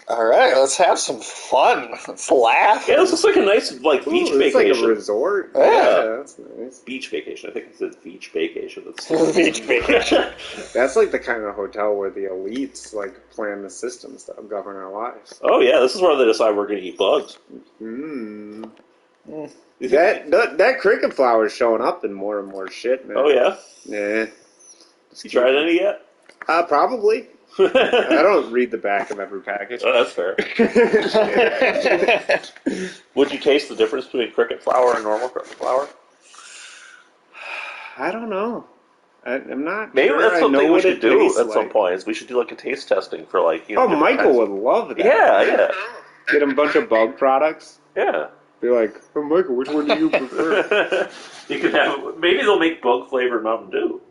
All right, let's have some fun. Let's laugh. Yeah, this is like a nice beach vacation. It's like a resort. Yeah. That's nice. Beach vacation. I think it's a beach vacation. Beach vacation. That's like the kind of hotel where the elites like plan the systems that govern our lives. Oh yeah, this is where they decide we're going to eat bugs. That cricket flower is showing up in more and more shit, man. Oh yeah? Yeah. You tried any yet? Probably. I don't read the back of every package. Oh, that's fair. Would you taste the difference between cricket flour and normal cricket flour? I don't know. I'm not. Maybe sure that's something we should do at like. some point. Is we should do like a taste testing for like. Oh, Michael would love that. Yeah. Get him a bunch of bug products. Yeah. Be like, oh, Michael, which one do you prefer? You could have. Maybe they'll make bug flavored Mountain Dew.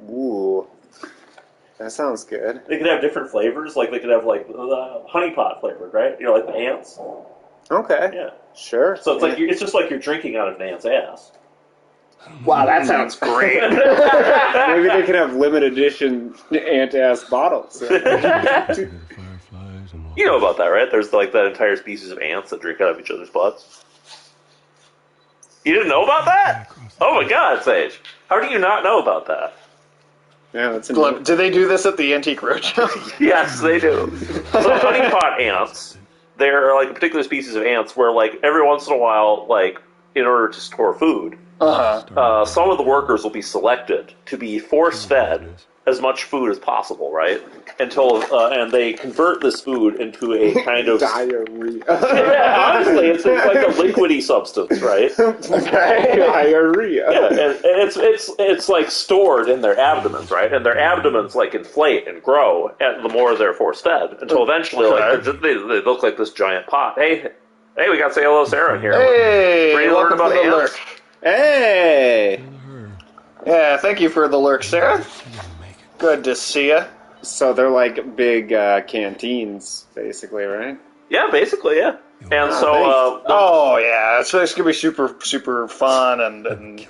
Ooh. That sounds good. They could have different flavors. Like they could have like the honey pot flavored, right? You know, like the ants. Okay. Yeah. Sure. So it's like it's just like you're drinking out of an ant's ass. Wow, that sounds great. Maybe they could have limited edition ant-ass bottles. You know about that, right? There's like that entire species of ants that drink out of each other's butts. You didn't know about that? Oh my God, Sage! How do you not know about that? Yeah, that's Do they do this at the Antique Roadshow? Yes, they do. So honeypot ants, they're like a particular species of ants where like every once in a while, like in order to store food, some of the workers will be selected to be force-fed as much food as possible, right? Until and they convert this food into a kind of diarrhea. Yeah, honestly, it's like a liquidy substance, right? Okay. Diarrhea. Yeah, and it's like stored in their abdomens, right? And their abdomens like inflate and grow, and the more they're force-fed, until eventually, like they look like this giant pot. Hey, we got to say hello, Sarah in here. Hey, ready to learn welcome about to the ants? lurk. Hey. Yeah, thank you for the lurk, Sarah. Good to see you. So they're like big canteens, basically, right? Yeah, basically, yeah. And so, oh yeah, so it's gonna be super, super fun and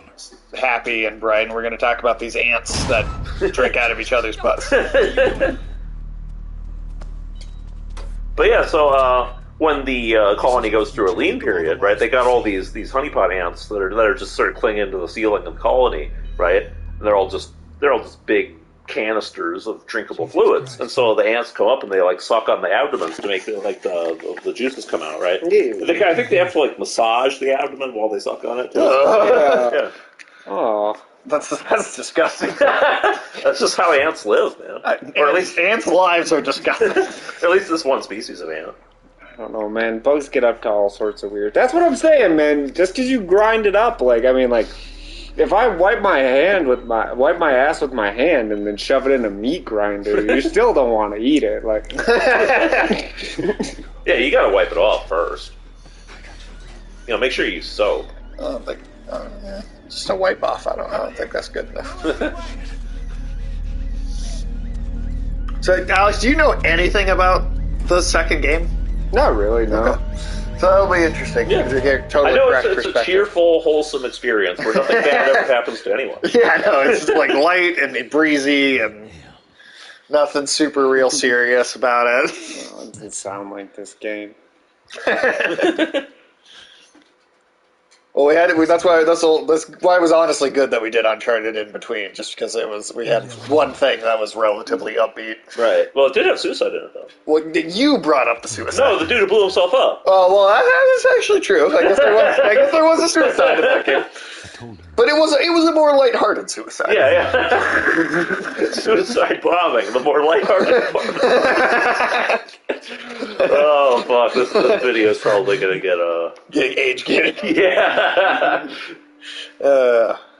happy and bright. And we're gonna talk about these ants that drink out of each other's butts. but yeah, so when the colony goes through a lean period, right? They got all these honeypot ants that are just sort of clinging to the ceiling of the colony, right? And they're all just big canisters of drinkable fluids, and so the ants come up and they like suck on the abdomens to make like the juices come out, right? I think they have to like massage the abdomen while they suck on it too. Yeah. Oh, that's disgusting. That's just how ants live, man. Or at least ants' lives are disgusting. At least this one species of ant. I don't know, man. Bugs get up to all sorts of weird. That's what I'm saying, man. Just because you grind it up, like I mean, like. If I wipe my ass with my hand and then shove it in a meat grinder, you still don't want to eat it. Like, yeah, you gotta wipe it off first. You know, make sure you use soap. Yeah. Just a wipe off. I don't think that's good enough. So, Alex, do you know anything about the second game? not really, no. Okay. So that'll be interesting. Yeah. To get totally I know correct it's a cheerful, wholesome experience where nothing bad ever happens to anyone. Yeah, I know. It's just like light and breezy and nothing super real serious about it. Oh, it doesn't sound like this game. Well, that's why it was honestly good that we did Uncharted in between, just because we had one thing that was relatively upbeat. Right. Well, it did have suicide in it, though. Well, you brought up the suicide. No, the dude who blew himself up. Oh, well, that is actually true. I guess there was a suicide in that game. But it was a more lighthearted suicide. Yeah. Suicide bombing, the more lighthearted part. Oh, fuck. This video is probably going to get age gated. Yeah.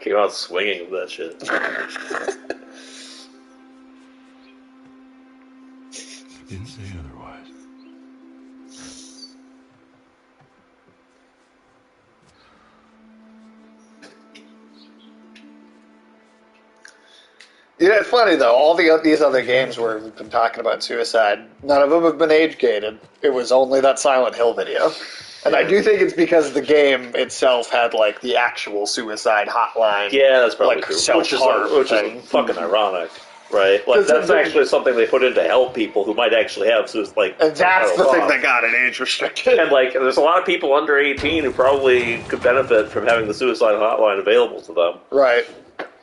Came out swinging with that shit. Didn't say otherwise. Yeah, it's funny though. All these other games where we've been talking about suicide, none of them have been age gated. It was only that Silent Hill video, and I do think it's because the game itself had like the actual suicide hotline. Yeah, that's probably like true. self-harm Which thing. is fucking ironic. Right, like that's actually something they put in to help people who might actually have like. And that's the thing thoughts. that got it age restricted. And like, there's a lot of people under 18 who probably could benefit from having the suicide hotline available to them. Right.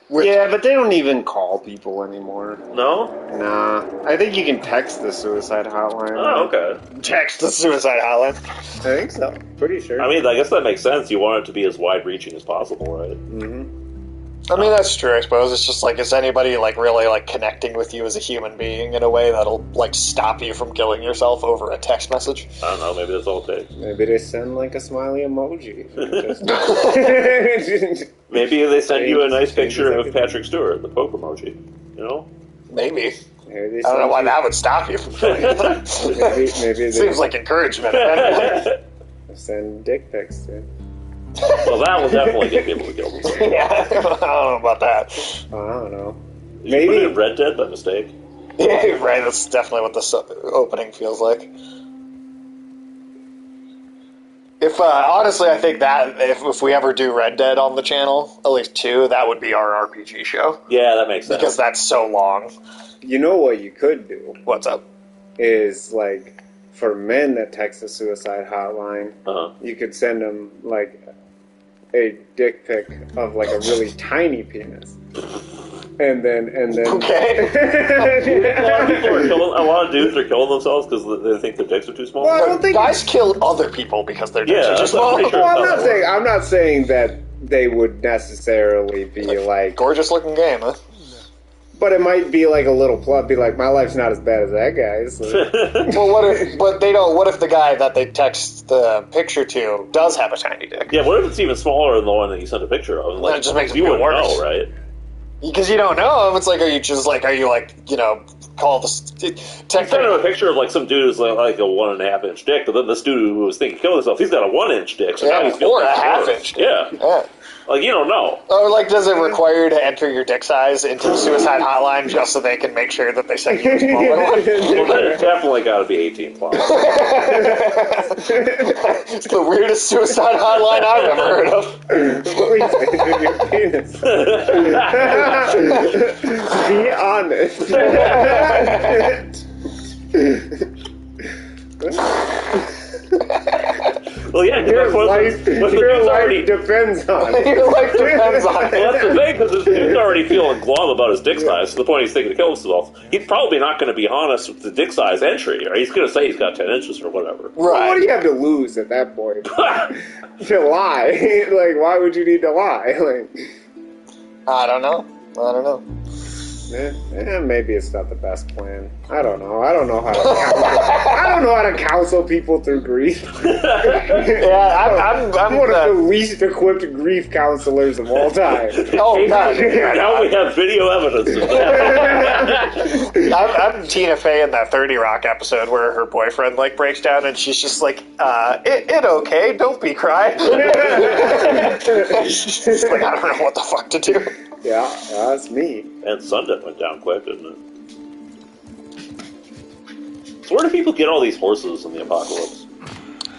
Yeah, but they don't even call people anymore. No? Nah. I think you can text the suicide hotline. Oh, okay. Text the suicide hotline. I think so. Pretty sure. I mean, I guess that makes sense. You want it to be as wide-reaching as possible, right? Mm-hmm. I mean, that's true, I suppose. It's just like, is anybody like really like connecting with you as a human being in a way that'll like stop you from killing yourself over a text message? I don't know, maybe that's all it takes. Maybe they send like a smiley emoji. Maybe they send you a nice picture of Patrick Stewart, the Pope emoji, you know? Maybe. Maybe I don't know why that would stop you from killing yourself. maybe they Seems like encouragement. send dick pics, dude. Well, that will definitely get people to kill themselves. Yeah, I don't know about that. I don't know. Did you Maybe put it in Red Dead by mistake? Yeah, right. That's definitely what this opening feels like. If honestly, I think that if we ever do Red Dead on the channel, at least 2, that would be our RPG show Yeah, that makes sense. because that's so long. you know what you could do What's up? is like for men that text the suicide hotline, Uh-huh. you could send them like a dick pic of like a really tiny penis, and then Okay. A lot of dudes are killing themselves because they think their dicks are too small. Well, I don't think Guys kill other people because they're Yeah, dicks are too that's small. pretty sure. Well, I'm not saying that they would necessarily be like, Gorgeous looking game, huh? but it might be like a little plot. Be like, my life's not as bad as that guy's. So. Well, what if? But they don't. What if the guy that they text the picture to does have a tiny dick? Yeah, what if it's even smaller than the one that you sent a picture of? Like, That just makes it you feel wouldn't worse. know, right? Because you don't know him. It's like, are you call this? You sent him a picture of like some dude who's like a 1.5 inch dick, but then this dude who was thinking of killing himself, he's got a 1 inch dick, so now Yeah, he's feeling or a worse. half-inch dick. Yeah, Yeah. like you don't know. Or like, does it require you to enter your dick size into the suicide hotline just so they can make sure that they send you a smaller one? Well, then it's definitely got to be 18 plus. It's the weirdest suicide hotline I've ever heard of. Be honest. Well, yeah, Your that's what life, the dude's your already. life depends on it. Your life depends on Well, that's it. the thing, because this dude's already feeling glum about his dick size to the point he's thinking to kill himself. He's probably not going to be honest with the dick size entry, or he's going to say he's got 10 inches or whatever. Well, what do Right. you have to lose at that point? To lie? Like, why would you need to lie? Like, I don't know. maybe it's not the best plan. I don't know. I don't know how to counsel people through grief. Yeah, I'm one of the least equipped grief counselors of all time. Oh god. Now we have video evidence of that. I'm Tina Fey in that 30 Rock episode where her boyfriend like breaks down and she's just like, it okay, don't be crying. She's just like, I don't know what the fuck to do. Yeah, that's me. And Sundet went down quick, didn't it? So where do people get all these horses in the apocalypse?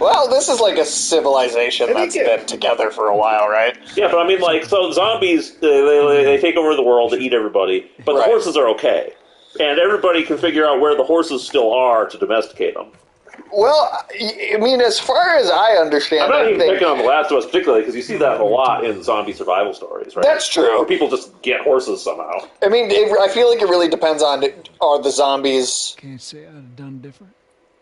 Well, this is like a civilization I think that's been together for a while, right? Yeah, but I mean, like, so zombies, they take over the world, they eat everybody, but the Right. horses are okay. And everybody can figure out where the horses still are to domesticate them. Well, I mean, as far as I understand, I'm not I even think picking on The Last of Us particularly, because you see that a lot in zombie survival stories, right? that's true. Where people just get horses somehow. I mean, I feel like it really depends on, are the zombies Can't say I'd have done different.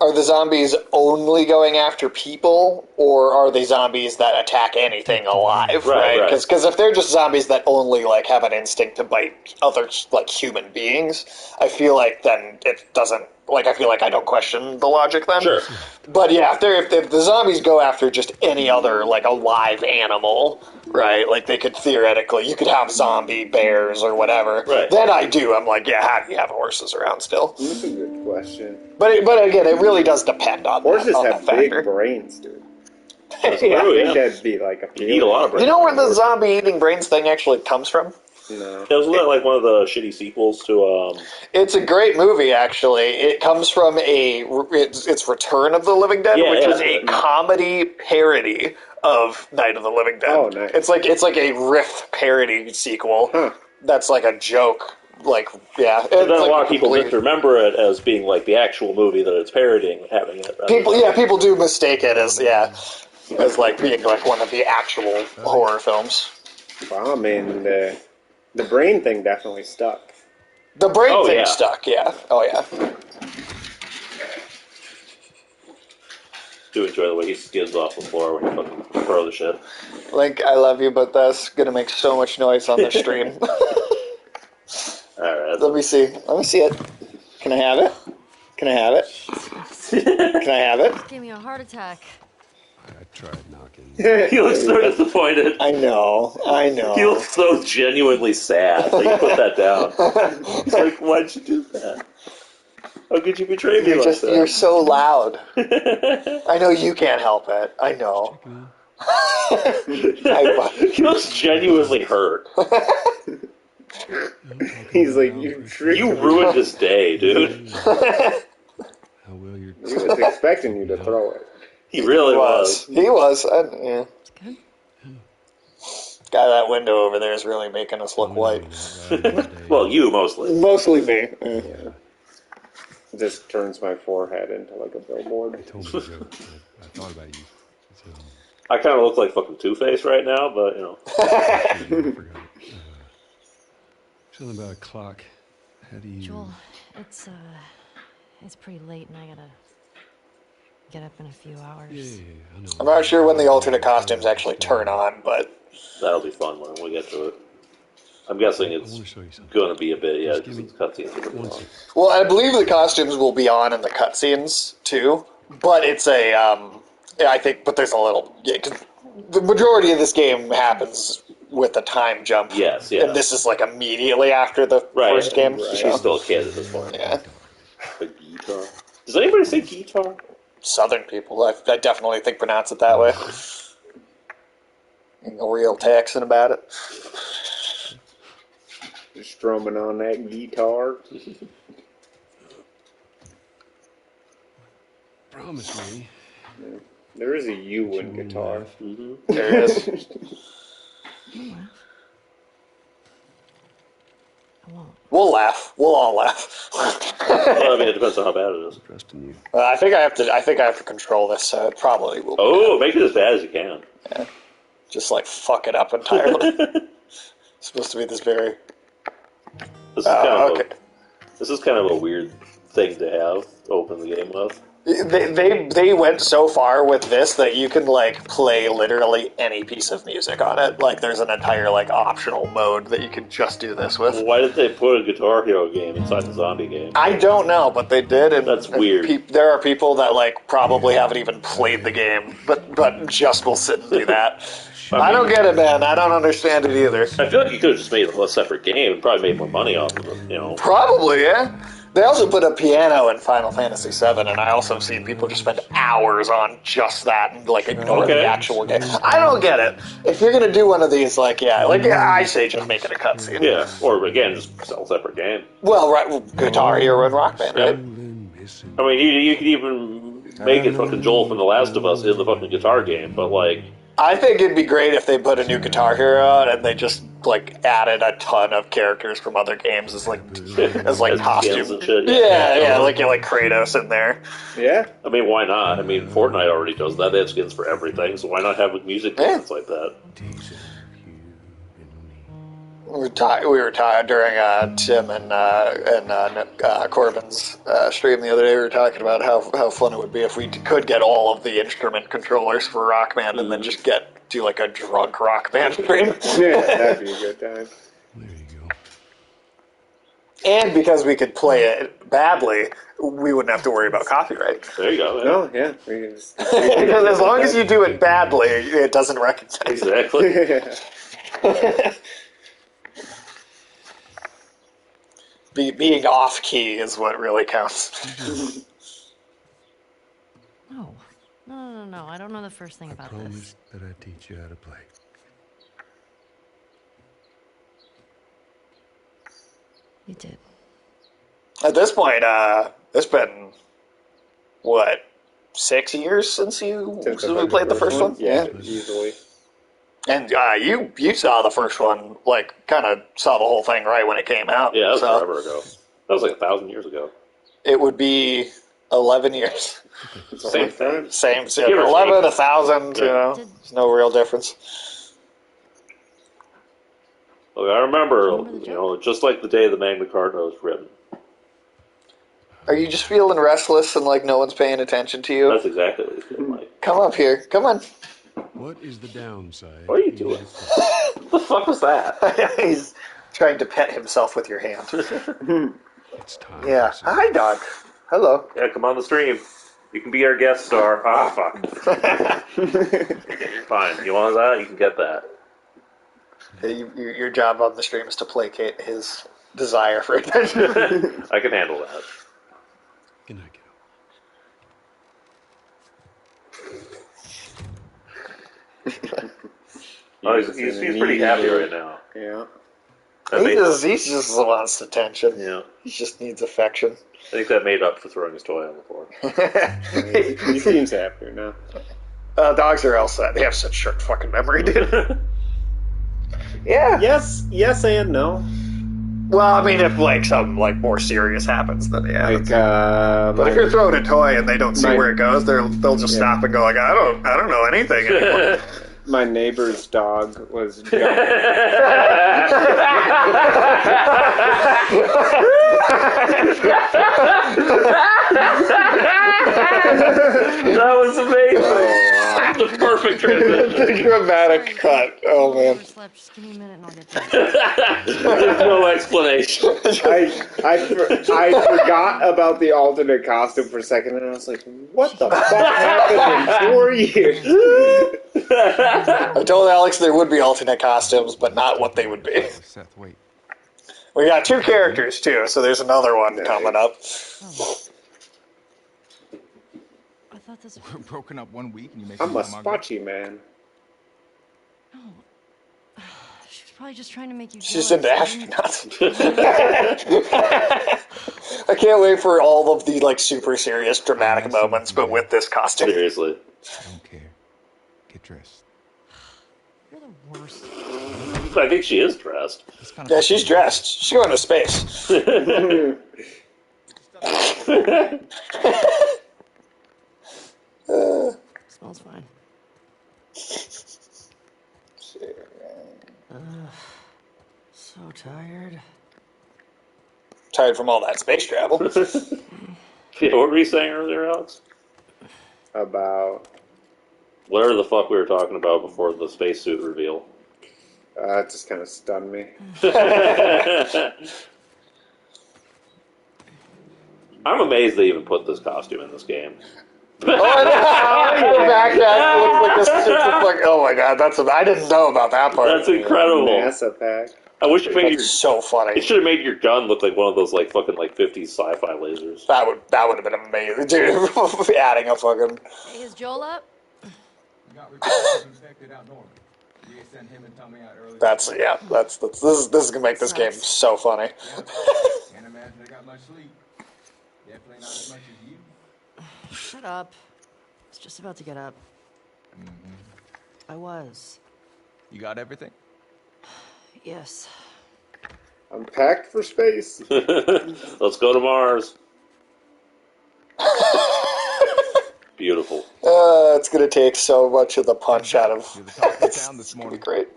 are the zombies only going after people, or are they zombies that attack anything alive? Right, right. Because if they're just zombies that only like have an instinct to bite other like human beings, I feel like then it doesn't. Like, I feel like I don't question the logic then. Sure. But yeah, if the zombies go after just any other, like, alive animal, right? Like, they could theoretically, you could have zombie bears or whatever. Right. Then I'm like, yeah, how do you have horses around still? That's a good question. But again, it really does depend on Horses that, on have that big factor. brains, dude. Yeah. I true, think yeah. that'd be like a You eat a lot of brains. You know where the zombie eating brains thing actually comes from? No. Wasn't that like one of the shitty sequels to, It's a great movie, actually. It comes from it's Return of the Living Dead, Yeah, which yeah. is a comedy parody of Night of the Living Dead. Oh, nice. It's like a riff parody sequel. Huh. That's like a joke like, yeah. But then it's a like lot of people complete- didn't remember it as being like the actual movie that it's parodying, having it. People do mistake it as like being like one of the actual horror films. Well, I mean, the brain thing definitely stuck. The brain thing yeah. stuck, yeah. Oh yeah. Do enjoy the way he skids off the floor when you fucking throw the shit. Link, I love you, but that's gonna make so much noise on the stream. Alright. Let me see. Let me see it. Can I have it? Can I have it? Can I have it? Gave me a heart attack. I tried knocking. He looks so disappointed. I know. He looks so genuinely sad that you put that down. He's like, why'd you do that? How could you betray me like that? You're so loud. I know you can't help it. I know. He looks genuinely hurt. He's like, you tricked You me. ruined his day, dude. How well you're. He was expecting you to throw it. He really was. He was. Yeah. It's good. Guy, that window over there is really making us look white. Well, you mostly. Mostly me. Yeah. Just turns my forehead into like a billboard. You told me a joke. I thought about you. So, I kind of look like fucking Two-Face right now, but, you know. I forgot it. Something about a clock. How do you... Joel, it's pretty late and I gotta get up in a few hours. Yeah, I know. I'm not sure when the alternate costumes actually turn on, but That'll be fun when we get to it. I'm guessing I it's want to show you something. going to be a bit, yeah, Just give because me it's cutscenes are one long. second. well, I believe the costumes will be on in the cutscenes too. But it's a yeah, I think, but there's a little. Yeah, 'cause the majority of this game happens with a time jump. Yes, yeah. And this is like immediately after the Right. first game. Right. so- She's still a kid at this point. Yeah. A guitar. Does anybody say guitar? Southern people, I definitely think pronounce it that way. Ain't no real Texan about it. Just strumming on that guitar. Promise me. There is a U in you guitar. won't laugh. There it is. I won't. We'll laugh. We'll all laugh. Well, I mean, it depends on how bad it is. Trust in you. I think I have to control this, so it probably will. Be Oh, make it as bad as you can. just like fuck it up entirely. It's supposed to be this very. This is kind of Okay. this is kind of a weird thing to have to open the game with. They went so far with this that you can like play literally any piece of music on it. Like there's an entire like optional mode that you can just do this with. Why did they put a Guitar Hero game inside the zombie game? I don't know, but they did, and That's weird. There are people that like probably haven't even played the game, but just will sit and do that. I don't get it, man. I don't understand it either. I feel like you could have just made a separate game and probably made more money off of it, you know. Probably, yeah. They also put a piano in Final Fantasy VII, and I also have seen people just spend hours on just that and like ignore the Okay. actual game. I don't get it. If you're gonna do one of these, I say just make it a cutscene. Yeah, or again, just sell a separate game. Well, right, Guitar Hero and Rock Band, right? Missing. I mean, you could even make it fucking Joel from The Last of Us in the fucking guitar game, but like, I think it'd be great if they put a new Guitar Hero out and they just like added a ton of characters from other games as as costume. skins and shit. Yeah, like Kratos in there. Yeah. I mean, why not? I mean, Fortnite already does that. They have skins for everything, so why not have music Yeah. skins like that? We were talking during Tim and Corbin's stream the other day. We were talking about how fun it would be if we could get all of the instrument controllers for Rock Band and then just do like a drunk Rock Band stream. Yeah, that'd be a good time. There you go. And because we could play it badly, we wouldn't have to worry about copyright. There you go. Man. No, yeah. We can just, Because as long as you do it badly, it doesn't recognize it. Exactly. Being off key is what really counts. No. No. I don't know the first thing about this. Promise that I teach you how to play. You did. At this point, it's been what 6 years since we played the first one. Yeah, easily. And you saw the first one, like, kind of saw the whole thing right when it came out. Yeah, that was so forever ago. That was like 1,000 years ago. it would be 11 years. Same thing. Same, Give or 11, take. 1,000, you Yeah. know, there's no real difference. Look, I remember, Remember the you joke? know, just like the day the Magna Carta was written. Are you just feeling restless and like no one's paying attention to you? That's exactly what it's feeling like. Come up here. Come on. What is the downside? What are you doing? What the fuck was that? He's trying to pet himself with your hand. It's time. Yeah. for some- Hi, dog. Hello. Yeah, come on the stream. You can be our guest star. Ah, fuck. Fine. You want that? You can get that. Your job on the stream is to placate his desire for attention. I can handle that. Good night, kiddo. Oh, he's pretty happy right now. Yeah. he just wants attention. Yeah. He just needs affection. I think that made up for throwing his toy on the floor. He seems happier now. Dogs are also, they have such short fucking memory, dude. Yeah. Yes and no. Well, I mean, if like something like more serious happens, then yeah. Like, but if you're throwing a toy and they don't see where it goes, they'll just stop and go like, I don't know anything anymore. my neighbor's dog was jumping. That was amazing. The perfect transition. The dramatic cut. Oh man. Overslept. Just give me a minute and I'll get back. There's no explanation. I forgot about the alternate costume for a second, and I was like, "What the fuck happened in 4 years?" I told Alex there would be alternate costumes, but not what they would be. Seth, wait. We got 2 characters too, so there's another one coming up. Oh. I thought this was... We're broken up 1 week and you make I'm me a want my spotchy man. Oh. She was probably just trying to make you She's jealous. into astronauts. I can't wait for all of the like super serious dramatic moments, but with this costume. Seriously. I don't care. Get dressed. You're the worst. I think she is dressed. It's kind Yeah, she's dressed. She's going to space. Smells fine. So tired. Tired from all that space travel. Yeah, what were you saying earlier, Alex? About Whatever the fuck we were talking about before the spacesuit reveal. it just kind of stunned me. I'm amazed they even put this costume in this game. Oh, I know. Your backpack looks like this super fucking. Oh my god, I didn't know about that part. That's incredible. NASA pack. I wish it made That's so funny. it should have made your gun look like one of those like fucking like 50s sci-fi lasers. That would have been amazing, dude. Adding a fucking. Hey, is Joel up? We got reports of infected out north. We sent him and Tommy out early. That's this is gonna make this game so funny. Can't imagine I got much sleep. Definitely not as much as you. Shut up. I was just about to get up. I was. You got everything? Yes. I'm packed for space. Let's go to Mars. Beautiful. It's gonna take so much of the punch out of. You're the talk of the It's town this gonna be morning. great.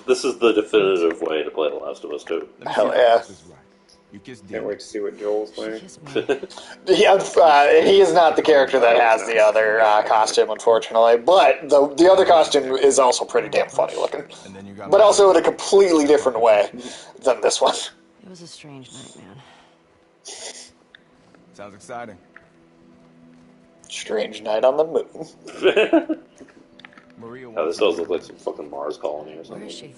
This is the definitive way to play The Last of Us 2. Let me Hell see if yeah. this is right. You kissed Can't Dean. wait to see what Joel's She playing. kissed me. He is not the character that has the other costume, unfortunately. But the other costume is also pretty damn funny looking, And then you got but me. also in a completely different way than this one. It was a strange night, man. Sounds exciting. Strange night on the moon. Maria This wants does look like some fucking Mars colony or Where something. is she?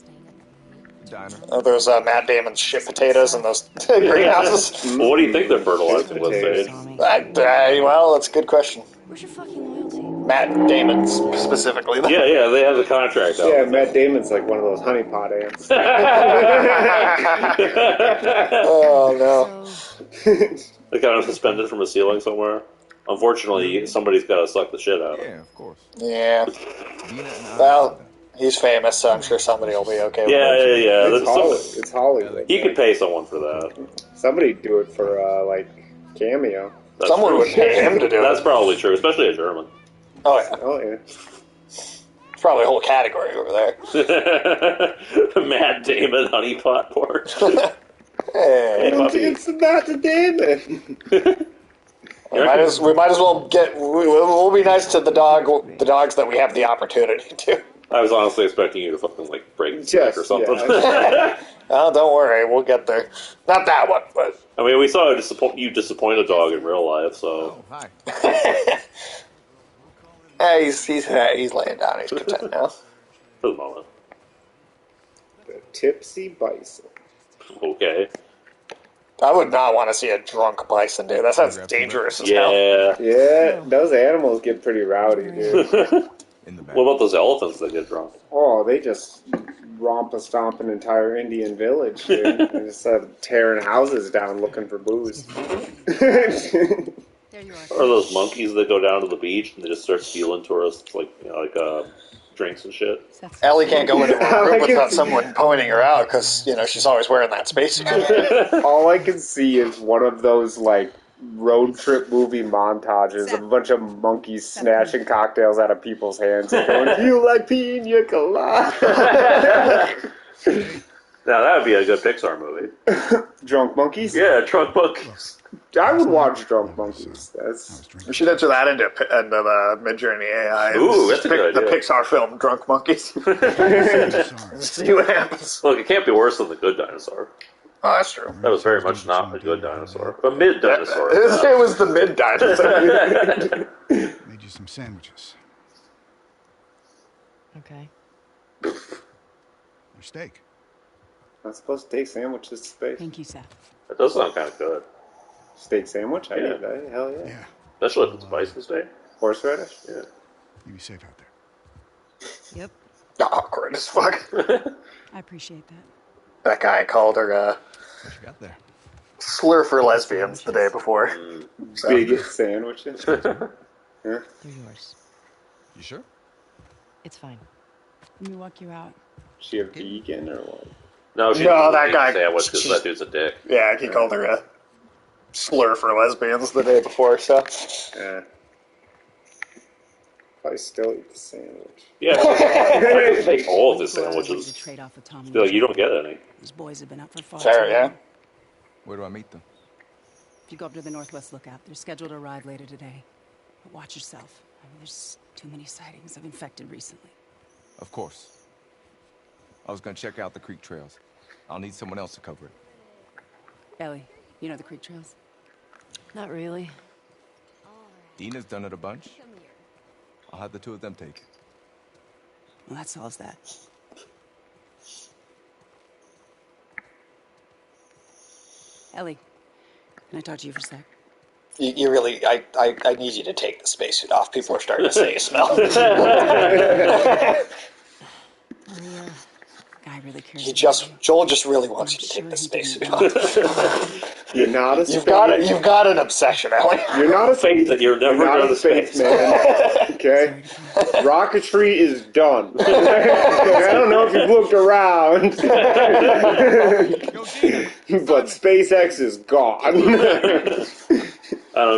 diner. Those Matt Damon's shit potatoes and those greenhouses. Well, what do you think they're fertilizing with, Sage? Tommy. Well, that's a good question. Where's your fucking loyalty? Matt Damon's specifically. Yeah, they have the contract out. Yeah, Matt Damon's like one of those honeypot ants. Oh no. So, They got him suspended from a ceiling somewhere. Unfortunately, somebody's got to suck the shit out of him. Yeah, of course. Yeah. Dina and I. Well, He's famous, so I'm sure somebody will be okay with Yeah, it. yeah. It's Hollywood. It's Hollywood. He could pay someone for that. Somebody'd do it for like cameo. That's Someone true. would pay him to do That's it. probably true, especially a German. Oh yeah, Oh yeah. it's probably a whole category over there. Matt Damon honeypot pork. Hey, puppy. It's Matt Damon. we might as well get. We'll be nice to the dogs that we have the opportunity to. I was honestly expecting you to fucking like break his neck or Yes, something. yeah. Oh, don't worry, we'll get there. Not that one, but I mean, we saw you disappoint a dog in real life, so Hi. he's laying down. He's content now. for the moment, The tipsy bison. okay. I would not want to see a drunk bison, dude. That sounds dangerous as hell. Yeah. Yeah, those animals get pretty rowdy, dude. In the back. What about those elephants that get drunk? Oh, they just romp a stomp an entire Indian village, dude. They just tearing houses down looking for booze. There you are. Or those monkeys that go down to the beach and they just start stealing tourists, like drinks and shit. Ellie can't go into her room I can without see- someone pointing her out because she's always wearing that spacesuit. All I can see is one of those like road trip movie montages of a bunch of monkeys snatching cocktails out of people's hands and going, "Do you like pina colada?" Now that would be a good Pixar movie. Drunk monkeys? Yeah, drunk monkeys. I would watch Drunk Monkeys. That's We should enter that into the Midjourney AI. Ooh, that's a good The idea. Pixar film Drunk Monkeys. Sorry. See what happens. Look, it can't be worse than The Good Dinosaur. Oh, that's true. That was very much not a good dinosaur. A mid-dinosaur. It was the mid dinosaur. Made you some sandwiches. Okay. Your steak. not supposed to take sandwiches to space. Thank you, Seth. That does sound kind of good. Steak sandwich? I Yeah. eat that. Hell yeah. Yeah. Especially if it's spicy steak. Horseradish? Yeah. You be safe out there. Yep. Awkward as fuck. I appreciate that. That guy called her What you got there? slur for lesbians the day before. So, Bigot sandwiches? They're yours. You sure? It's fine. Let me walk you out. She a vegan or what? No, she No, didn't that eat guy- a sandwich because that dude's a dick. yeah, he called her a slur for lesbians the day before, so. Yeah. Probably still eat the sandwich. Yeah, I could take all of his To sandwiches. trade off with Tommy. Feel like you don't get any. These boys have been up for far Fair, too yeah. long. Where do I meet them? If you go up to the Northwest Lookout, they're scheduled to arrive later today. But watch yourself. I mean, there's too many sightings of infected recently. Of course. I was gonna check out the creek trails. I'll need someone else to cover it. Ellie, you know the creek trails? Not really. Dina's done it a bunch. I'll have the two of them take it. Well, that solves that. Ellie, can I talk to you for a sec? You really, I need you to take the spacesuit off. People are starting to say you smell. Guy really cares. about you. Joel just really wants I'm you to sure take the he spacesuit didn't off. You're not a You've got an obsession, Ellie. You're not a Faith that you're never You're not going a to space. spaceman. Okay? Rocketry is done. I don't know if you've looked around, but SpaceX is gone. I don't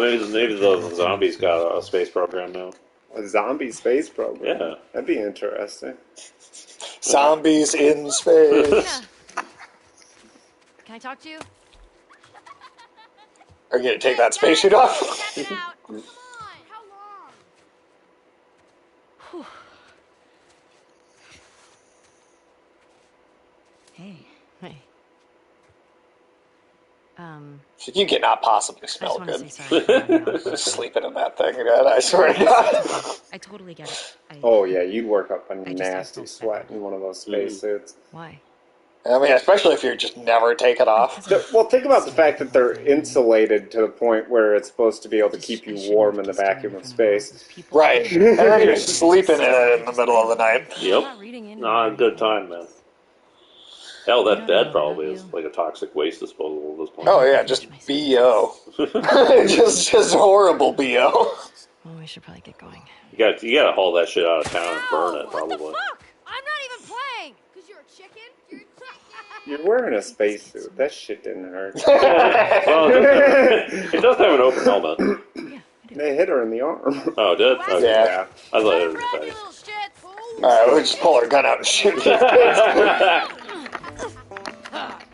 know, maybe the zombies got a space program now. A zombie space program. Yeah. That'd be interesting. Zombies in space. Can I talk to you? Are you going to take that spacesuit off? Check it out. Come on. How long? Hey, Hey. You cannot possibly I just smell want to good. say sorry. for running off. Just sleeping in that thing, man. I swear to God. I totally get it. Oh, yeah, you'd work up a I just nasty feel sweat in one of those spacesuits. Why? I mean, especially if you just never take it off. Well, think about the fact that they're insulated to the point where it's supposed to be able to keep you warm in the vacuum of space. Right. And then you're sleeping in it in the middle of the night. Yep. Not a good time, man. Hell, that bed probably is like a toxic waste disposal at this point. Oh, yeah, just BO. just horrible BO. Well, we should probably get going. You gotta haul that shit out of town and burn it, probably. I'm not You're wearing a spacesuit. That shit didn't hurt. Well, it does have an open helmet. They hit her in the arm. Oh, it did? Okay. Yeah. I thought it was the face. Alright, we'll just pull our gun out and shoot these kids.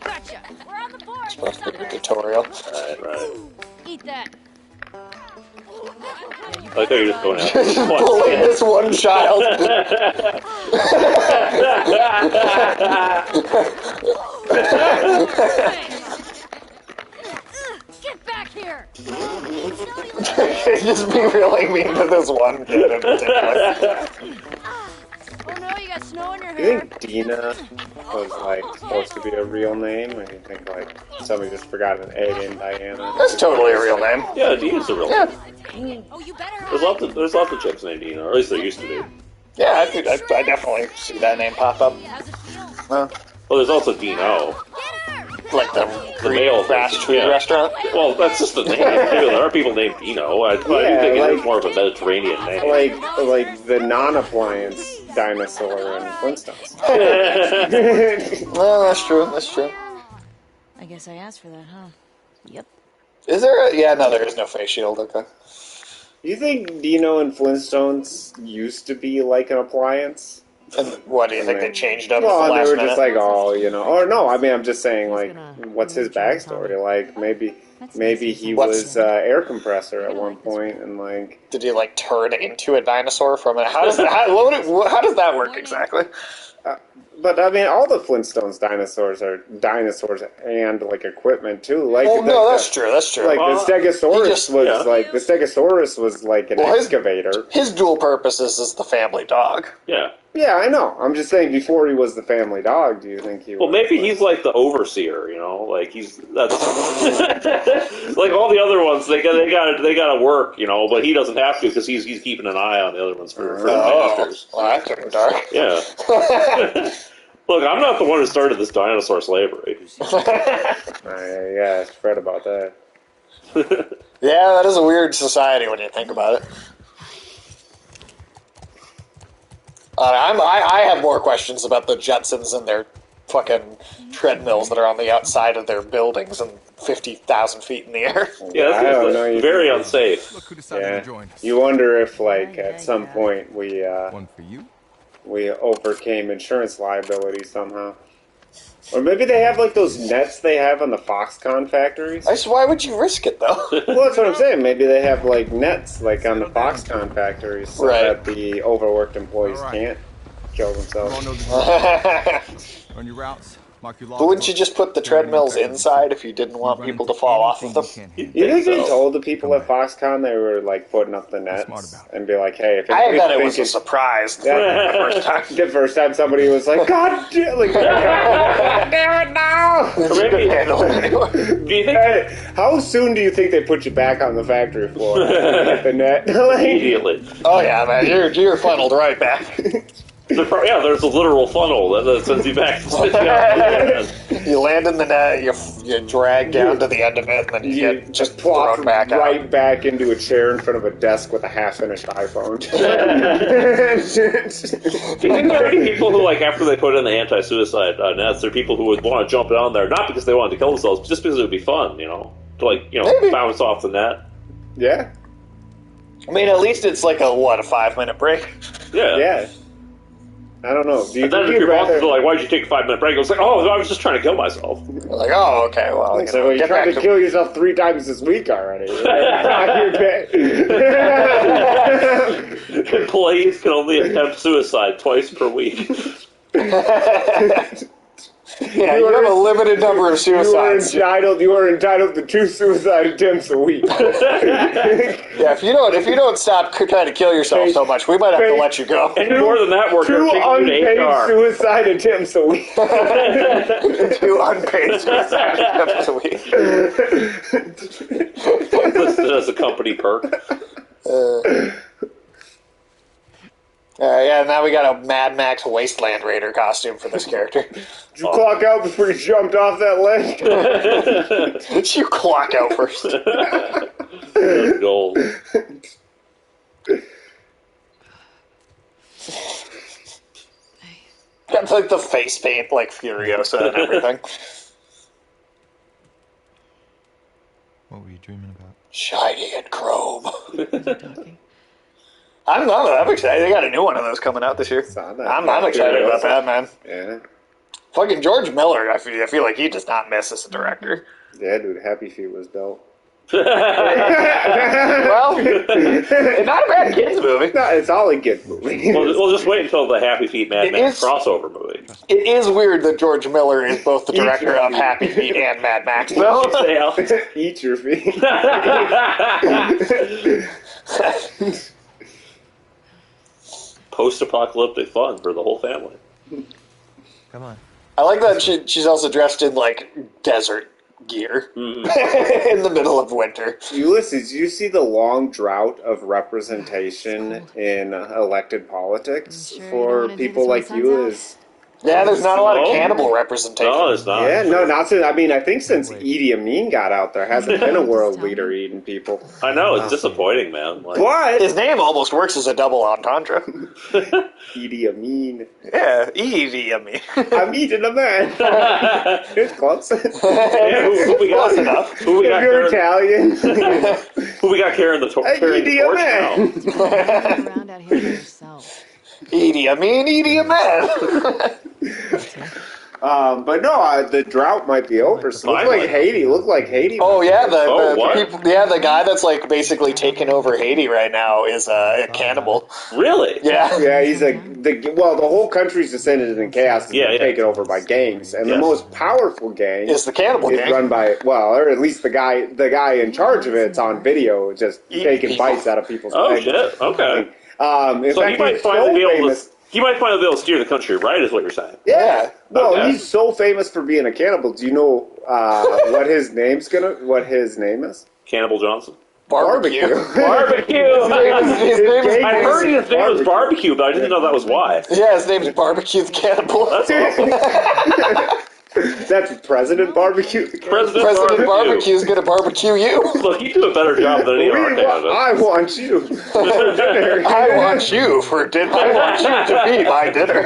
Gotcha. We're on the board. Supposed to be a tutorial. Right. Eat that. I like how you're just going out. Bullying this one child. Get back here. Just be really mean to this one kid in particular. Oh no, you got snow in your Do you hair. think Dina was like supposed to be a real name, or do you think like somebody just forgot an A in Diana? That's totally a real name. Yeah, Dina's a real Yeah. name. Oh, you better. There's lots of chicks named Dina, or at least there used to be. Yeah, I definitely see that name pop up. How's it feel? Well, Well, there's also Dino. Get her. like the male fast food yeah. restaurant. Well, that's just the name. There are people named Dino. I do think like- it's more of a Mediterranean name. Like the non-appliance dinosaur in Flintstones. Well, that's true. That's true. I guess I asked for that, huh? Yep. Is there a... Yeah, no, there is no face shield. Okay. You think Dino and Flintstones used to be like an appliance? And what do you think they changed up at the Well, last they were minute? just like, oh, you know, or no, I mean, I'm just saying, like, gonna what's his backstory? Like, maybe he What's- was air compressor at one point, and like, Did he like turn into a dinosaur from it? How does that? How does that work exactly? but I mean, all the Flintstones dinosaurs are dinosaurs and like equipment too. Like, Oh no, the- that's true. That's true. Like the Stegosaurus he just- was yeah. like the Stegosaurus was like an Well, excavator. his dual purposes is the family dog. Yeah. Yeah, I know. I'm just saying, before he was the family dog, do you think he? Well, was, maybe he's like the overseer, you know, like that's like all the other ones. They gotta work, you know, but he doesn't have to because he's keeping an eye on the other ones for the masters. Well, that's getting dark. Yeah. Look, I'm not the one who started this dinosaur slavery. yeah, I read about that. Yeah, that is a weird society when you think about it. I have more questions about the Jetsons and their fucking treadmills that are on the outside of their buildings and 50,000 feet in the air. Yeah, I don't that's know, you very think- unsafe. Look who decided Yeah, to join us. you wonder if, like, at some point we One for you. overcame insurance liability somehow, or maybe they have like those nets they have on the Foxconn factories. Why would you risk it though? Well, that's what I'm saying. Maybe they have like nets like on the Foxconn factories, so Right. that the overworked employees All right. can't kill You all themselves. know the drill. Run your routes. Mark your But wouldn't you just put the treadmills inside if you didn't want people to fall off of them? You think they so. told the people Come at Foxconn they were like putting up the smart nets about it. and be like, "Hey, if I anybody's bet it was a thinking- surprise Yeah. the first time. the first time somebody was like, God damn, like, God damn it, no! You couldn't handle it anyway. Do you think Hey, how soon do you think they put you back on the factory floor? Hit the net. Like, immediately? Oh yeah, man, you're funneled right back. Yeah, there's a literal funnel that sends you back. You land in the net, you drag down to the end of it, and then you you get just just plop thrown back right out. back into a chair in front of a desk with a half-finished iPhone. Do you think there are any people who, like, after they put in the anti-suicide nets, there are people who would want to jump down there, not because they wanted to kill themselves, but just because it would be fun, you know? To, like, you know, Maybe. bounce off the net. Yeah, I mean, at least it's like a 5-minute break. Yeah. yeah. I don't know. Do you And then think if you'd your boss rather... is like, why'd you take a 5-minute break? I was like, oh, I was just trying to kill myself. Like, oh, okay, well, you So know, you get tried back to kill yourself 3 times this week already. You're Employees can only attempt suicide twice per week. Yeah, you have a limited number of suicides. You are entitled to 2 suicide attempts a week. Yeah, if you don't stop trying to kill yourself so much, we might have to let you go. And more than that, we're 2 going to take you unpaid to HR. suicide attempts a week. 2 unpaid suicide attempts a week. Listed as a company perk. Yeah, now we got a Mad Max Wasteland Raider costume for this character. Did you clock out before you jumped off that ledge? You clock out first. That's gold. It's like the face paint, like Furiosa and everything. What were you dreaming about? Shiny and chrome. Talking. I'm excited. They got a new one of those coming out this year. I'm excited about that, man. Yeah. Fucking George Miller, I feel like he does not miss as a director. Yeah, dude, Happy Feet was dope. Well, it's not a bad kids movie. No, it's all a good movie. We'll just wait until the Happy Feet Mad It Max is- crossover movie. It is weird that George Miller is both the director of Happy Feet and Mad Max. Though. Eat your feet. Post-apocalyptic fun for the whole family. Come on. I like that she's also dressed in like desert gear in the middle of winter. Ulysses, you see the long drought of representation in elected politics You sure you don't for wanna do people this when like the sun's you out? is... Yeah, there's not a lot of No. cannibal representation. No, it's not. Yeah, no, not since... I mean, I think since Idi Amin got out there, hasn't been a world leader eating people. I know, it's disappointing, man. Like, But... His name almost works as a double entendre. Idi Amin. Yeah, Evie, I mean. I'm eating a man. It's close. who we got? Close enough. Who we If got you're carrying, Italian, who we got carrying the, carrying the Idi torch Amin. now? Walk around out here by yourself. Edie, I mean, Edie, a man. But no, the drought might be over. So look Finally. like Haiti. Look like Haiti. Oh yeah, what? the guy that's like basically taking over Haiti right now is a cannibal. Really? Yeah. Yeah, he's the whole country's descended in chaos and Yeah, been yeah. taken over by gangs, and the Yes. most powerful gang Is the cannibal is gang. run by or at least the guy in charge of it's on video, just Eating taking people. bites out of people's Oh, legs. shit. Okay. In So fact, he might he's so finally be able famous. to. He might finally be able to steer the country right, is what you're saying. Yeah. Well, Okay. he's so famous for being a cannibal. Do you know what his name is? Cannibal Johnson. Barbecue. Barbecue! His name is I heard his name was Barbecue, but I didn't know that was why. Yeah, his name's Barbecue the Cannibal. That's awesome. That's President Barbecue. President Barbecue's gonna barbecue you. Look, you do a better job than any of our candidates. I want you. I want you for dinner. I want you to be my dinner.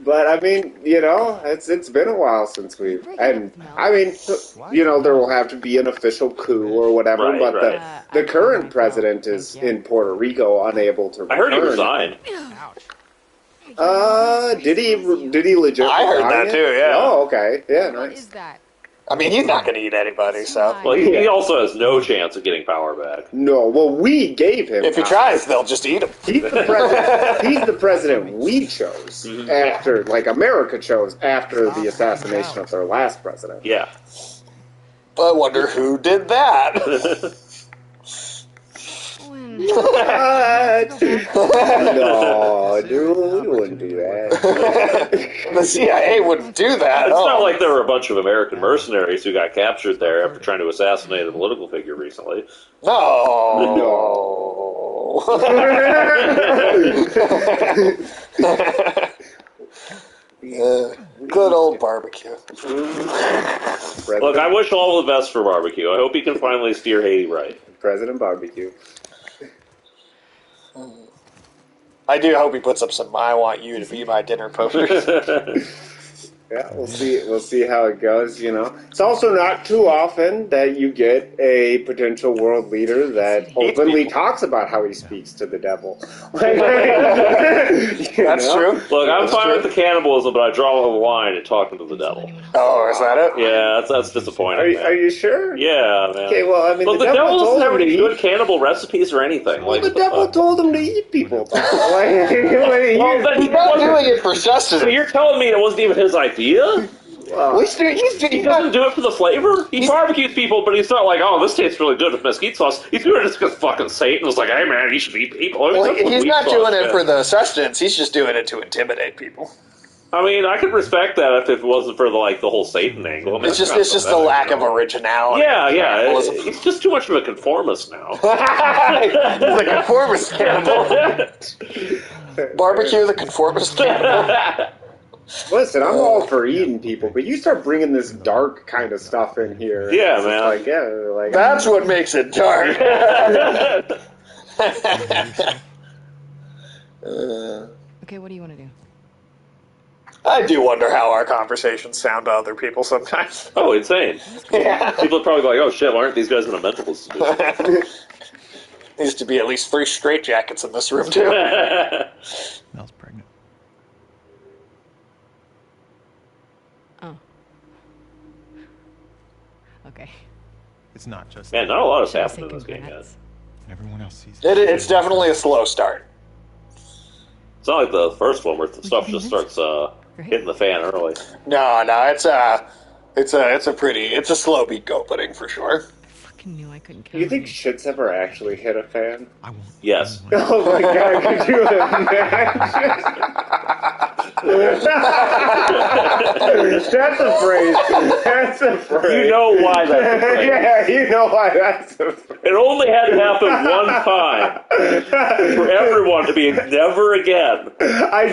But I mean, it's been a while since we've, and I mean, there will have to be an official coup or whatever. Right, but right. the current president is in Puerto Rico, unable to return. I heard he resigned. Did he legit? I heard resign that yet? too, yeah. Oh, okay. Yeah, What nice. is that? I mean, he's not gonna eat anybody, so. Well, he also has no chance of getting power back. No, well, we gave him. If he power. tries, they'll just eat him. He's the president. He's the president we chose after, like America chose after the assassination of their last president. Yeah. I wonder who did that. When What? No, dude, we wouldn't do that. The CIA wouldn't do that. It's Oh. not like there were a bunch of American mercenaries who got captured there after trying to assassinate a political figure recently. No. Good old barbecue. Look, I wish all the best for Barbecue. I hope he can finally steer Haiti right. President Barbecue. I do hope he puts up some "I want you to be my dinner" posters. Yeah, we'll see. We'll see how it goes. It's also not too often that you get a potential world leader that openly talks about how he speaks to the devil. That's true. Look, I'm fine with the cannibalism, but I draw the line at talking to the devil. Oh, is that it? Yeah, that's disappointing. Are you sure? Yeah, man. Okay, well, I mean, Look, the the devil devil doesn't told have him to any eat. good cannibal recipes or anything. Well, Like, the what the devil fuck? told him to eat people. Well, then He's he not wasn't- doing it for So sustenance. you're telling me it wasn't even his idea? He's He doesn't do it for the flavor? He barbecues people, but he's not like, oh, this tastes really good with mesquite sauce. He's doing it just because fucking Satan was like, hey, man, you should eat people. he's not doing it for the sustenance. He's just doing it to intimidate people. I mean, I could respect that if it wasn't for the whole Satan angle. I mean, It's just the lack of originality. Yeah, yeah. Cannibalism. He's just too much of a conformist now. He's a conformist cannibal. Barbecue the conformist cannibal. Listen, I'm all for eating people, but you start bringing this dark kind of stuff in here. Yeah, it's man. Like, That's what makes it dark. Okay, what do you want to do? I do wonder how our conversations sound to other people sometimes. Oh, insane. Yeah. People are probably like, oh shit, why aren't these guys in a mental institution? Needs to be at least 3 straitjackets in this room, too. Mel's pregnant. Oh. Okay. It's not just Man, not a lot has Should I happened say in this game yet. congrats? everyone else sees It's definitely a slow start. It's not like the first one where the stuff just starts hitting the fan early. No, it's a slow beat opening for sure. Fucking knew I couldn't Do count. you think shit's ever actually hit a fan? I won't. Yes. Oh my god, could you imagine? That's a phrase. That's a phrase. You know why that's a phrase. Yeah, you know why that's a phrase. It only had to happen one time for everyone to be never again. I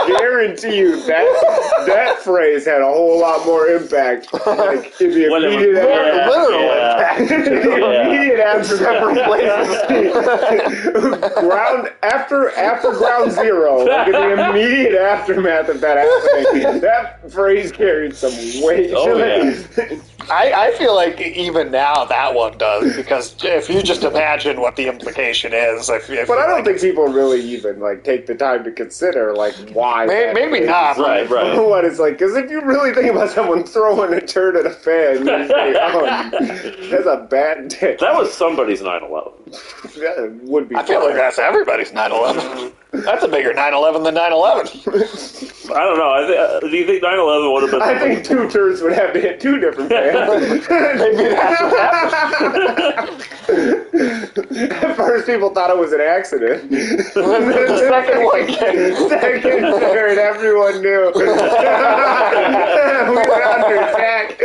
guarantee you that phrase had a whole lot more impact. Like in the When it was- immediate yeah, literal yeah. the immediate after after ground zero, like in the immediate aftermath of that happening, that phrase carried some weight. Oh, yeah. I feel like even now that one does, because if you just imagine what the implication is, But I don't think people really even like take the time to consider like why. that maybe phrase not. is- Right, right. What it's like, because if you really think about someone throwing a turd at a fan, you say, "Oh, that's a bad day." That was somebody's 9/11. That would be. I feel like that's everybody's 9/11. That's a bigger 9/11 than 9/11. I don't know. Do you think 9/11 would have been? I think 2 turds would have to hit 2 different fans. Maybe that's what happened. At first, people thought it was an accident. The second one came. Second, third, everyone knew. We were under attack.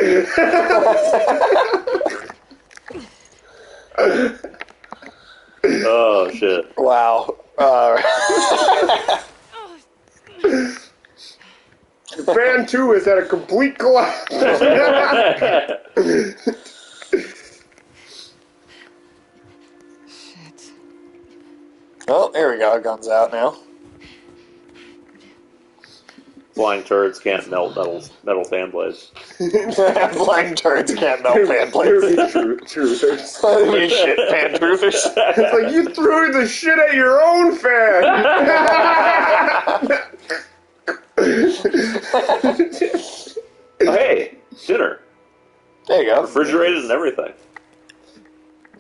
Oh shit! Wow. Fan 2 is at a complete collapse. Shit. Well, there we go. Guns out now. Flying turds can't melt metal fan blades. Flying turds can't melt fan They're plates. truthers. You shit fan truthers. It's like you threw the shit at your own fan. Oh, hey, dinner, There you go. refrigerated and everything.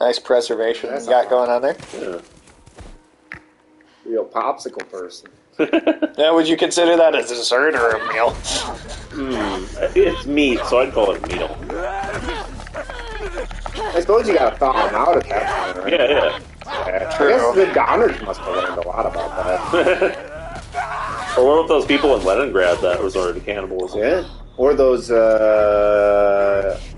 Nice preservation you got going on there. Yeah. Real popsicle person. Now, would you consider that a dessert or a meal? It's meat, so I'd call it a meal. I suppose you gotta thaw them out at that point, right? Yeah, yeah. Yeah. True. I guess the Donners must have learned a lot about that. Or what about those people in Leningrad that resorted to cannibalism? Yeah. Or those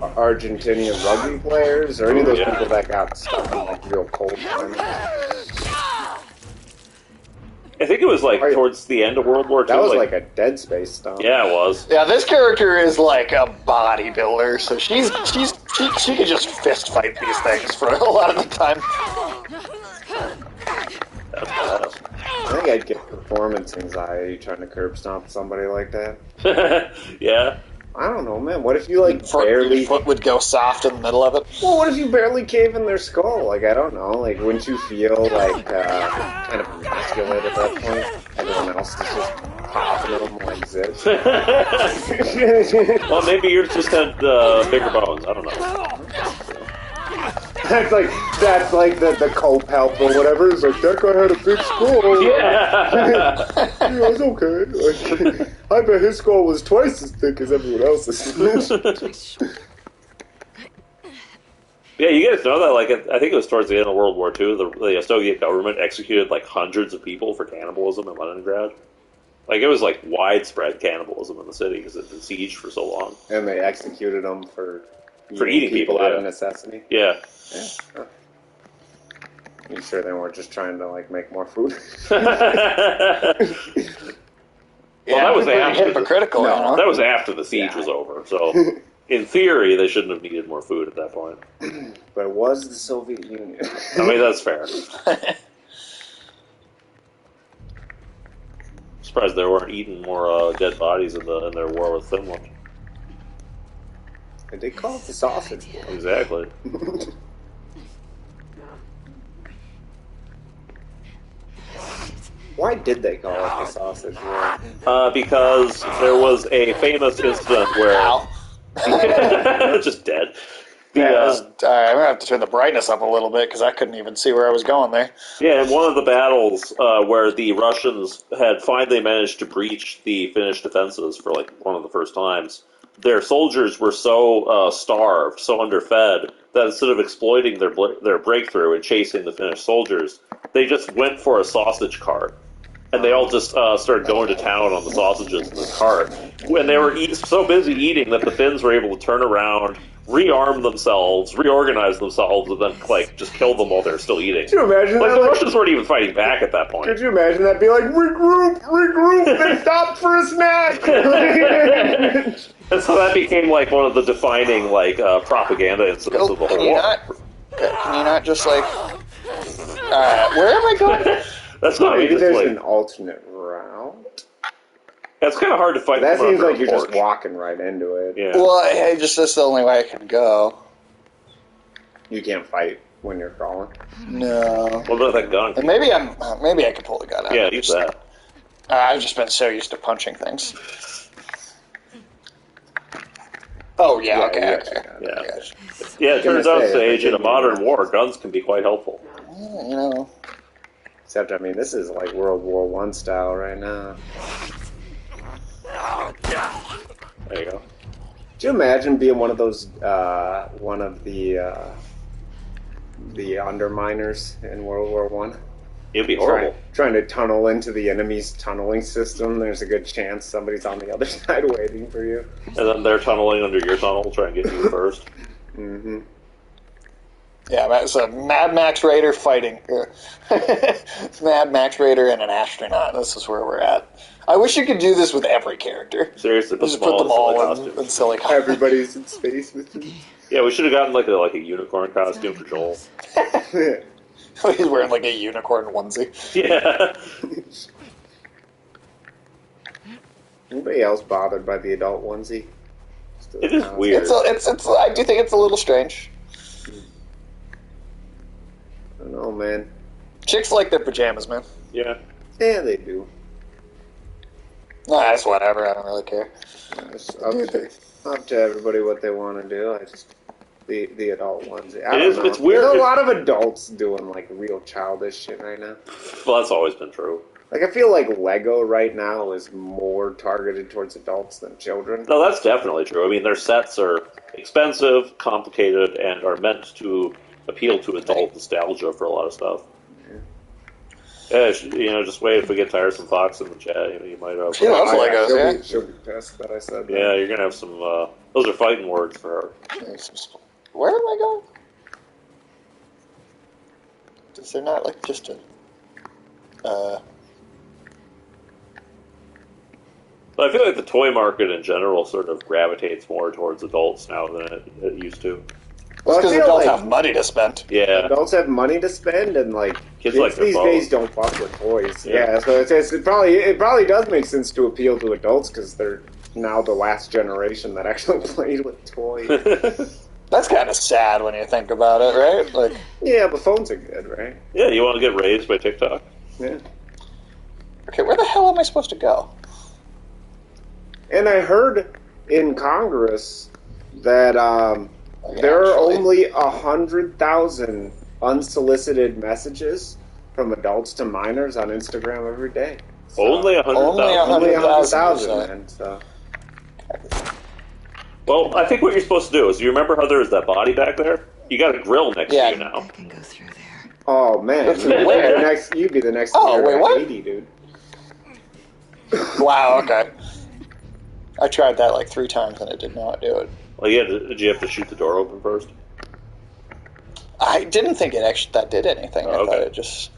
Argentinian rugby players, or any of those Yeah. people that got stuck in like real cold climates. I think it was like towards the end of World War II. That was like a Dead Space stuff. Yeah, it was. Yeah, this character is like a bodybuilder, so she can just fist fight these things for a lot of the time. That's badass. I think I'd get performance anxiety trying to curb stomp somebody like that. Yeah. I don't know, man. What if you like barely? Your foot would go soft in the middle of it. Well, what if you barely cave in their skull? Like, I don't know. Like, wouldn't you feel like kind of emasculated at that point? Everyone else is just popping them like zips. Well, maybe yours just had bigger bones. I don't know. That's like the cope help or whatever. It's like, that guy had a big skull. Yeah. Yeah, it's okay. Like, I bet his skull was twice as thick as everyone else's. Yeah, you guys know that, like, I think it was towards the end of World War II, the Soviet government executed, like, hundreds of people for cannibalism in Leningrad. Like, it was, like, widespread cannibalism in the city because it had been sieged for so long. And they executed them for eating people, out yeah. of necessity. Yeah. Yeah. Huh. You sure they weren't just trying to, like, make more food? Well, that was pretty after hypocritical. No. you know? That was after the siege was over, so in theory, they shouldn't have needed more food at that point. But it was the Soviet Union. I mean, that's fair. Surprised they weren't eating more dead bodies in their war with Finland. And they call it the sausage war. Exactly. Why did they call it the sausage war? Because there was a famous incident where just dead. I'm gonna have to turn the brightness up a little bit because I couldn't even see where I was going there. Yeah, in one of the battles where the Russians had finally managed to breach the Finnish defenses for like one of the first times, their soldiers were so starved, so underfed, that instead of exploiting their breakthrough and chasing the Finnish soldiers, they just went for a sausage cart. And they all just started going to town on the sausages in the cart. When they were so busy eating that the Finns were able to turn around, rearm themselves, reorganize themselves, and then like just kill them while they're still eating. Could you imagine like that? The Russians weren't even fighting back at that point. Could you imagine that? Be like, regroup, they stopped for a snack. And so that became like one of the defining like propaganda incidents of the whole war. Can you not just like? Where am I going? That's not Maybe just there's like an alternate route. it's kind of hard to fight. That from seems under like a you're porch. just walking right into it. Yeah. Well, that's the only way I can go. You can't fight when you're crawling. No. What about that gun? And maybe I can pull the gun out. Yeah, use that. I've just been so used to punching things. Oh yeah, okay. Yeah. Gosh. Yeah, it turns out, say, Sage, in a if modern war, guns can be quite helpful. You know. Except, I mean, this is like World War I style right now. There you go. Could you imagine being one of those, one of the underminers in World War One? It'd be horrible. Trying to tunnel into the enemy's tunneling system. There's a good chance somebody's on the other side waiting for you. And then they're tunneling under your tunnel, trying to get you first. Mm-hmm. Yeah, it's a Mad Max Raider fighting. It's Mad Max Raider and an astronaut. This is where we're at. I wish you could do this with every character. Seriously, Just put them all in silly costumes. Everybody's in space with you. Yeah, we should have gotten like a unicorn costume for Joel. He's wearing like a unicorn onesie. Yeah. Anybody else bothered by the adult onesie? Still It is kind of- weird. It's I do think it's a little strange. I don't know, man. Chicks like their pajamas, man. Yeah. Yeah, they do. Nah, it's whatever. I don't really care. It's up to everybody what they want to do. I just the adult onesie. I It don't is- know. it's weird. There's a lot of adults doing like real childish shit right now. Well, that's always been true. Like, I feel like Lego right now is more targeted towards adults than children. No, that's definitely true. I mean, their sets are expensive, complicated, and are meant to appeal to adult nostalgia for a lot of stuff. Yeah, just wait if we get Tiresome Fox in the chat. You might have. She loves Legos, yeah. She'll be pissed that I said that. Yeah, you're gonna have some. Those are fighting words for her. Where am I going? Is there not like just a? But I feel like the toy market in general sort of gravitates more towards adults now than it used to. Well, I Because feel adults like have money to spend. Yeah. adults have money to spend, and like Kids kids like their these phones. days don't fuck with toys. Yeah. Yeah, so it probably does make sense to appeal to adults because they're now the last generation that actually played with toys. That's kind of sad when you think about it, right? Like, Yeah, but phones are good, right? Yeah, you want to get raised by TikTok? Yeah. okay, where the hell am I supposed to go? And I heard in Congress that there are Actually. only 100,000 unsolicited messages from adults to minors on Instagram every day. So, Only 100,000. only 100,000, 100,000, man. So. Well, I think what you're supposed to do is, you remember how there was that body back there? You got a grill next Yeah. to you now. I can go through there. Oh man, That's you'd be weird. the next. Oh, year wait, at what? 80, dude. Wow, okay. I tried that like 3 times and it did not do it. Well, did you have to shoot the door open first? I didn't think that did anything. Oh, I thought okay. it just.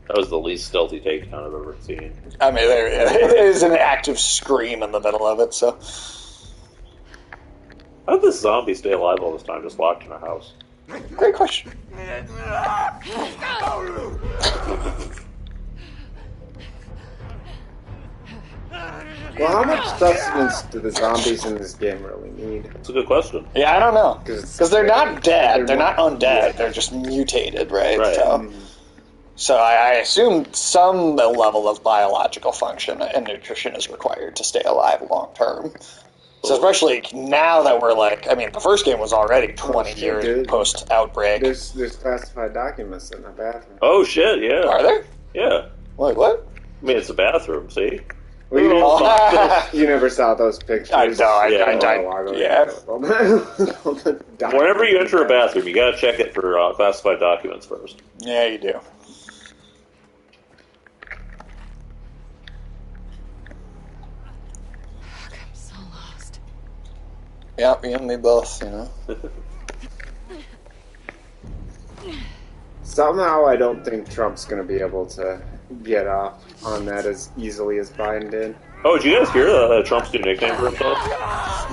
That was the least stealthy takedown I've ever seen. I mean, there is an active scream in the middle of it, so. How did this zombie stay alive all this time, just locked in a house? Great question. Well, how much sustenance do the zombies in this game really need? That's a good question. Yeah, I don't know. 'Cause Because they're not dead. They're not undead. Yeah. They're just mutated, right? Right. So I assume some level of biological function and nutrition is required to stay alive long term. So especially now that we're like, I mean, the first game was already 20 shit, years dude. post-outbreak. There's classified documents in the bathroom. Oh shit! Yeah. Are there? Yeah. Wait, what? I mean, it's a bathroom. See. Well, you, Oh. you never saw those pictures. I know, Yeah. yeah. Whenever you enter a bathroom, you gotta check it for classified documents first. Yeah, you do. I'm so lost. Yeah, you and me both, you know. Somehow, I don't think Trump's going to be able to get on that as easily as Biden did. Oh, did you guys hear Trump's new nickname for himself?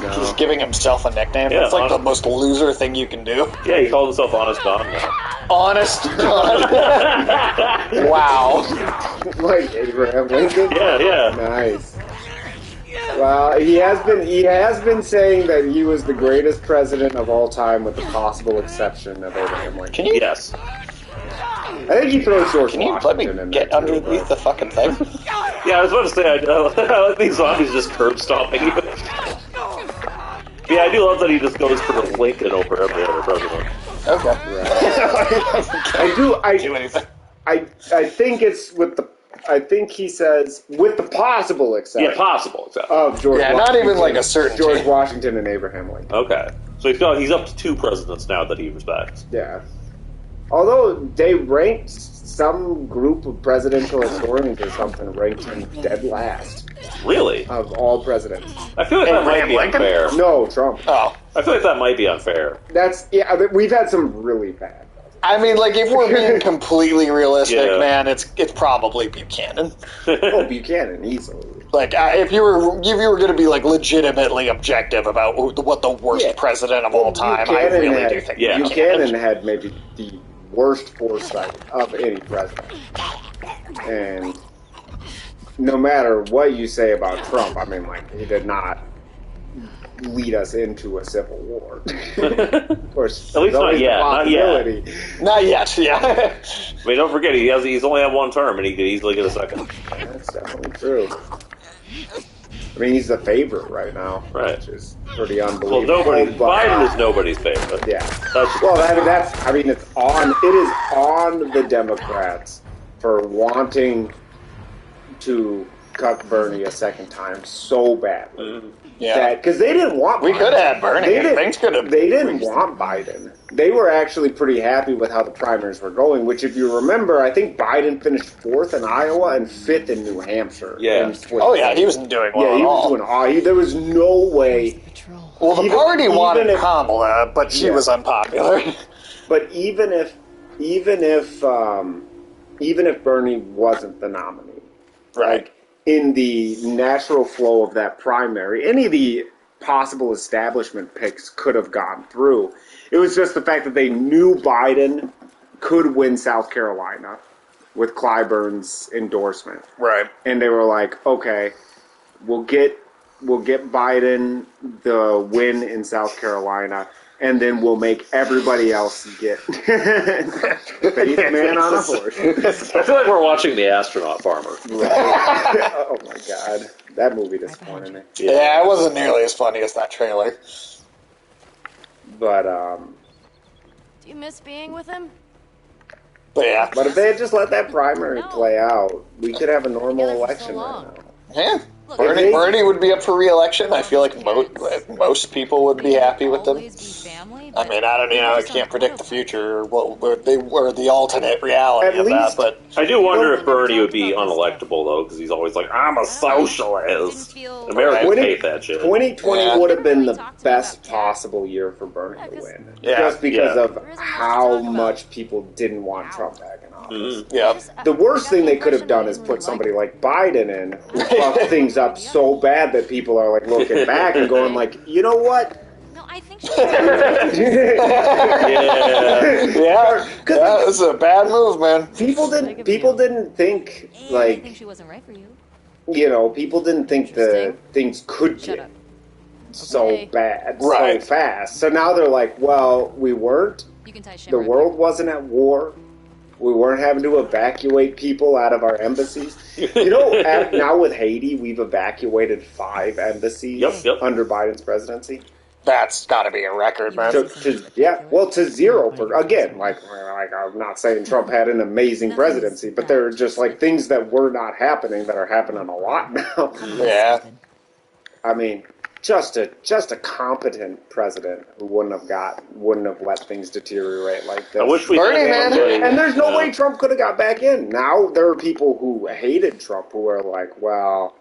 No. He's giving himself a nickname. Yeah, That's like the most loser thing you can do. Yeah, he called himself Honest Don now. Honest God. Wow. Like Abraham Lincoln? Yeah. Nice. Well, he has been saying that he was the greatest president of all time, with the possible exception of Abraham Lincoln. Can you Yes. I think he throws George let me Washington in get there too, underneath the fucking thing? Yeah, I was about to say, I like these zombies just curb stomping you. Yeah, I do love that he just goes for Lincoln over every other president. Okay. I do anything. I think it's with the. I think he says with the possible exception. Yeah, possible, exactly. Of George. Yeah, Washington, not even like a certain George Washington and Abraham Lincoln. Okay. So he's up to 2 presidents now that he respects. Yeah. Although they ranked some group of presidential historians or something ranked him dead last Really? of all presidents. I feel like that might be Lincoln? unfair. No, Trump. Oh. I feel like that might be unfair. We've had some really bad. I mean, like, if we're being completely realistic, Yeah. man, it's probably Buchanan. Oh, Buchanan easily. Like, if you were going to be like legitimately objective about what the worst Yeah. president of all time, I Buchanan really had, do think Yeah. Buchanan had maybe the worst foresight of any president. And no matter what you say about Trump, I mean, like, he did not lead us into a civil war. Of course, At least not yet. Not yet. possibility. Not yet, yeah. I mean, don't forget, he's only had 1 term, and he could easily get a second. That's definitely true. I mean, he's the favorite right now, Right. which is pretty Well, unbelievable. Biden is nobody's favorite. Yeah. That's Well, that's. I mean, it is on the Democrats for wanting to cut Bernie a second time so badly. Yeah. Because they didn't want. We Biden. could have Bernie. Things could have. They didn't want Biden. They were actually pretty happy with how the primaries were going. Which, if you remember, I think Biden finished 4th in Iowa and 5th in New Hampshire. Yeah. in Oh, yeah, he wasn't doing well Yeah, at he all. was doing all. There was no way. Patrol. Well, the even- party wanted even if- Kamala, but she Yeah. was unpopular. But even if Bernie wasn't the nominee, Right. like, in the natural flow of that primary, any of the possible establishment picks could have gone through. It was just the fact that they knew Biden could win South Carolina with Clyburn's endorsement, Right. and they were like, "Okay, we'll get Biden the win in South Carolina." And then we'll make everybody else get faith man on a horse. I feel like we're watching The Astronaut Farmer. Oh my god, that movie disappointed me. Yeah, it wasn't nearly as funny as that trailer. But Do you miss being with him? But yeah. but if they had just let that primary No. play out, we could have a normal Together for so election right long. now. Yeah. Look, Bernie would be up for re-election. I feel like most people would be happy with him. Always be family, I but mean, I don't, I can't predict the future, or the alternate reality At of that, least- but I do wonder if Bernie would be unelectable, though, because he's always like, I'm a socialist. Americans Twenty- hate that shit. 2020 Yeah. would have been the Talk to me best about that. possible year for Bernie to win. Yeah. Just because Yeah. of how much people didn't want Trump back in office. yeah. The worst thing they could have done is put somebody like Biden in, who fucked things up so bad that people are like looking back and going like, you know what? No, I think she's. Yeah. This is a bad move, man. People didn't think I think she wasn't right for you. People didn't think the things could Shut get up. so Okay. bad Right. so fast. So now they're like, well, we weren't. You can tie The Shimmer up world wasn't at war. We weren't having to evacuate people out of our embassies. Now with Haiti, we've evacuated 5 embassies Yep. under Biden's presidency. That's got to be a record, man. To 0 for again. Like I'm not saying Trump had an amazing presidency, but there are just like things that were not happening that are happening a lot now. Yeah. I mean, just a competent president who wouldn't have let things deteriorate like this. I wish we Bernie, had man. somebody- And there's no way Trump could have got back in. Now there are people who hated Trump who are like, well.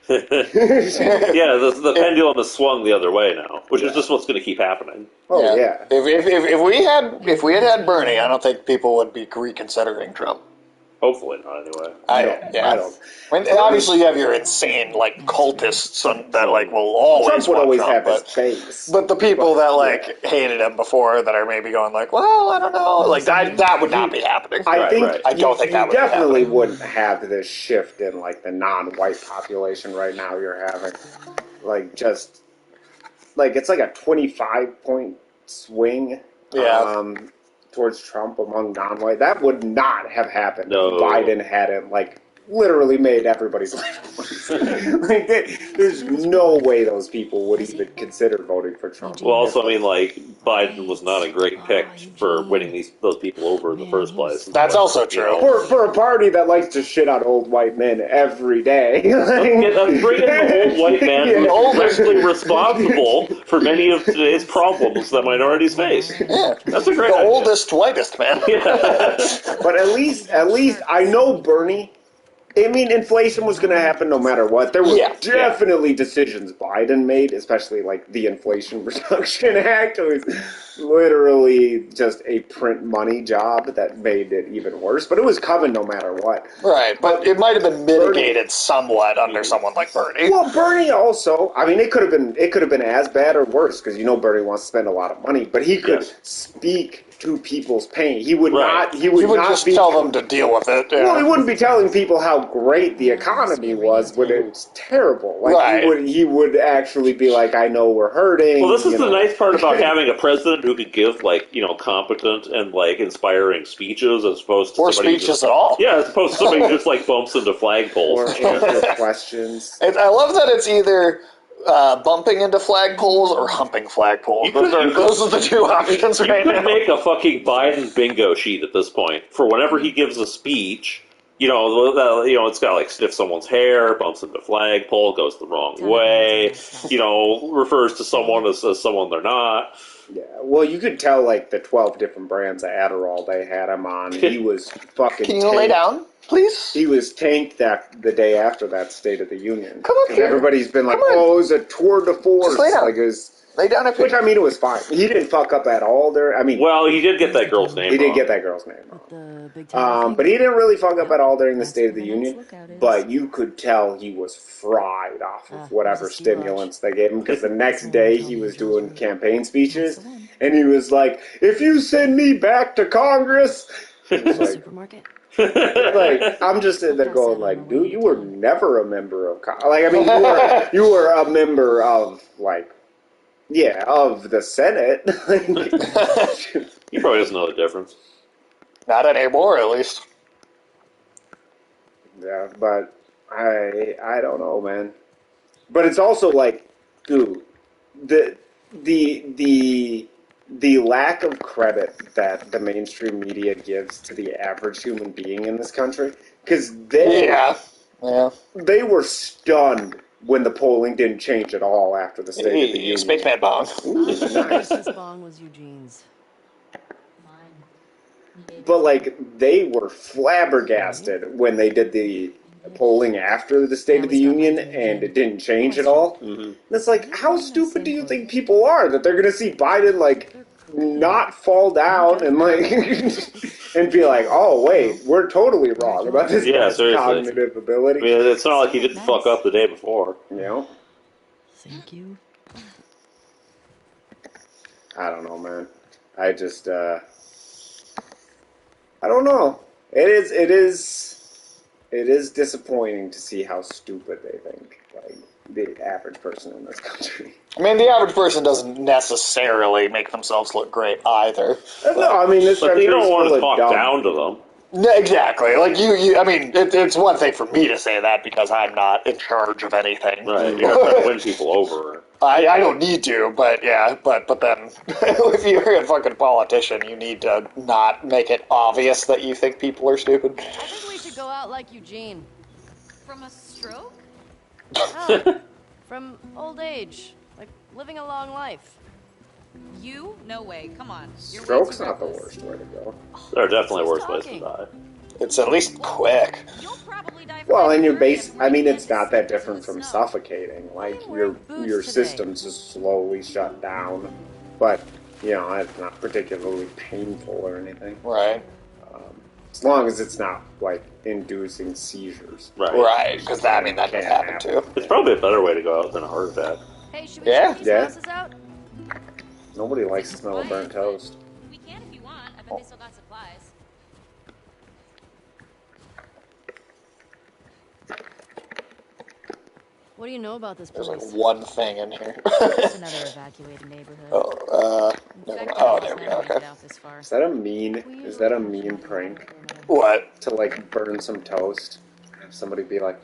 Yeah, the pendulum has swung the other way now, which is just what's going to keep happening. Oh yeah. If we had Bernie, I don't think people would be reconsidering Trump. Hopefully not, anyway. I don't. I mean, obviously, you have your insane cultists that will always Trump would want always Trump, have his but, face. but the people that hated him before that are maybe going well, I don't know, that would not be happening. I think right. I don't think that would you definitely be happening. wouldn't have this shift in the non-white population right now. You're having it's like a 25-point swing. Yeah. Towards Trump among non-white. That would not have happened No. if Biden hadn't literally made everybody's life worse. There's no way those people would even consider voting for Trump. Well, also, I mean, Biden was not a great pick for winning those people over in the first place. That's also true. For a party that likes to shit on old white men every day. Let's bring in the old white man who's actually responsible for many of today's problems that minorities face. Yeah. That's a great The idea. oldest, whitest man. But at least I know Bernie. I mean, inflation was going to happen no matter what. There were definitely decisions Biden made, especially the Inflation Reduction Act. It was literally just a print money job that made it even worse. But it was coming no matter what. Right, but it might have been mitigated somewhat under someone like Bernie. Well, Bernie also. I mean, it could have been as bad or worse because Bernie wants to spend a lot of money, but he could speak to people's pain. He would not. He would not just be tell them to deal with it. Yeah. Well, he wouldn't be telling people how great the economy was when it's terrible. He would actually be like, "I know we're hurting." Well, this is the nice part about having a president who could give competent and inspiring speeches as opposed to speeches at all. Yeah, as opposed to somebody who just bumps into flagpoles or answer questions. I love that it's either bumping into flagpoles or humping flagpoles. Those are the two options right now. You could make a fucking Biden bingo sheet at this point for whenever he gives a speech. It's got sniff someone's hair, bumps into flagpole, goes the wrong way. Refers to someone as someone they're not. Yeah, well, you could tell the 12 different brands of Adderall they had him on. He was fucking. Can you lay down, please? He was tanked the day after that State of the Union. Come up here. Everybody's been like, "Oh, it was a tour de force." Just lay down. It was, lay down up here. which I mean, it was fine. He didn't fuck up at all there. I mean, well, he did get that girl's name. He wrong. did get that girl's name wrong. But he didn't really fuck up at all during the State of the Union. But you could tell he was fried off of whatever stimulants they gave him because the next day he was doing campaign speeches and he was like, "If you send me back to Congress," Supermarket. I'm just sitting there going, dude, you were never a member of you were a member of of the Senate. He probably doesn't know the difference. Not anymore, at least. Yeah, but I don't know, man. But it's also dude, the lack of credit that the mainstream media gives to the average human being in this country, because they were stunned when the polling didn't change at all after the State of the Union. Spaceman Bong. Nice. This bong was Eugene's. But they were flabbergasted when they did the polling after the State of the Union and it didn't change at all. Mm-hmm. And it's how stupid do you think people are that they're going to see Biden not fall down and and be like, "Oh wait, we're totally wrong about this guy's cognitive ability." I mean, it's not like he didn't fuck up the day before. You know? Thank you. I don't know, man. I just, I don't know. It is disappointing to see how stupid they think, like, the average person in this country. I mean, the average person doesn't necessarily make themselves look great either. No, I mean, this But country you don't is want full to of talk dumb. down to them. No, exactly. Like, I mean, it's one thing for me to say that because I'm not in charge of anything. Right. You're not trying to win people over. I don't need to, but yeah, but then if you're a fucking politician, you need to not make it obvious that you think people are stupid. I think we should go out like Eugene. From a stroke? No, from old age. Like living a long life. You? No way. Come on. You're way Stroke's too not the reckless. worst way to go. There are definitely Who's worse ways to talking? die. It's at least quick. You'll probably die Well, and your 5:30 base, before I you mean, get it's to not that sleep different in from the snow. suffocating. Like, I'm your wearing boots today. systems just slowly shut down. But, you know, it's not particularly painful or anything. Right. As long as it's not, like, inducing seizures. Right. Right, because that could Can't happen happen. too. It's probably a better way to go out than a heart attack. Hey, should we Yeah, check these yeah. houses out? Nobody likes the smell of burnt toast. We can if you want. I bet they still got supplies. What do you know about this There's place? like one thing in here. Just another evacuated neighborhood. No, In fact, oh, I've there we never go. made it Okay. out this far. Is that a mean prank? What? To, like, burn some toast? Have somebody be like,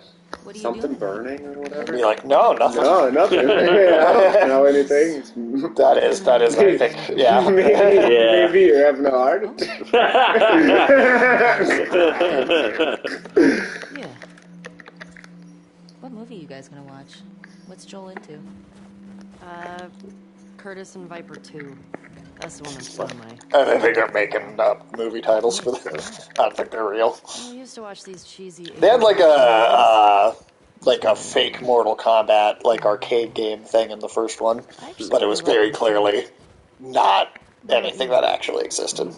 What do you something do? burning or whatever? Be like, no, nothing. No, nothing. I don't know anything. That is, I think, yeah. Maybe you're having a heart attack. Yeah. What movie you guys gonna watch? What's Joel into? Curtis and Viper 2. That's the one that's on my... I think they're making up movie titles for this. I don't think they're real. I used to watch these cheesy... They had like a fake Mortal Kombat like arcade game thing in the first one, but it was very clearly not anything that actually existed.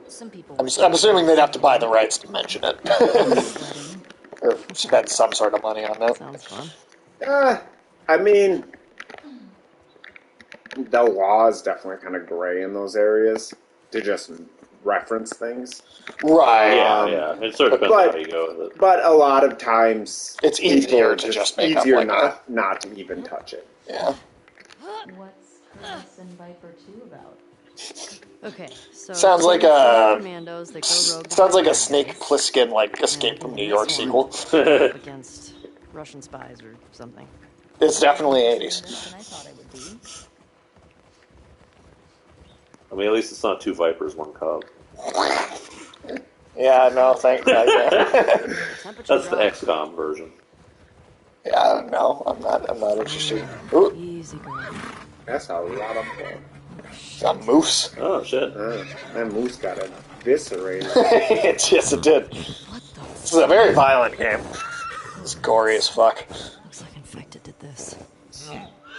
Some people... I'm assuming they'd have to buy the rights to mention it. Or spend some sort of money on that. Sounds fun. I mean, the law is definitely kind of gray in those areas to just reference things. Right. Yeah. It sort of depends on how you go with it. But a lot of times, It's easier to it's just make easier up like not to even touch it. Yeah. What's Curtis and Viper 2 about? Okay, so... Sounds like commandos that go rogue to Sounds like a fight Snake bad guys. Plissken like Escape from New York sequel. Up against Russian spies or something. It's definitely 80s. Than I thought it would be. I mean, at least it's not two vipers, one cub. Yeah, no, thank God. Yeah. Temperature That's the drop. XCOM version. Yeah, no, I'm not interested. Ooh, Easy going. That's a lot of fun. a moose. Oh, shit. That moose got eviscerated. Yes, it did. This is a very violent game. It's gory as fuck. Looks like Infected did this.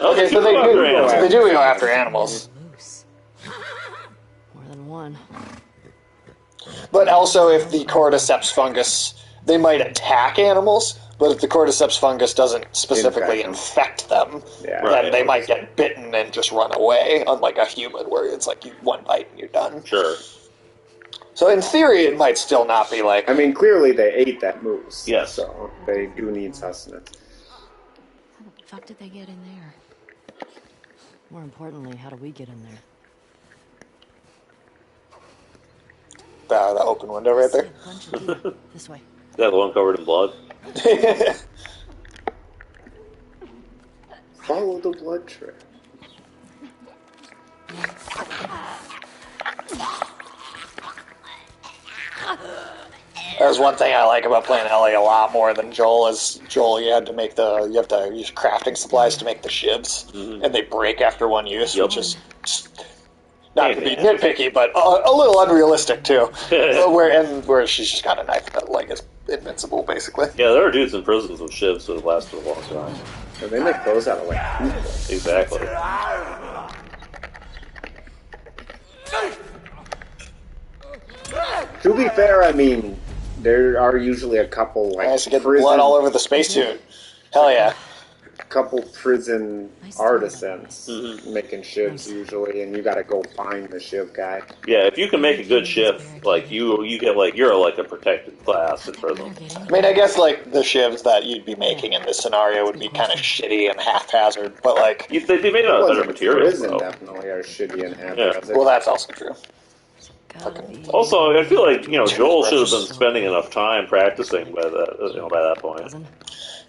Okay, so they do go after animals. Moose. More than one. But also, if the cordyceps fungus, they might attack animals, but if the cordyceps fungus doesn't specifically infect them, Yeah. then Right. they might get bitten and just run away, unlike a human where it's like you one bite and you're done. Sure. So in theory, it might still not be like... I mean, clearly they ate that moose. Yes. So they do need sustenance. How the fuck did they get in there? More importantly, how do we get in there? The open window right See there. a bunch of people. This way. Is that the one covered in blood? Follow the blood trail. There's one thing I like about playing Ellie a lot more than Joel is Joel. You have to use crafting supplies to make the shivs, and they break after one use, which is not to be nitpicky, but a little unrealistic too. where she's just got a knife that like is invincible, basically. Yeah, there are dudes in prisons with shivs that have lasted a long time. So they make those out of like people. Exactly. To be fair, I mean, there are usually a couple like Nice to get blood all over the spacesuit. Hell yeah. couple prison artisans making shivs usually, and you got to go find the shiv guy. Yeah, if you can make a good shiv, like you get like you're like a protected class in prison. I mean, I guess like the shivs that you'd be making in this scenario would be kind of shitty and haphazard, but like They'd be made out of better materials, Prison though. definitely are shitty and Yeah. haphazard. well, that's also true. Also, I feel like Joel should have been spending enough time practicing by that point.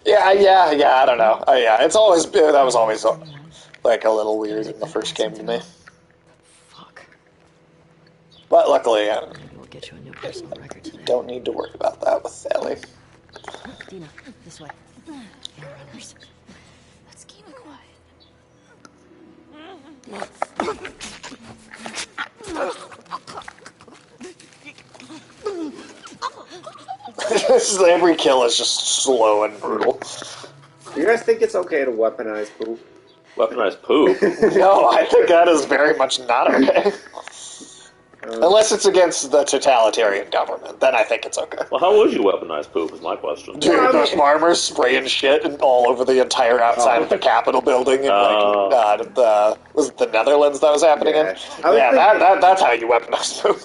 Yeah. I don't know. Yeah, it's always that was always like a little weird in the first game to me. Fuck. But luckily, We'll get you a new personal record today. don't need to worry about that with Ellie. Dina, this way. And runners. Let's keep it quiet. Every kill is just slow and brutal. You guys think it's okay to weaponize poop? Weaponized poop. No, I think that is very much not okay. Unless it's against the totalitarian government, then I think it's okay. Well, how would you weaponize poop? Is my question. Dude, those farmers spraying shit all over the entire outside of the Capitol building in was it the Netherlands that was happening in? That's how you weaponize poop.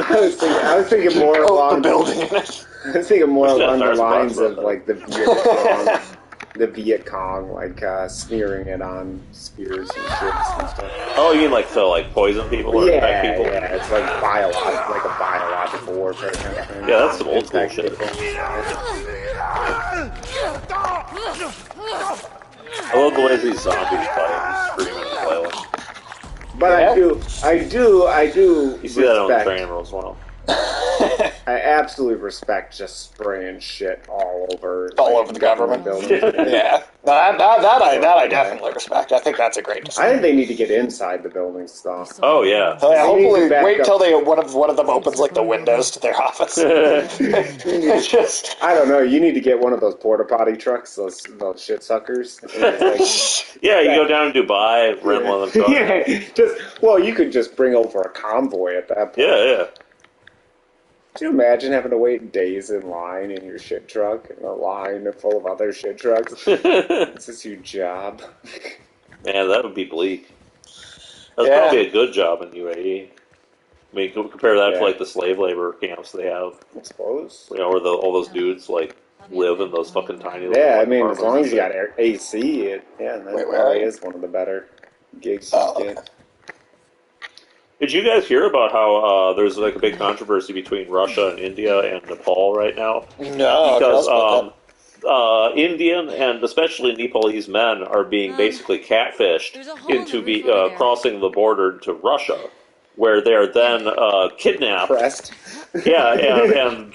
I was thinking more Coat along the building in it. I was thinking more along the There's lines parts of about like the Viet Cong, like smearing it on spears and ships and stuff. Oh, you mean like to poison people or infect people? Yeah, it's like a biological warfare kind of thing. Yeah, that's some old school Infect shit. people. I love the way these zombies fight, screaming and flailing. But I do. You see that on the respect- train as well. I absolutely respect just spraying shit all over the government buildings. Yeah, that I definitely respect. I think that's a great I decision. think they need to get inside the buildings, though. Oh yeah. So, yeah, They need to hopefully, back wait up. till one of them opens like the windows to their office. It's just I don't know. You need to get one of those porta potty trucks, those shit suckers. And it's Yeah, you go down to Dubai, rent one of them. like, you could just bring over a convoy at that point. Yeah. Could you imagine having to wait days in line in your shit truck and a line full of other shit trucks? Is this your job? Man, that would be bleak. That's Yeah. probably a good job in UAE. I mean, compare that Yeah. to the slave labor camps they have. I suppose. Where all those dudes live in those fucking tiny little Yeah, I mean, as apartments long and as you shit. got AC, that Wait, where are probably you? is one of the better gigs you Oh, get. okay. Did you guys hear about how there's a big controversy between Russia and India and Nepal right now? No, Because tell us about Indian and especially Nepalese men are being basically catfished there's a hole in into the roof over there. crossing the border to Russia, where they are then kidnapped. Pressed. Yeah, and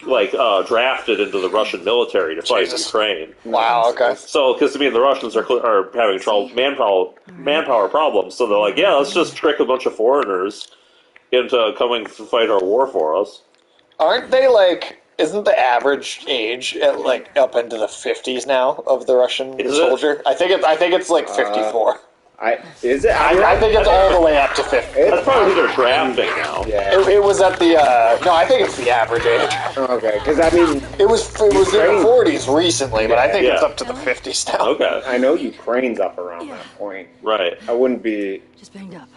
drafted into the Russian military to fight Jesus. Ukraine. that. Wow. Okay. So, because the Russians are having trouble manpower problems, so they're like, yeah, let's just trick a bunch of foreigners into coming to fight our war for us. Aren't they Isn't the average age at up into the 50s now of the Russian Is it? soldier? I think it's 54. Is it? I think it's all the way up to 50. That's probably who they're drafting now. Yeah. It was at the no, I think it's the average age. Okay, because I mean, It was in the 40s recently, but I think it's Yeah. up to the 50s now. Okay, I know Ukraine's up around that point. right. I wouldn't be. Just banged up.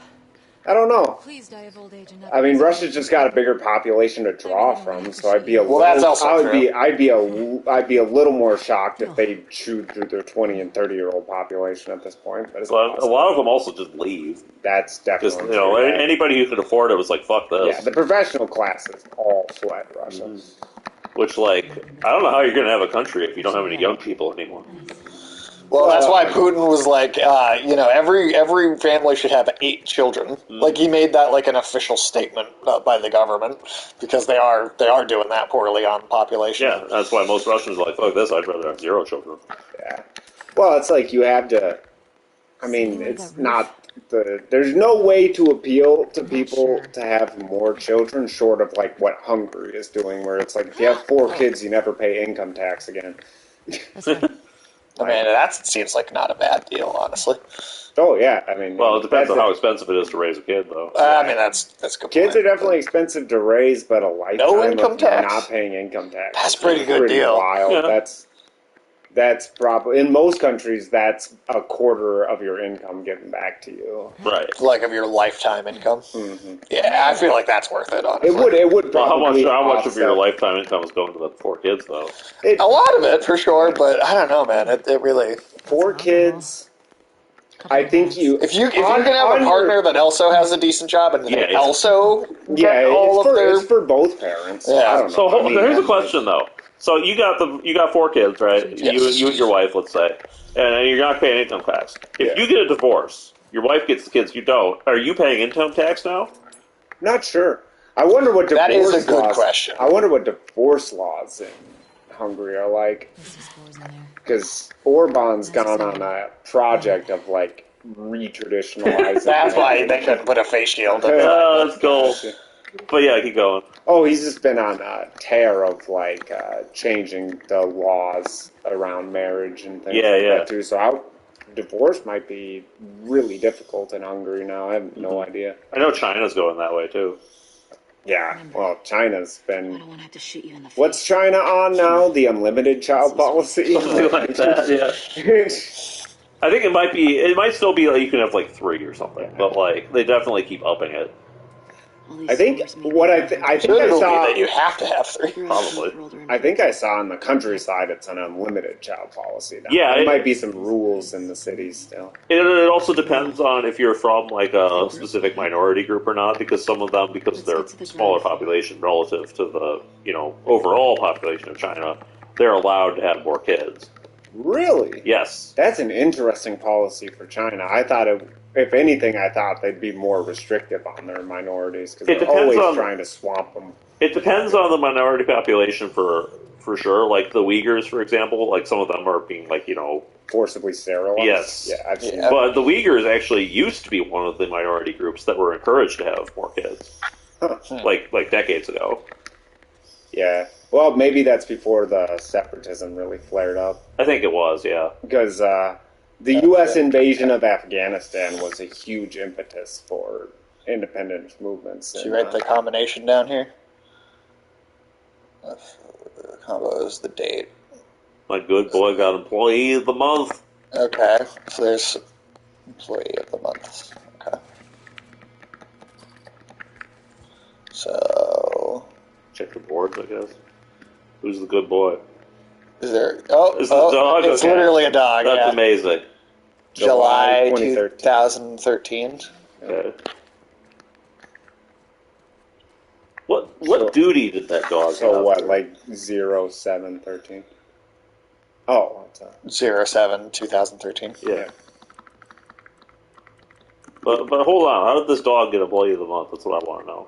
I don't know. Please die of old age and not I mean, Russia's just got a bigger population to draw from, so I'd be a Well, little. that's also true. I'd be a little more shocked if they chewed through their 20 and 30-year-old population at this point. But it's But a possible. lot of them also just leave. That's Just definitely true, yeah. anybody who could afford it was like, fuck this. Yeah, the professional classes all fled Russia. Which I don't know how you're gonna have a country if you don't have any young people anymore. Well, that's why Putin was like, every family should have 8 children. He made that an official statement by the government because they are doing that poorly on population. Yeah, that's why most Russians are like, fuck this, I'd rather have 0 children. Yeah. Well, it's like you have to. I mean, it's not there's no way to appeal to people to have more children short of what Hungary is doing, where it's like if you have 4 kids, you never pay income tax again. That's right. I mean, that seems like not a bad deal, honestly. Oh yeah, I mean, Well, it depends on that's how expensive it is to raise a kid, though. I mean, that's a good Kids point. are definitely expensive to raise, but a lifetime income of tax? not paying income tax. That's a pretty good deal. Wild. Yeah. That's probably in most countries. That's a quarter of your income given back to you. Right. Like of your lifetime income. Mm-hmm. Yeah, I feel like that's worth it. Honestly, It would Well, probably. how much of your offset- lifetime income is going to the 4 kids, though? It, a lot of it for sure, but I don't know, man. It really. 4 kids. I think you. If you can have a partner that also has a decent job and Yeah, they it's- also Yeah, get all it's of for, their. it's for both parents. Yeah. I don't know. So I mean, here's a that- question, though. So you got 4 kids, right? Yes. You and your wife, let's say, and you're not paying income tax. If Yeah. you get a divorce, your wife gets the kids, you don't. Are you paying income tax now? Not sure. I wonder what divorce That is a good laws, question. I wonder what divorce laws in Hungary are like. Because Orban's gone on a project of like re-traditionalizing. That's why they couldn't put a face shield. Oh, that's cool. But yeah, keep going. Oh, he's just been on a tear of like changing the laws around marriage and things Yeah, like yeah. that too. So divorce might be really difficult in Hungary now. I have no idea. I know China's going that way too. Yeah, well, China's I been. don't want to have to shoot you in the face. What's China on now? The unlimited child policy. Something like that. Yeah. I think it might be. It might still be like you can have like 3 or something, but like they definitely keep upping it. All these I think stories made what me I think think Should I be saw. that you have to have 3. Probably. I think I saw on the countryside it's an unlimited child policy now. Yeah, there it- might be some rules in the cities still. It also depends on if you're from like a specific minority group or not, because some of them, because Let's they're get to the smaller grind. population relative to the overall population of China, they're allowed to have more kids. Really? Yes. That's an interesting policy for China. I thought if anything, I thought they'd be more restrictive on their minorities because It they're depends always on- trying to swamp them. It depends on the minority population for sure. Like the Uyghurs, for example, like some of them are being like, Forcibly sterilized. Yes. Yeah, I've seen Yeah. that. but the Uyghurs actually used to be one of the minority groups that were encouraged to have more kids, Huh. like decades ago. Yeah. Well, maybe that's before the separatism really flared up. I think it was, yeah. Because the U.S. invasion of Afghanistan was a huge impetus for independence movements. Did you write the combination down here? Combo is the date. My good boy got employee of the month. Okay, so there's employee of the month. Okay. So, Check your boards, I guess. Who's the good boy? is there? Oh, Is it a dog? It's Okay. literally a dog. That's yeah. amazing. July July 2013. Okay. What So- duty did that dog have? So what, like 0713? Oh, it's 07 2013. Yeah. But hold on, how did this dog get employee of the month? That's what I want to know.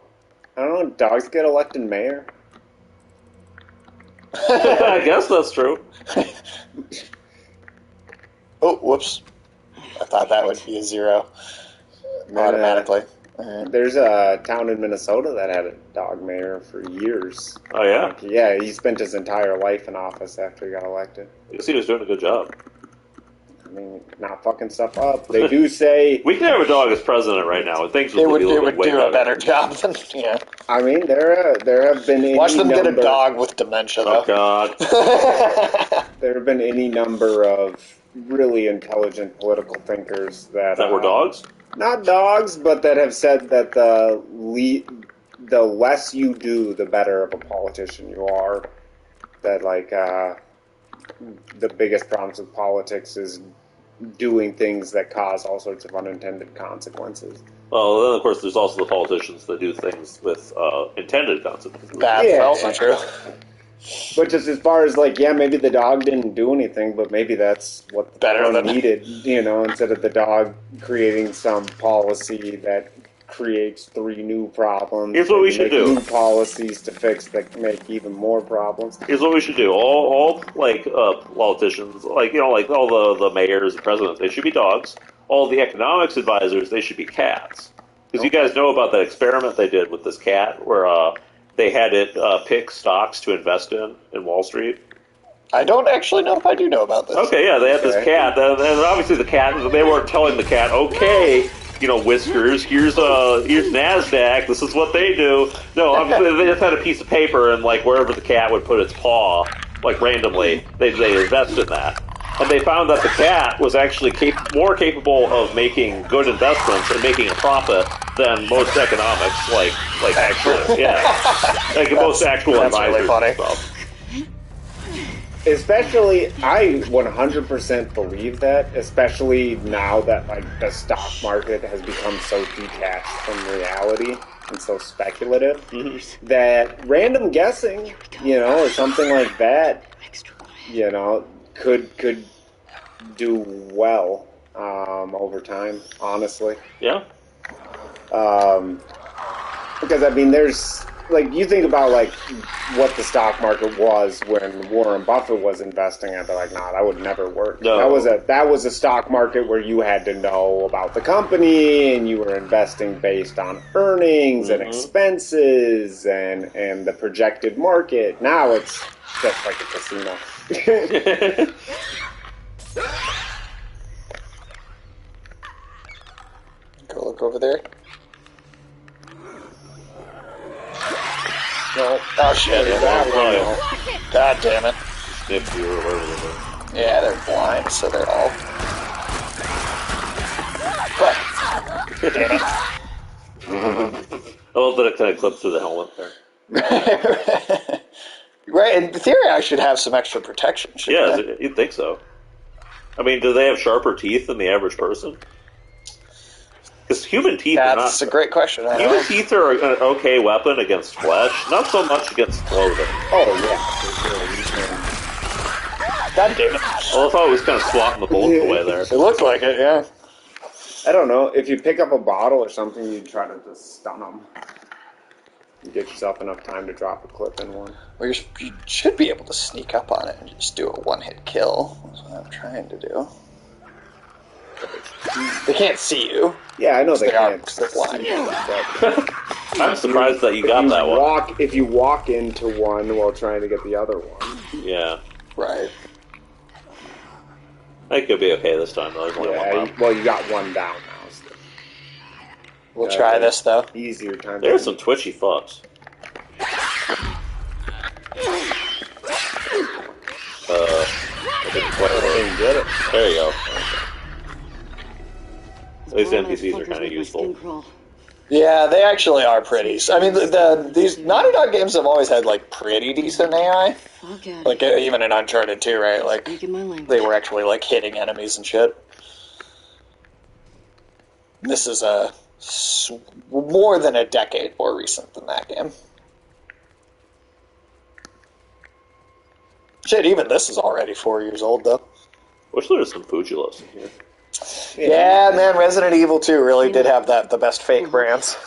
I don't know. Dogs get elected mayor. I guess that's true. Oh, whoops. I thought that would be a 0 automatically. Alright. There's a town in Minnesota that had a dog mayor for years. Oh yeah, Like, yeah, he spent his entire life in office after he got elected. I guess he was doing a good job. I mean, not fucking stuff up. They do say. We can have a dog as president right now, and things It would, be a it little would bit way do a better job than, yeah. I mean, there have been any Watch them get a number- dog with dementia, Oh though. God, There have been any number of really intelligent political thinkers that that were dogs. not dogs, but that have said that the less you do, the better of a politician you are. That like the biggest problems with politics is doing things that cause all sorts of unintended consequences. Well, then of course there's also the politicians that do things with intended consequences. That's Yeah. also true. But just as far as like, yeah, maybe the dog didn't do anything, but maybe that's what the Better town than- needed, instead of the dog creating some policy that creates 3 new problems. Here's what we and should make do. New policies to fix that make even more problems. Here's what we should do: all politicians, like all the mayors and presidents, they should be dogs. All the economics advisors, they should be cats. Because you guys know about that experiment they did with this cat, where they had it pick stocks to invest in Wall Street. I don't actually know if I do know about this. Okay, yeah, they had this Okay. cat, and obviously the cat, they weren't telling the cat, okay, Whiskers, here's NASDAQ, this is what they do. No, obviously they just had a piece of paper, and like wherever the cat would put its paw, like randomly. They invest in that. And they found that the cat was actually more capable of making good investments and making a profit than most economics, like actual, yeah, like most actual that's advisors really funny. and stuff. Especially, I 100% believe that, especially now that like the stock market has become so detached from reality and so speculative, that random guessing, or something like that, could do well over time, honestly. Yeah. Because, I mean, there's, like, you think about, like, what the stock market was when Warren Buffett was investing, I'd be like, nah, that would never work. No. That was a stock market where you had to know about the company, and you were investing based on earnings and expenses and the projected market. Now it's just like a casino. Go look over there. No. Oh shit. God damn it. Snipped you or whatever they do. Yeah, they're blind, so they're all. Fuck. Damn it. I love that it kind of clips through the helmet there. Right, in theory, I should have some extra protection. Yeah, I? you'd think so. I mean, do they have sharper teeth than the average person? Because human teeth are not... That's a great question. Human teeth are an okay weapon against flesh, not so much against clothing. Oh, yeah. God damn it. Well, I thought it was kind of swatting the bullets away there. It looked like it, yeah. I don't know. If you pick up a bottle or something, you try to just stun them. You get yourself enough time to drop a clip in one. Well, you should be able to sneak up on it and just do a one-hit kill. That's what I'm trying to do. They can't see you. Yeah, I know they are can't. they're blind. I'm surprised that you got that one. If you walk into one while trying to get the other one. Yeah. Right. I think you'll be okay this time, though. There's only one left. Well, you got one down now. So. We'll try this, though. Easier time. There's some twitchy fucks. I didn't quite get it. There you go. These NPCs are kind of useful. Yeah, they actually are pretty. I mean, these Naughty Dog games have always had, like, pretty decent AI. Like, even in Uncharted 2, right? Like, they were actually, like, hitting enemies and shit. This is more than a decade more recent than that game. Shit, even this is already 4 years old, though. Wish there was some Fujilos in here. Yeah, man, Resident Evil 2 really did have the best fake brands.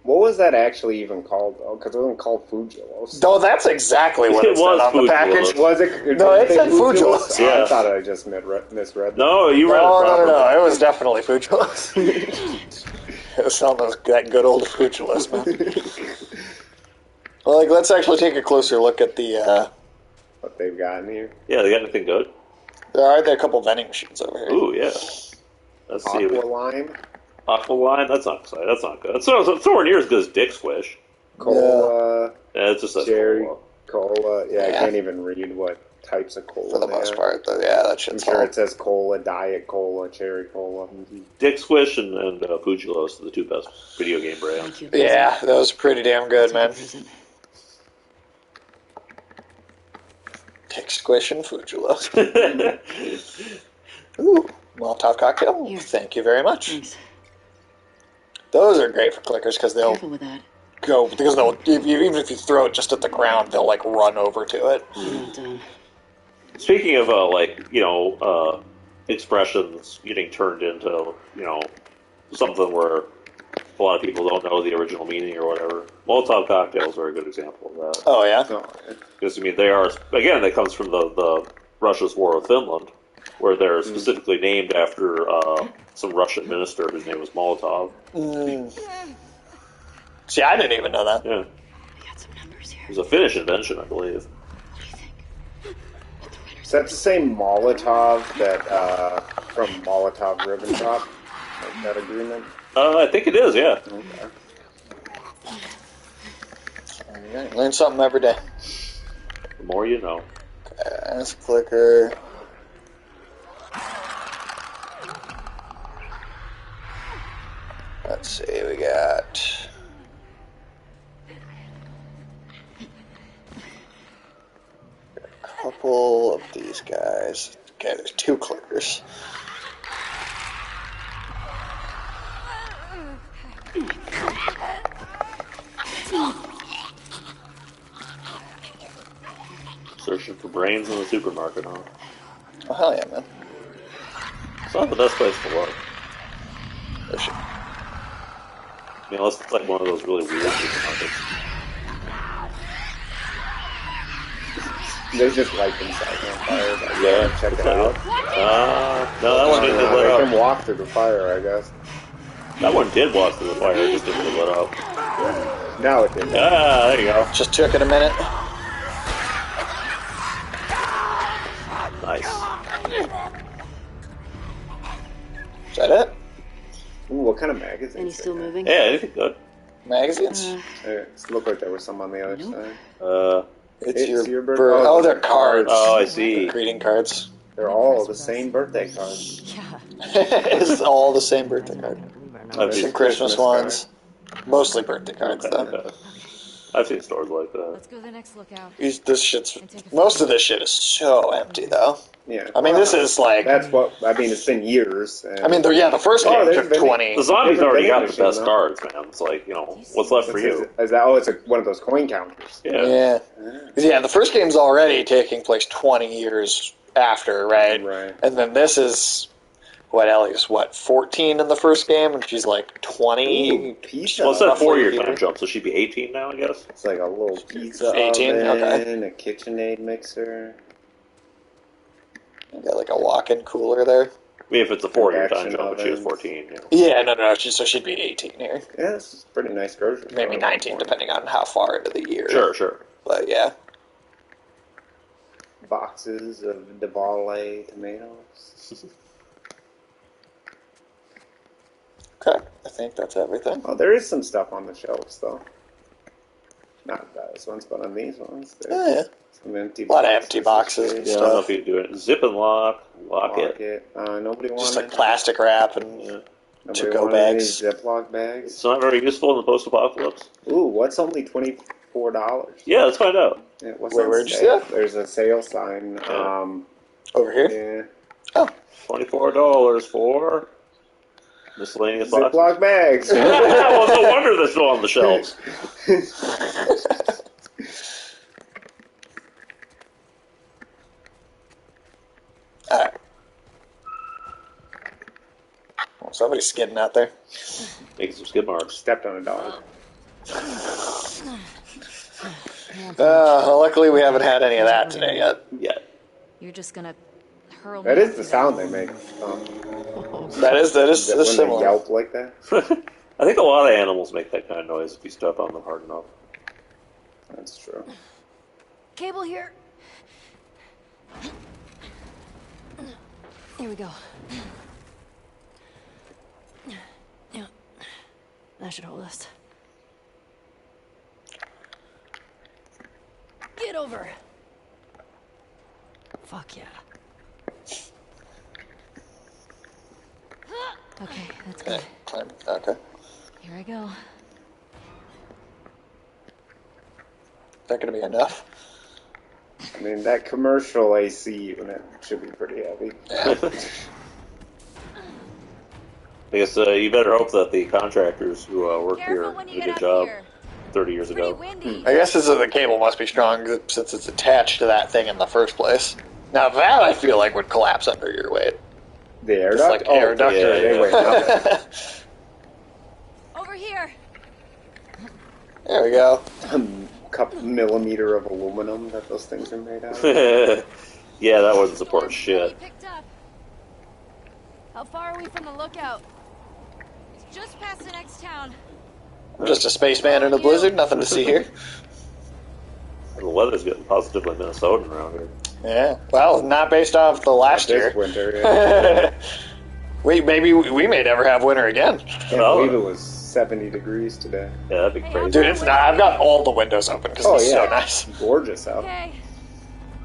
What was that actually even called, though? Because it wasn't called Fujilos. No, that's exactly what it said was on the package. Was it? No, it said Fujilos. Yeah. I thought I just misread that. No, you read it properly. No, it was definitely Fujilos. It was almost that good old Fujilos, man. Well, like, let's actually take a closer look at the... what they've got in here. Yeah, they got anything good? There are a couple vending machines over here. Ooh, yeah. Let's see. Aqualine. Aqualine? That's not exciting. That's not good. That's nowhere near as good as Dick Squish. Cola. Yeah, it just says cherry cola. Cola. Yeah, I can't even read what types of cola. For the most part, though, yeah, that I'm shit's sure all... it says cola, diet cola, cherry cola. Dick Squish and Fujilos are the two best video game brands. Yeah, those are pretty damn good, man. Dick Squish and Fujilos. Ooh, Molotov cocktail. Here. Thank you very much. Thanks. Those are great for clickers because they'll Careful with that. go even if you throw it just at the ground, they'll like run over to it. I'm not done. Speaking of expressions getting turned into something where a lot of people don't know the original meaning or whatever. Molotov cocktails are a good example of that. Oh yeah. Because they are that comes from the Russia's war with Finland, where they're specifically named after some Russian minister whose name was Molotov. See, I didn't even know that. Yeah, I got some numbers here. it was a Finnish invention, I believe. What do you think? Is that the same Molotov that from Molotov-Ribbentrop? Like that agreement? I think it is. Yeah. Okay. Learn something every day. The more you know. Ass clicker. Let's see, we got a couple of these guys. Okay, there's 2 clickers. Searching for brains in the supermarket, huh? Oh, hell yeah, man. It's not the best place to look. There's shit. I mean, unless it's like one of those really weird supermarkets. There's just light inside on fire. But Yeah, check it out. No, that one didn't get lit They up. can walk through the fire, I guess. That one did walk through the fire, it just didn't get lit up. Now it did. Ah, there you go. Just took it a minute. Nice. Is that it? Ooh, what kind of magazines? And he's still they got? moving? Yeah, anything good. Magazines? It looked like there was some on the other side. It's It's your your birth. birth- Oh, they're cards. Oh, I see. Greeting cards. They're all the same birthday cards. Yeah. It's all the same birthday card. I've Some seen, Christmas Christmas ones. Mostly birthday cards, okay, though. okay. I've seen stores like that. Let's go to the next lookout. This shit's... Most of this shit is so empty, though. Yeah. I mean, this is like... That's what I mean. It's been years. And I mean, the first Oh, game there's took been- 20... The zombies There's a already got vending the best machine, cards, man. It's like, what's left for you? Is that? Oh, it's one of those coin counters. Yeah. Yeah, the first game's already taking place 20 years after, right? Right. And then this is... Ellie's, 14 in the first game, and she's like 20. Ooh, pizza. Well, it's that Roughly 4-year here. time jump, so she'd be 18 now, I guess. It's like a little pizza 18? oven, Okay. a KitchenAid mixer. Got like a walk-in cooler there. I mean, if it's a 4-year time Convection jump, and she was ovens. 14. Yeah, no, so she'd be 18 here. Yeah, this is pretty nice grocery. Maybe store. 19, depending on how far into the year. Sure. But yeah. Boxes of Devale tomatoes. Okay, I think that's everything. Oh, there is some stuff on the shelves though. Not those ones, but on these ones. There's Yeah. some empty. A lot of empty boxes and Yeah, I don't know stuff. if you can do it. Zip and lock it. Nobody wanted. Just like plastic wrap and Yeah. nobody to-go wanted any bags. Ziploc bags. It's not very useful in the post-apocalypse. Ooh, what's only $24? Yeah, let's find out. Yeah, what's Wait, on where'd you see sale? that? There's a sale sign. over here. Yeah, $24 for miscellaneous boxes. Ziploc bags. Well, no wonder they're still on the shelves. Alright. Well, somebody's skidding out there. Making some skid marks. Stepped on a dog. Luckily we haven't had any of that today yet. Yeah. You're just gonna hurl That me is the sound they make. That is When they similar. yelp like that. I think a lot of animals make that kind of noise if you step on them hard enough. That's true. Cable here. Here we go. Yeah. That should hold us. Get over. Fuck yeah. Okay, that's good. Okay. Here I go. Is that going to be enough? I mean, that commercial AC unit should be pretty heavy. I guess you better hope that the contractors who work here Careful when did you a get good up job here. 30 years Pretty ago. windy. I guess the cable must be strong since it's attached to that thing in the first place. Now that I feel like would collapse under your weight. The air Just duct? like air duct. yeah, They yeah. weigh nothing. Over here. There we go. Couple millimeter of aluminum that those things are made out of. Yeah, that wasn't support shit. Picked up. How far are we from the lookout? It's just past the next town. I'm just a spaceman in a blizzard, nothing to see here. The weather's getting positively Minnesotan around here. Yeah. Well, not based off the last This year. winter, yeah. Wait, maybe we may never have winter again. Can't believe it was 70 degrees today. Yeah, that'd be crazy. Dude, it's not. I've got all the windows open because Oh, it's yeah. so nice. Gorgeous out. Okay.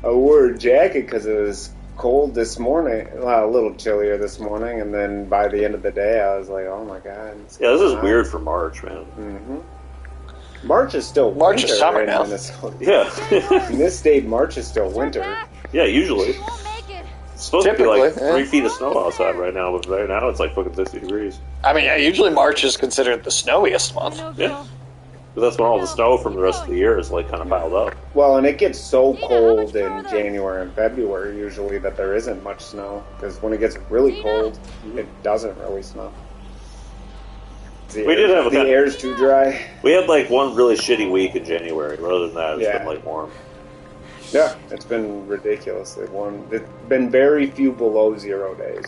I wore a jacket because it was cold this morning, well, a little chillier this morning, and then by the end of the day, I was like, oh my god. Yeah, this is weird for March, man. Mm-hmm. March is still March winter is summer in now. Minnesota. Yeah. In this state, March is still winter. Yeah, usually. You won't make it. It's supposed to be like Typically, yeah. 3 feet of snow outside right now, but right now it's like fucking 60 degrees. I mean, yeah, usually March is considered the snowiest month. No, Yeah. girl. But that's when all the snow from the rest of the year is like kind of piled up. Well, and it gets so Dina, how cold much in further? January and February usually that there isn't much snow. Because when it gets really Dina? cold, it doesn't really snow. We did have a the kind- air's too dry. We had like one really shitty week in January, but other than that, it's Yeah. been like warm. Yeah, it's been ridiculously warm. It's been very few below 0 days.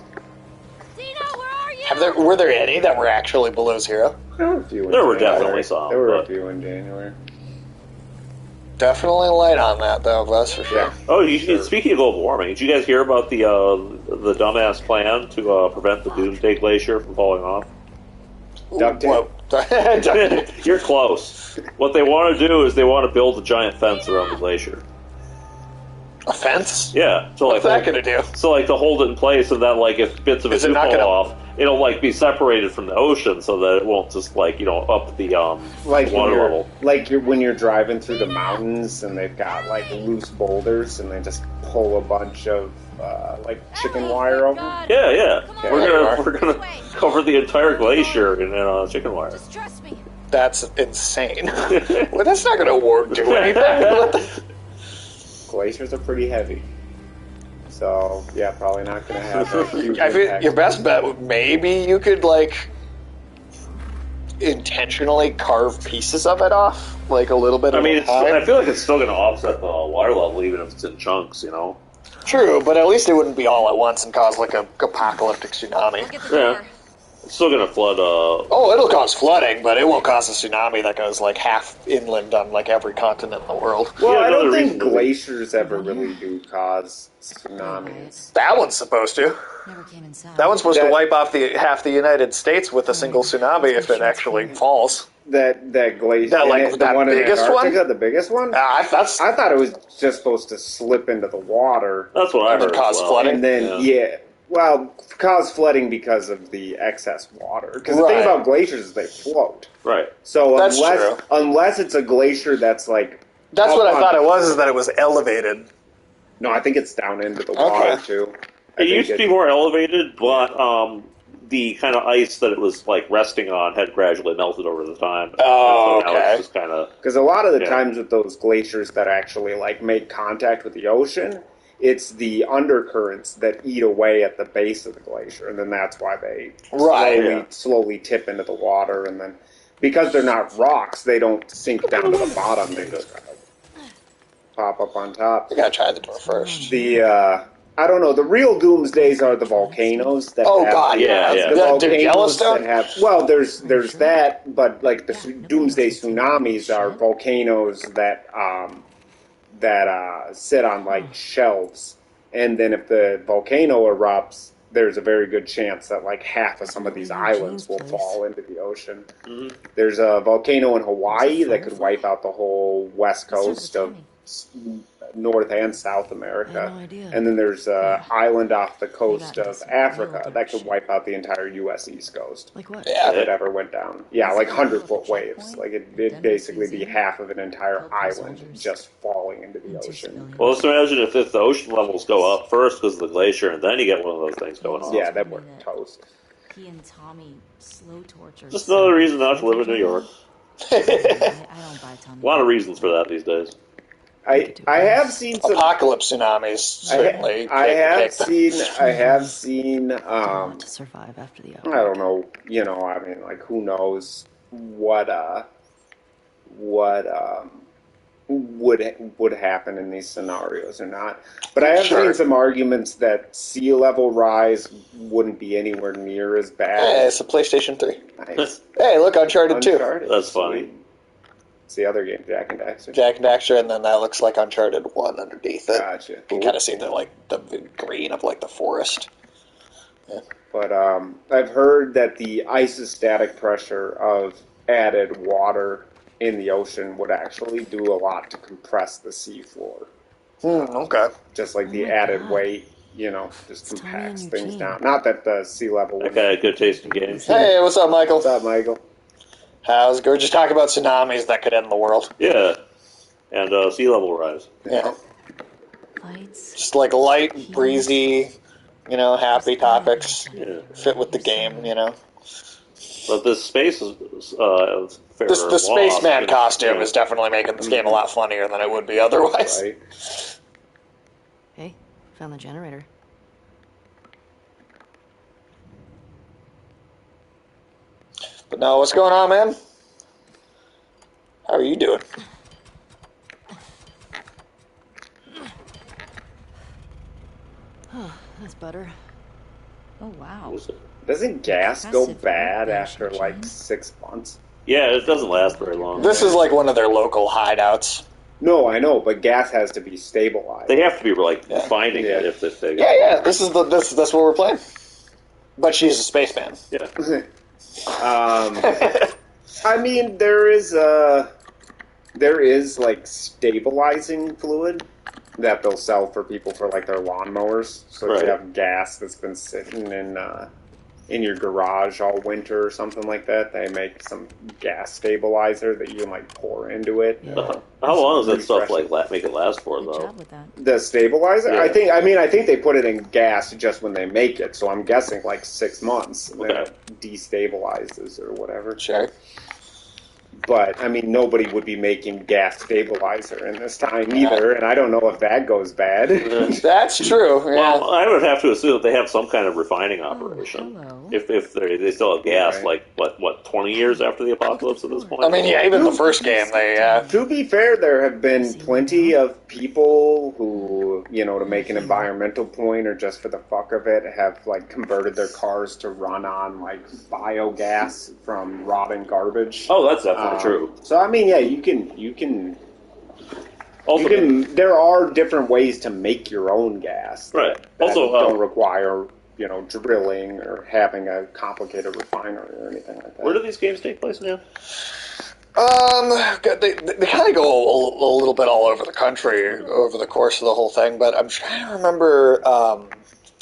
Dina, where are you? Were there any that were actually below zero? There were a few. In There were January. definitely some, There were a but- few in January. Definitely light on that, though, that's for sure. Yeah. Oh, Sure. speaking of global warming, did you guys hear about the dumbass plan to prevent the Doomsday Glacier from falling off? Duct tape. Whoa. Duct tape. You're close. What they want to do is they want to build a giant fence around the glacier. A fence? Yeah. So What's like that going to do? So like to hold it in place, and that like if bits of it Is it do not fall gonna- off, it'll like be separated from the ocean, so that it won't just like up the Like water when level. when you're driving through the mountains and they've got like loose boulders and they just pull a bunch of like chicken wire over. God. Yeah, yeah. Okay. We're gonna cover the entire glacier in chicken wire. Just trust me. That's insane. Well, that's not going to do anything. What the- Glaciers are pretty heavy, so yeah, probably not going to have a huge I feel impact. your best bet would maybe you could like intentionally carve pieces of it off, like a little bit. I at mean, a time. I feel like it's still gonna offset the water level, even if it's in chunks. You know. True, but at least it wouldn't be all at once and cause like a apocalyptic tsunami. Look at the Yeah. door. It's still gonna flood. Oh, it'll cause flooding, but it won't cause a tsunami that goes like half inland on like every continent in the world. Well, Yeah, I don't another think reason to- glaciers ever really do cause tsunamis. That one's supposed to. Never came inside. That one's supposed to That- wipe off the half the United States with a single tsunami if it actually falls. That glacier, That, like, the that one in biggest Antarctica, one? the biggest one. That's I thought it was just supposed to slip into the water That's what I And then heard. cause as well. flooding? and then well, cause flooding because of the excess water. Because the thing Right. about glaciers is they float. Right. So That's unless true. unless it's a glacier that's like that's up what I on- thought it was. Is that it was elevated. No, I think it's down into the water Okay. too. It used to be more elevated, but the kind of ice that it was like resting on had gradually melted over the time. Oh, And so now okay. it's just kind of Because a lot of the Yeah. times with those glaciers that actually like make contact with the ocean, it's the undercurrents that eat away at the base of the glacier, and then that's why they Right, slowly, yeah. slowly tip into the water, and then because they're not rocks, they don't sink down to the bottom. They just kind of pop up on top. You gotta try the door first. The I don't know. The real doomsdays are the volcanoes that. Oh have, God, Yeah, yeah. The Dude, volcanoes Yellowstone. that have. Well, there's that, but like the doomsday tsunamis are volcanoes that sit on like shelves, and then if the volcano erupts, there's a very good chance that like half of some of these islands will fall into the ocean. There's a volcano in Hawaii that could wipe out the whole west coast of North and South America. I had no idea. And then there's a island off the coast got of some Africa real that could shit. wipe out the entire U.S. East Coast. Like what? Yeah. If it ever went down. Yeah, like 100-foot waves. checkpoint, Like it'd Denver basically be season, half of an entire help island soldiers just falling into the into ocean. civilians. Well, let's imagine if the ocean levels go up first because of the glacier, and then you get one of those things going on. Yeah, that we're toast. He and Tommy slow torture. Just another reason not to live in New York. I don't buy Tommy. A lot of reasons for that these days. I have seen some. Apocalypse tsunamis certainly. I have take them. seen. Want to survive after the I don't know. You know, I mean, like, who knows what would happen in these scenarios or not. But I have Sure. seen some arguments that sea level rise wouldn't be anywhere near as Hey, bad. it's a PlayStation 3. Nice. Hey, look, Uncharted 2. Uncharted. That's funny. Sweet. It's the other game, Jack and Daxter. Jack and Daxter, and then that looks like Uncharted 1 underneath it. Gotcha. You can kind of see the green of like the forest. But I've heard that the isostatic pressure of added water in the ocean would actually do a lot to compress the seafloor. Okay. Just like the my added God. weight, you know, just It's Tommy compacts and things Eugene. down. Not that the sea level. That guy had good taste in games. Hey, what's up, Michael? What's up, Michael? How's it going? We're just talking about tsunamis that could end the world. Yeah, and sea level rise. Yeah. Lights. Just like light, breezy, happy topics. Yeah. Fit with the game, But this space is fair. The spaceman lost. costume Yeah. is definitely making this game a lot funnier than it would be otherwise. Right? Hey, found the generator. But no, what's going on, man? How are you doing? That's better. Oh, wow. Doesn't gas go Impressive bad work, after like Eugene. 6 months? Yeah, it doesn't last very long. This is like one of their local hideouts. No, I know, but gas has to be stabilized. They have to be like refining Yeah. it if they. Yeah. This is that's what we're playing. But she's a spaceman. Yeah. I mean, there is like stabilizing fluid that they'll sell for people for like their lawnmowers. So if you Right. have gas that's been sitting in your garage all winter or something like that, they make some gas stabilizer that you can like pour into it. How long does that stuff Refreshing. like make it last for Good though? job with that. The stabilizer? Yeah. I think they put it in gas just when they make it, so I'm guessing like 6 months. And then Okay. it destabilizes or whatever. Sure. But I mean, nobody would be making gas stabilizer in this time either, and I don't know if that goes bad. That's true. Yeah. Well, I would have to assume that they have some kind of refining operation. hello. If they still have gas, Right. like what 20 years after the apocalypse at this point. I mean, yeah, even the first game, they To be fair, there have been plenty of people who, to make an environmental point or just for the fuck of it, have like converted their cars to run on like biogas from rotting garbage. Oh, that's definitely true. So I mean, yeah, you can. Also, There are different ways to make your own gas. Right. That Also, don't require drilling or having a complicated refinery or anything like that. where do these games take place now? they kind of go a little bit all over the country over the course of the whole thing, but I'm trying to remember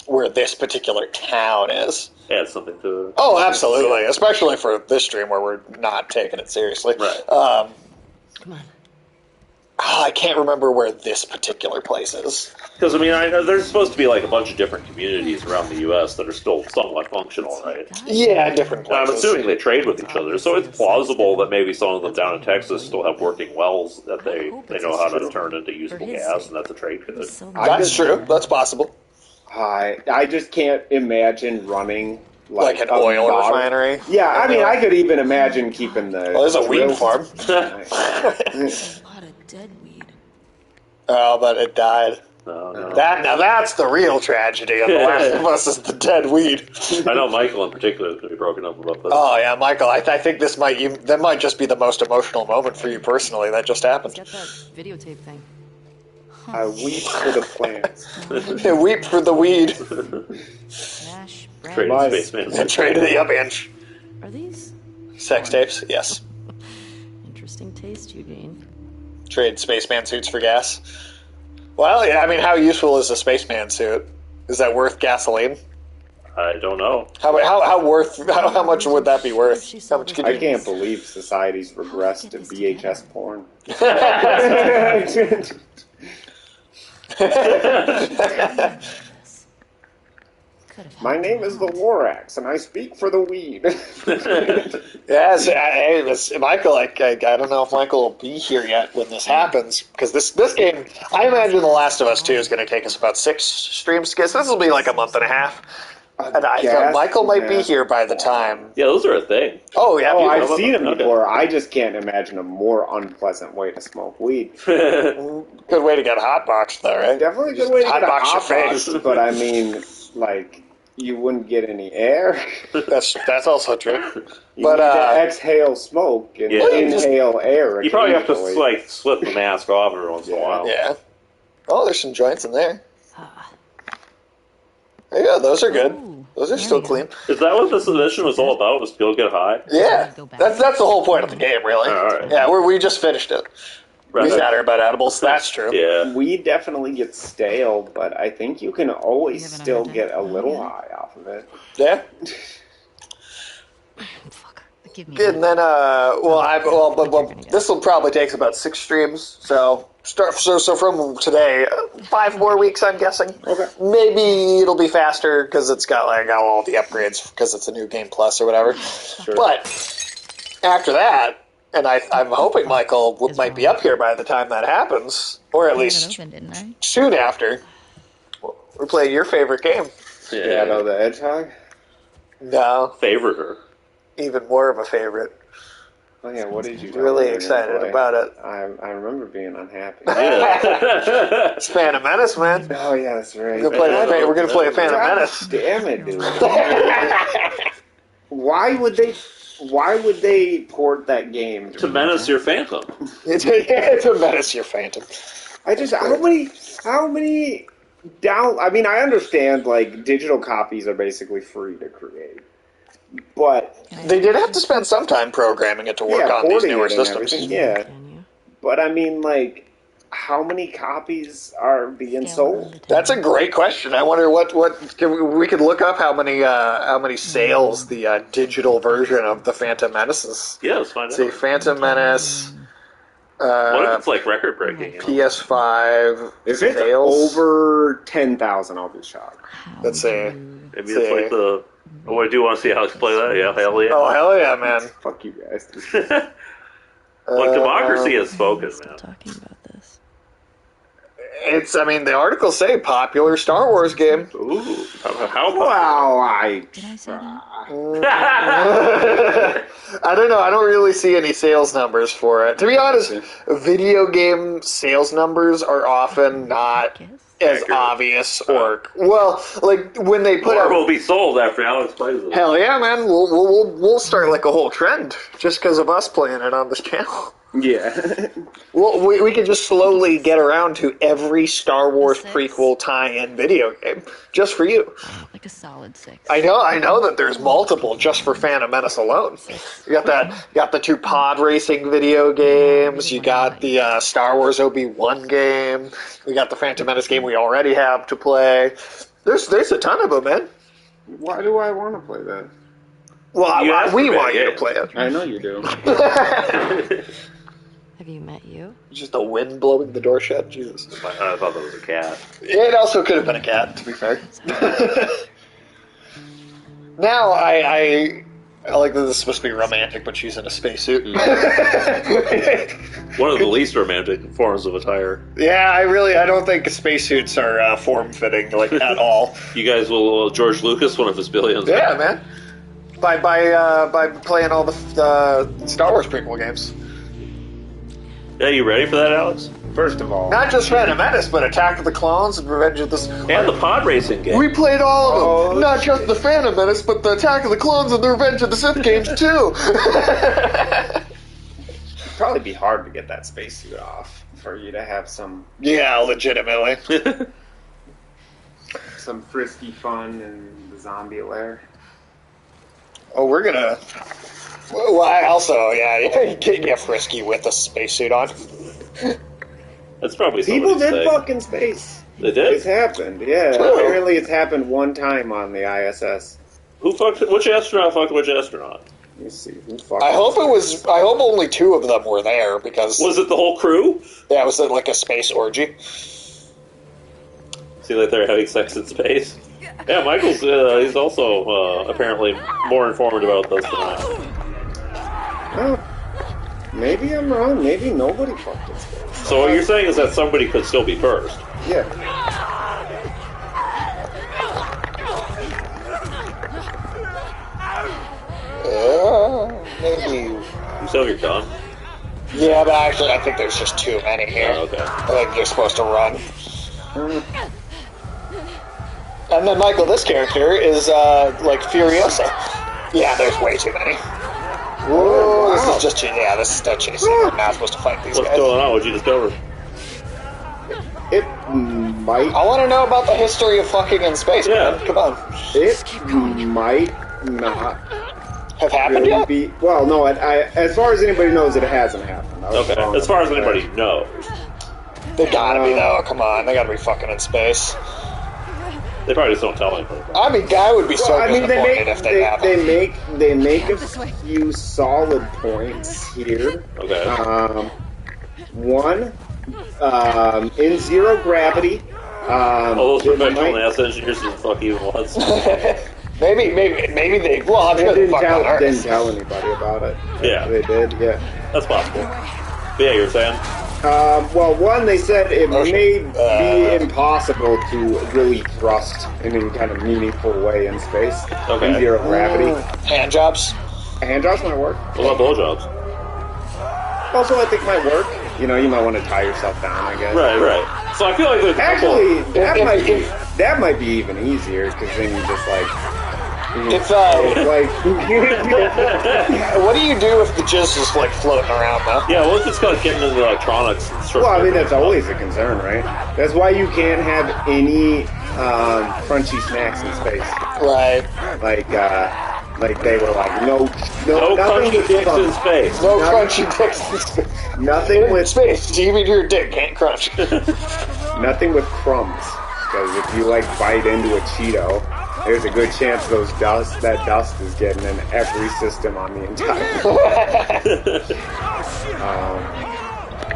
where this particular town is. Add something to it. Oh, absolutely, especially for this stream where we're not taking it seriously. Right. Come on. I can't remember where this particular place is. Because I mean, I know there's supposed to be like a bunch of different communities around the U.S. that are still somewhat functional, right? Yeah, different I'm places. assuming they trade with each other, so it's plausible that maybe some of them down in Texas still have working wells that they know how to turn into usable gas, and that's a trade good. So That's true. That's possible. I just can't imagine running Like an oil refinery. Yeah, I mean, I could even imagine keeping the. Well, there's a weed drills- farm. a lot of dead weed. Oh, but it died. No. Now that's the real tragedy of The Last of Us is the dead weed. I know Michael in particular is going to be broken up about this. Oh yeah, Michael. I think this that might just be the most emotional moment for you personally that just happened. Get that videotape thing. I weep for the plants. Weep for the weed. Nash, Trade Brad. in spaceman. Trade of the up inch. Are these Sex tapes, yes. interesting taste, Eugene? Trade spaceman suits for gas. Well, yeah. I mean, how useful is a spaceman suit? Is that worth gasoline? I don't know. How much would that be worth? How much could I you? can't believe society's regressed to VHS porn. My name is the Lorax, and I speak for the weed. Yes, Michael. I don't know if Michael will be here yet when this happens because this game. I imagine The Last of Us 2 is going to take us about 6 streams. Because this will be like a month and a half, and I thought Michael might be here by the time. Yeah, those are a thing. Oh yeah, Oh, people- I've seen them Okay. before. I just can't imagine a more unpleasant way to smoke weed. good way to get hotboxed though, right? Definitely a good way to get a Hotbox your hot face. box, but I mean, like, you wouldn't get any air. That's also true. You But, need to exhale smoke and Yeah. inhale air. You probably have to occasionally. like slip the mask off every once in a while. Yeah. Oh, there's some joints in there. Yeah, those are good. Ooh, Those are there still you go. clean. Is that what this mission was all about? Was to go get high? Yeah, Go back. that's the whole point of the game, really. All right. Yeah, we just finished it. We chatter about edibles. That's true. Yeah. Weed definitely gets stale, but I think you can always You haven't still heard get it? a Oh, little yeah. high off of it. Yeah. Fuck. Give me And then, this will probably take about 6 streams. So from today, 5 more weeks, I'm guessing. Okay. Maybe it'll be faster because it's got all the upgrades because it's a new game plus or whatever. Sure. But after that, and I'm hoping Michael might be up here by the time that happens, or at least open, didn't I? soon after. We're playing your favorite game. Shadow the Hedgehog? No, Favored her. even more of a favorite. Oh yeah, what did you do? Really excited about it. I remember being unhappy. Yeah. It's Phantom Menace, man. Oh yeah, that's right. We're gonna play a Phantom God Menace. damn it, dude. Why would they port that game To menace your phantom. It's a Menace, your Phantom. I just how many down? I mean, I understand like digital copies are basically free to create, but They did have to spend some time programming it to work on these porting newer it and systems. everything, yeah. Can you? But I mean, like, how many copies are being sold? That's a great question. I wonder we could look up how many sales the digital version of the Phantom Menace is. Yeah, let's find out. See, Phantom Menace. What if it's like record breaking? PS5 If it's sales? over 10,000, I'll be shocked. Let's see. Maybe it's like the. Oh, I do want to see Alex play that. Yeah, hell yeah. Oh hell yeah, man! Fuck you guys. Look, democracy has spoken, man. Talking about this. The articles say popular Star Wars game. Ooh, how Wow, Did I say that? I don't know. I don't really see any sales numbers for it. To be honest, video game sales numbers are often not Guess. as Accurate. obvious like when they put Or out. will be sold after Alex plays it. Hell yeah, man! We'll start like a whole trend just because of us playing it on this channel. Yeah. Well, we could just slowly get around to every Star Wars Six. prequel tie-in video game just for you. Like a solid 6. I know that there's multiple just for Phantom Menace alone. You got the 2 pod racing video games. You got the Star Wars Obi-Wan game. We got the Phantom Menace game we already have to play. There's a ton of them, man. Why do I want to play that? Well, You asked we for want it, you to yeah. play it. I know you do. Have you met you? Just the wind blowing the door shut. Jesus. I thought that was a cat. It also could have been a cat, to be fair. Now I like that this is supposed to be romantic, but she's in a spacesuit. One of the least romantic forms of attire. Yeah, I don't think spacesuits are form-fitting, like, at all. You guys will George Lucas one of his billions. Yeah, man. By playing all the Star Wars prequel games. Yeah, you ready for that, Alex? First of all, Not just Phantom Menace, but Attack of the Clones and Revenge of the... And the pod racing game. We played all of them. Oh, Not just the Phantom Menace, but the Attack of the Clones and the Revenge of the Sith games, too. it'd probably be hard to get that spacesuit off for you to have some Yeah, legitimately. frisky fun in the zombie lair. Oh, we're gonna... Well, I also, you get frisky with a spacesuit on. That's probably People somebody's did thing. fuck in space. They did? It's happened, yeah. True. Apparently it's happened one time on the ISS. Who fucked? Which astronaut fucked which astronaut? Let me see. Who fucked I in hope space? I hope only 2 of them were there, because... Was it the whole crew? Yeah, it was like a space orgy. See, like they're having sex in space. Yeah, Michael's he's also apparently more informed about this than I am. Well, maybe I'm wrong. Maybe nobody fucked in space. So what you're saying is that somebody could still be first. Yeah. Maybe... You still have your gun? Yeah, but actually I think there's just too many here. Oh, okay. I think you're supposed to run. And then, Michael, this character is, like, Furiosa. Yeah, there's way too many. Whoa, wow. this is just, this is dead chasing. We're not supposed to fight these What's guys. going on? What'd you discover? It might. I want to know about the history of fucking in space, Yeah. man. Come on. It might not Have happened really yet? be. Well, no. As far as anybody knows, it hasn't happened. I was Okay, wrong as far as about anybody that. knows. They gotta be though. Come on, they gotta be fucking in space. They probably just don't tell anybody. I mean, Guy would be so Well, I mean, disappointed if they haven't. they make a few solid points here. Okay. One, in zero gravity. All those it professional might- NASA engineers just fuck even once. maybe they. Well, I'm sure they fucked on didn't Earth. tell anybody about it. Yeah. They did. Yeah. That's possible. But yeah, you were saying? Well, one, they said it Motion. may be impossible to really thrust in any kind of meaningful way in space. Okay. In zero gravity. Hand jobs. Hand jobs might work. What about blowjobs? Also, I think might work. You know, you might want to tie yourself down, I guess. Right. So I feel like there's a couple... Actually, If- that might be even easier, because then you just, like... If like... what do you do if the jizz is like floating around though? Yeah, well, it's just kind of getting into the electronics. And sort of Well, I mean, that's stuff. always a concern, right? That's why you can't have any crunchy snacks in space. Right. Like they were like, no No nothing crunchy with dicks in crumbs. space. No Not- crunchy dicks in space. Nothing In with space, even your dick can't crunch. nothing with crumbs. Because if you like bite into a Cheeto, there's a good chance that dust is getting in every system on the entire planet.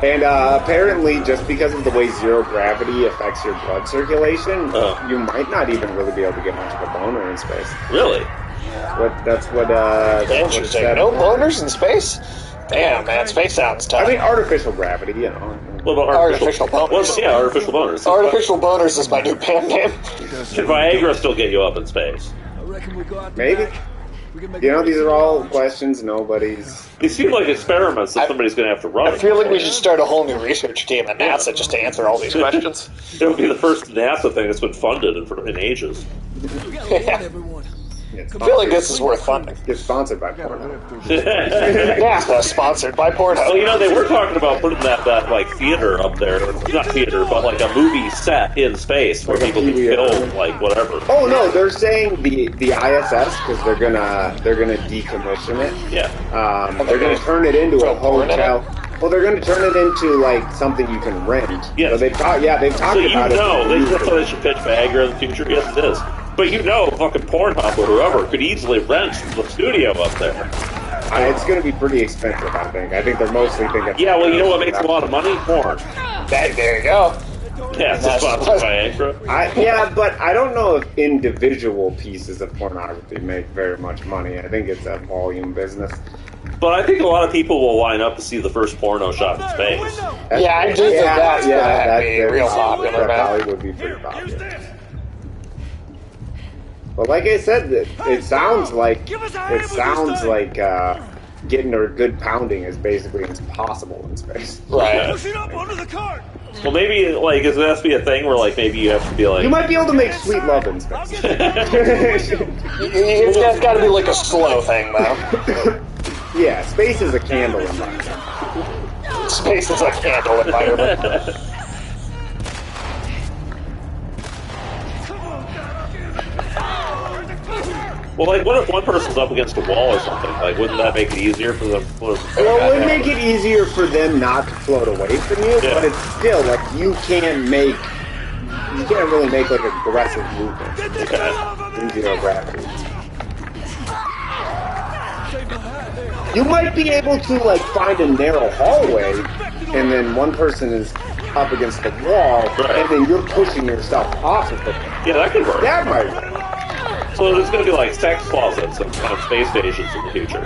And apparently, just because of the way zero gravity affects your blood circulation, you might not even really be able to get much of a boner in space. Really? That's what it Interesting. said. No boners in space? Damn, man, space sounds tough. I mean, artificial gravity, you know. What about Artificial boners. Yeah, artificial boners. Artificial boners is my new band name. Can Viagra still get you up in space? Maybe. You know, these are all questions nobody's... These seem like experiments that somebody's going to have to run. I feel like we should start a whole new research team at NASA just to answer all these questions. It would be the first NASA thing that's been funded in ages. I feel like this is worth funding. It's sponsored by Pornhub. NASA sponsored by Pornhub. Well, you know, they were talking about putting that like theater up there. Not theater, but like a movie set in space where Like a people can PBR. film like whatever. Oh no, they're saying the ISS because they're gonna decommission it. Yeah. They're gonna turn it into a Throw porn in hotel. Well, they're gonna turn it into like something you can rent. Yes. So they've talked So about you it. know, that's why they should pitch Viagra in the future. Yes, it is. But you know, fucking Pornhub or whoever could easily rent the studio up there. It's gonna be pretty expensive, I think. I think they're mostly thinking. Yeah, well, you know what makes a lot of money? Porn. There you go. Yeah, it's a sponsored Viagra. Yeah, but I don't know if individual pieces of pornography make very much money. I think it's a volume business. But I think a lot of people will line up to see the first porno shot in space. Yeah, I do think that's gonna be very real popular, That man. probably would be pretty popular. But like I said, it sounds like getting a good pounding is basically impossible in space. Right. Well, maybe like it has to be a thing where like maybe you have to be like. You might be able to make sweet love in space. It's got to be like a slow thing, though. Yeah, space is a candle environment. Space is a candle environment. Well, like, what if one person's up against a wall or something? Like, wouldn't that make it easier for them? Well, it would make it easier for them not to float away from you, Yeah. but it's still like you can't really make like aggressive movement in zero gravity. You might be able to like find a narrow hallway, and then one person is up against the wall, Right. and then you're pushing yourself off of it. Yeah, that could work. That might work. So there's going to be like sex closets on space stations in the future.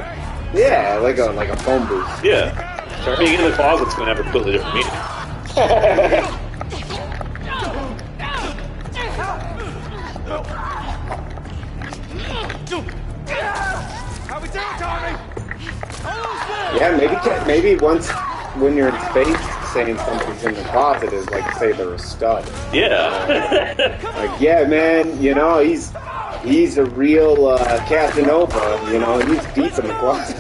Yeah, like a phone booth. Yeah. Being in the closet's going to have a completely different meaning. Yeah, maybe once when you're in space, saying somebody's in the closet is like say they're a stud. Yeah. Like, yeah, man, you know he's a real Casanova. You know, he's deep in the closet.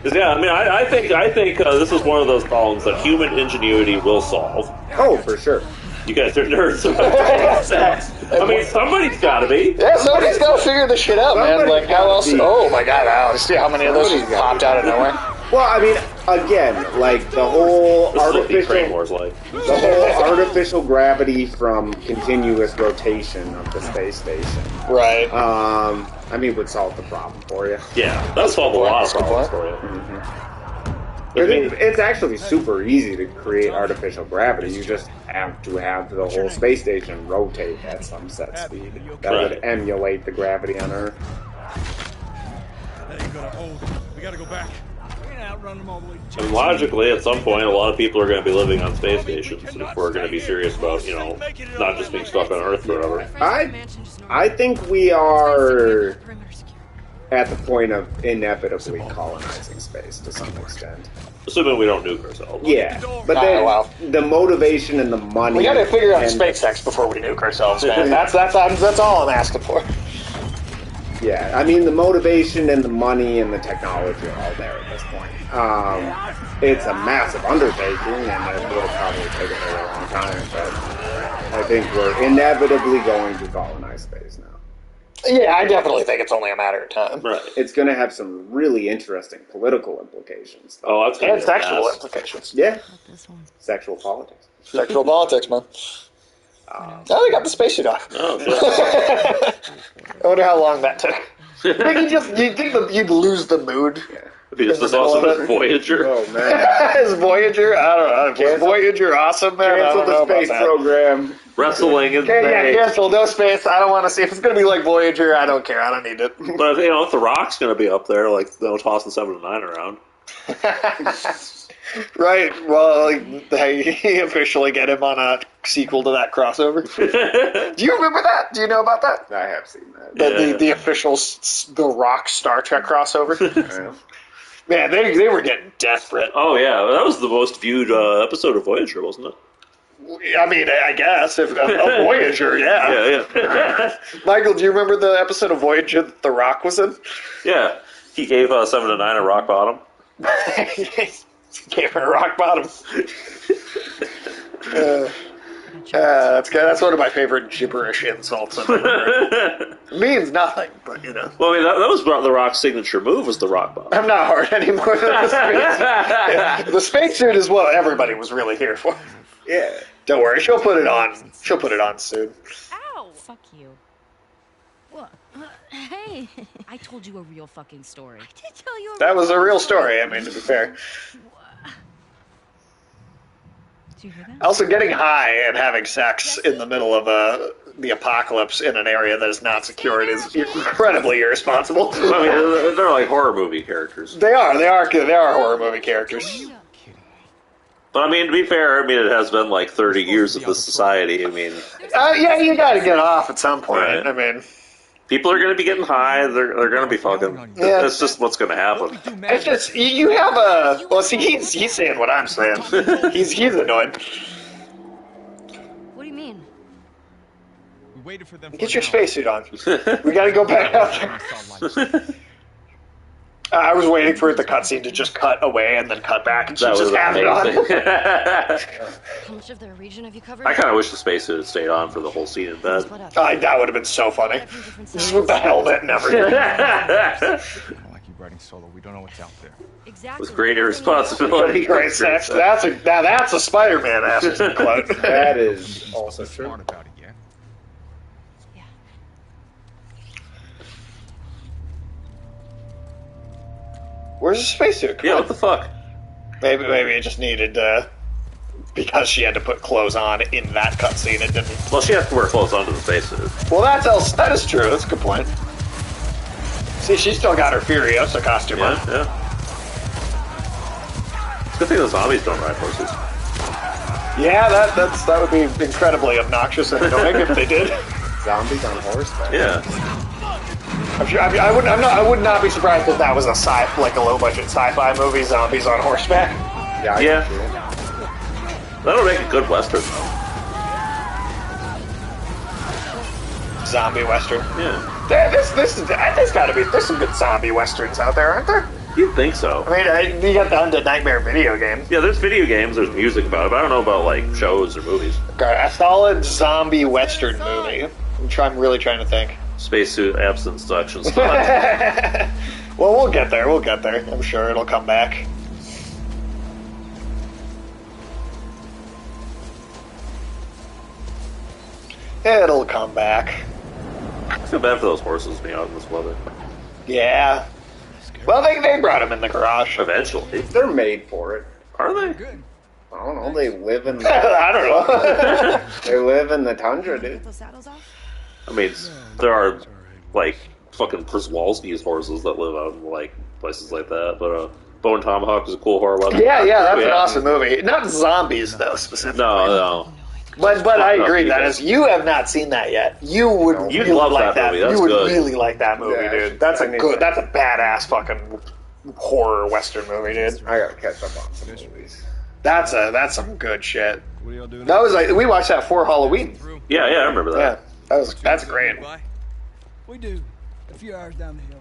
Yeah, I mean, I think this is one of those problems that human ingenuity will solve. Oh, for sure. You guys are nerds about sex. I mean, somebody's got to be. Yeah, somebody's got to figure this shit out, man. Somebody's Like, how gotta else? be. Oh my god, I'll see how many of those just popped out of nowhere. Well, I mean, again, like the whole This is what the Train artificial, Wars like. the whole artificial gravity from continuous rotation of the space station. Right. I mean, would solve the problem for you. Yeah, that's solved a lot of problems for you. It's actually super easy to create artificial gravity. You just have to have the whole space station rotate at some set speed. That would emulate the gravity on Earth. That ain't gonna hold. We gotta go back. We can outrun them all the way. And logically, at some point, a lot of people are going to be living on space stations if we're going to be serious about, not just being stuck on Earth forever. I think we are at the point of inevitably colonizing space to some extent. Assuming we don't nuke ourselves. Yeah, but then the motivation and the money. We got to figure out SpaceX before we nuke ourselves, man. That's all I'm asking for. Yeah, I mean the motivation and the money and the technology are all there at this point. It's a massive undertaking, and it will probably take a very long time. But I think we're inevitably going to colonize space now. Yeah, I definitely think it's only a matter of time. Right. It's going to have some really interesting political implications. Oh, that's And sexual implications. Yeah. This one. Sexual politics. Sexual politics, man. Oh, they got the spacesuit off. Oh, shit. I wonder how long that took. You think you'd lose the mood? Yeah. Is this also Voyager? Oh, man. Is Voyager? I don't know. Is Voyager awesome, man? Cancel the space program. Wrestling in Okay, space. yeah, cancel. No space. I don't want to see. If it's going to be like Voyager, I don't care. I don't need it. But, if The Rock's going to be up there, tossing 7 to 9 around. Right. Well, they officially get him on a sequel to that crossover. Do you remember that? Do you know about that? I have seen that. The official The Rock Star Trek crossover? Yeah. Man, they were getting desperate. Oh, yeah. That was the most viewed episode of Voyager, wasn't it? I mean, I guess. If Voyager, yeah. Yeah. Michael, do you remember the episode of Voyager that The Rock was in? Yeah. He gave 7 to 9 a rock bottom. Gave her a rock bottom. That's one of my favorite gibberish insults I've ever heard. It means nothing, but Well, I mean, that was The Rock's signature move, was the rock bottom. I'm not hard anymore than the spacesuit. The spacesuit is what everybody was really here for. Yeah. Don't worry, she'll put it on. She'll put it on soon. Ow! Fuck you. What? Hey! I told you a real fucking story. I did tell you That was a real story, I mean, to be fair. Did you hear that? Also, getting high and having sex in the middle of the apocalypse in an area that is not secured is incredibly irresponsible. I mean, they're like horror movie characters. They are horror movie characters. But, I mean, to be fair, it has been 30 years of this society. I mean... Yeah, you gotta get off at some point. Right. I mean... People are going to be getting high. They're going to be fucking... Yeah. That's just what's going to happen. It's just, you have a... Well, see, he's saying what I'm saying. He's annoyed. What do you mean? We waited for them. Get your spacesuit on. We gotta go back out there. I was waiting for the cutscene to just cut away and then cut back, and she That just was had it amazing. on. How much of their region have you covered? I kind of wish the spacesuit had stayed on for the whole scene in bed. Split up. That would have been so funny. Just with the helmet and everything. I don't like you riding solo. We don't know what's out there. Exactly. With great irresponsibility. Great sex. That's a Spider-Man ass quote. That is also true. Smart about it, yeah. Yeah. Where's the spacesuit? Yeah, what the fuck? Maybe it just needed because she had to put clothes on in that cutscene. It didn't. Well, she has to wear clothes under the spacesuit. Well, that is true. That's a good point. See, she still got her Furiosa costume on. Yeah. It's a good thing the zombies don't ride horses. Yeah, that would be incredibly obnoxious and annoying if they did. Zombies on horseback. Yeah. I would not be surprised if that was a low budget sci-fi movie. Zombies on horseback. Yeah. That'll make a good western. Zombie western. Yeah. There's got to be. There's some good zombie westerns out there, aren't there? You'd think so. I mean, you got the Undead Nightmare video game. Yeah, there's video games, there's music about it, but I don't know about shows or movies. Okay, a solid zombie western movie. I'm really trying to think. Spacesuit absence suction stuff. Well, we'll get there. I'm sure it'll come back. It'll come back. I feel bad for those horses being out in this weather. Yeah. Well, they brought him in the garage. Eventually. They're made for it. Are they? Good. I don't know. They live in the. I don't know. They live in the tundra, dude. Get those saddles off? I mean, there are, like, fucking Przewalski's horses that live out in, like, places like that, but, Bone Tomahawk is a cool horror weapon. Yeah, that's an awesome movie. Not zombies, though, specifically. No. But I agree, that is, you have not seen that yet. You would You'd really love like that movie. That's you would good. really like that movie, Yeah, dude. That's I a need good, that. that's a badass fucking horror western movie, dude. I gotta catch up on some movies. That's some good shit. What are y'all doing? That was like, we watched that for Halloween. Yeah, I remember that. Yeah, that's great. We do. A few hours down the hill.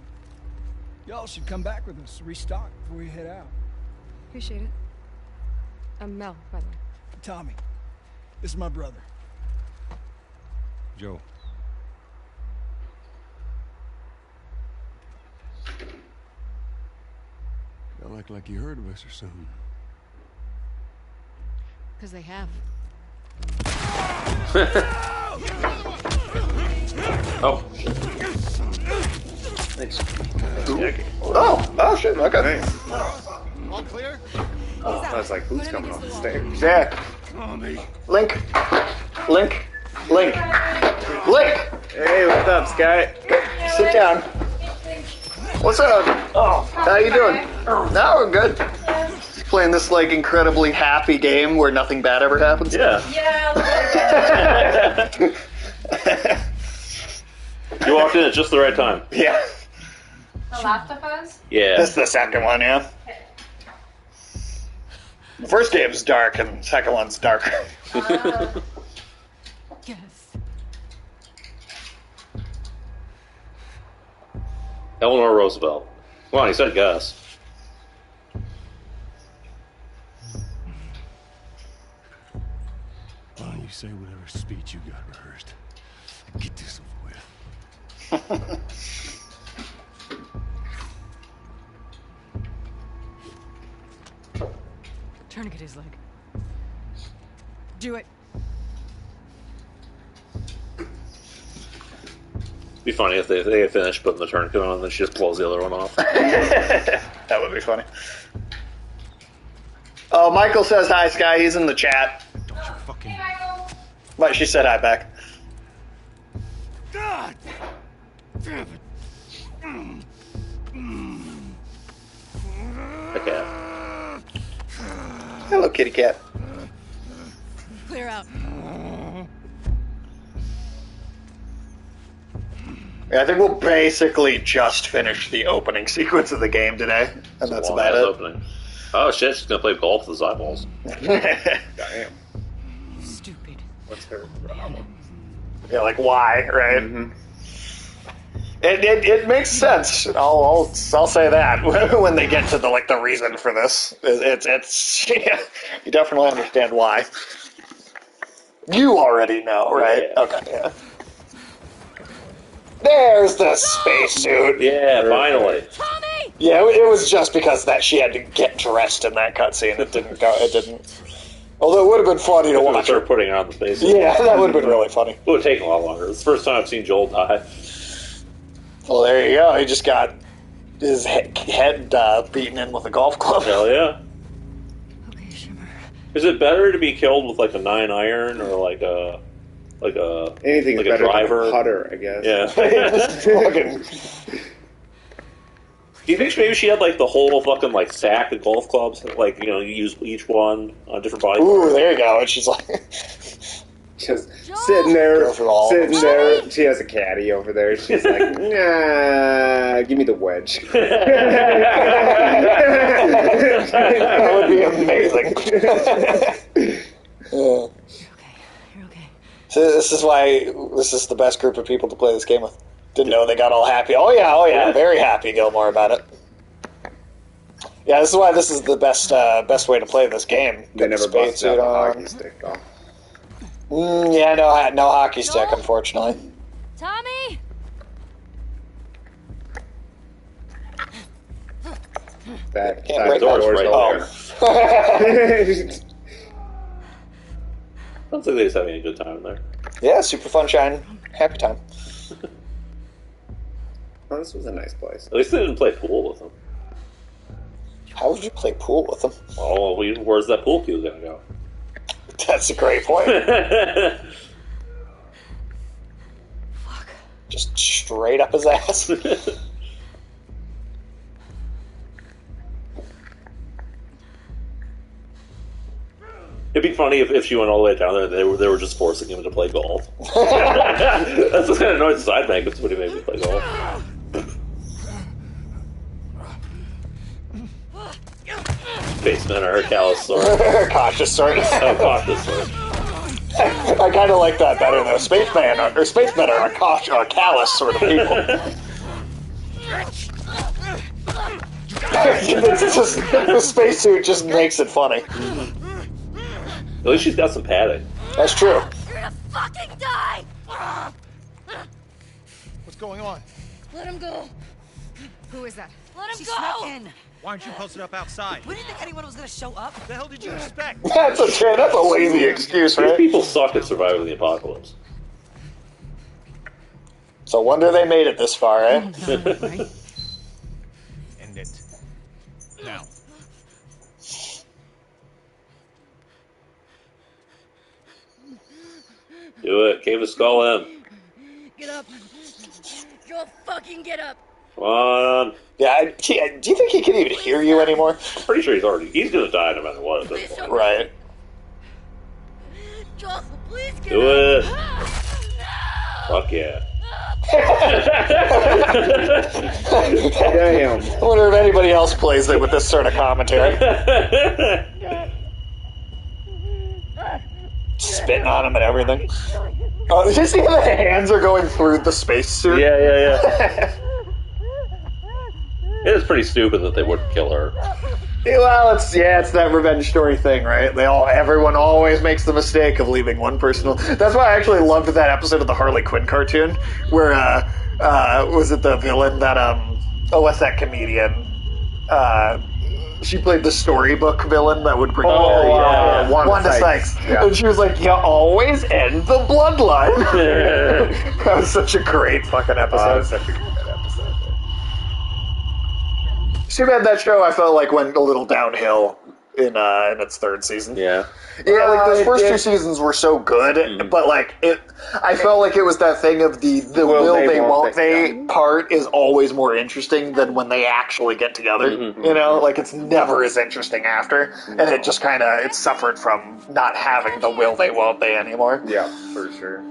Y'all should come back with us, restock before we head out. Appreciate it. I'm Mel, by the way. Tommy, this is my brother. Joe. Y'all act like you heard of us or something. Because they have. Oh, shit. Thanks. Oh shit, okay. All clear? I was like, who's coming up the stairs? Yeah. Link. Hey, what's up, Sky? Sit down. What's up? Oh, how you doing? No, we're good. Just playing this like incredibly happy game where nothing bad ever happens. Yeah. You walked in at just the right time. Yeah. The Last of Us? Yeah. This is the second one, yeah. The first game's dark and the second one's darker. Yes. Eleanor Roosevelt. Come on, he said Gus. Why don't you say whatever speech you got rehearsed? Get this over with. Tourniquet his leg. Do it. It'd be funny if they had finished putting the tourniquet on and then she just pulls the other one off. That would be funny. Oh, Michael says hi, Sky. He's in the chat. Don't you fucking... Hey, Michael. But she said hi back. God! Damn it! The cat. Hello, kitty cat. Clear out. Yeah, I think we'll basically just finish the opening sequence of the game today, and that's Long about ass it. opening. Oh shit, she's gonna play golf with his eyeballs. Damn. Stupid. What's her problem? Yeah, like why, right? Mm-hmm. It makes sense. I'll say that when they get to the reason for this, it's yeah, you definitely understand why. You already know, right? Yeah. Okay, yeah. There's the spacesuit. Yeah, finally. Tommy! Yeah, it was just because that she had to get dressed in that cutscene. It didn't. Although it would have been funny to watch her. Start putting her on the face. Yeah, that would have been really funny. It would have taken a lot longer. It's the first time I've seen Joel die. Well, there you go. He just got his head beaten in with a golf club. Hell yeah. Okay, Shimmer. Is it better to be killed with like a 9-iron or like a Anything's like a better driver? than a putter, I guess. Yeah. Just fucking- Do you think maybe she had like the whole fucking like sack of golf clubs? Like, you know, you use each one on different body Ooh, parts? there you go. And she's like, Just sitting there, Go for all of them. She has a caddy over there. She's like, nah, give me the wedge. that would be amazing. You're okay. So this is why this is the best group of people to play this game with. Didn't know they got all happy. Oh yeah, very happy Gilmore about it. Yeah, this is why this is the best way to play this game. They never busted out the hockey stick, though. Yeah, no hockey stick, unfortunately. Tommy! That Can't break door's that. open. Oh. I don't think they just having a good time in there. Yeah, super fun shine. Happy time. Oh, this was a nice place. At least they didn't play pool with him. How would you play pool with them? Oh, where's that pool cue gonna go? That's a great point. Fuck. Just straight up his ass. It'd be funny if she went all the way down there and they were just forcing him to play golf. That's the kind of noise I'd make if somebody made me play golf. Spacemen are her callous sword. Cautious sword. Oh, cautious sword. I kind of like that better though. Spacemen are a callous sort of people. It's just, the spacesuit just makes it funny. At least she's got some padding. That's true. You're gonna fucking die! What's going on? Let him go. Who is that? Let him She go. snuck in. Why aren't you posted up outside? We didn't think anyone was gonna show up. What the hell did you expect? That's a lazy excuse, These right? people suck at surviving the apocalypse. So wonder they made it this far, eh? Right? End it. Now. Do it. Cave the skull in. Get up. Go fucking get up. Come on. Yeah, do you think he can even hear you anymore? I'm pretty sure he's gonna die no matter what at this point. Right. Joel, please get Do up. it. No. Fuck yeah. Damn. I wonder if anybody else plays it with this sort of commentary. Spitting on him and everything. Oh, did you see how the hands are going through the spacesuit? Yeah. It is pretty stupid that they wouldn't kill her. Well, it's that revenge story thing, right? Everyone always makes the mistake of leaving one person. That's why I actually loved that episode of the Harley Quinn cartoon, where was it the villain that what's that comedian? She played the storybook villain that would bring. Wanda Sykes. Yeah. And she was like, "You always end the bloodline." That was such a great fucking episode. Such a good episode. Too bad that show I felt like went a little downhill in its third season. Yeah. Yeah, like those first two seasons were so good, but like I felt like it was that thing of the will they, won't they part is always more interesting than when they actually get together. You know, like it's never as interesting after, and it just kind of it suffered from not having the will they, won't they anymore. Yeah, for sure.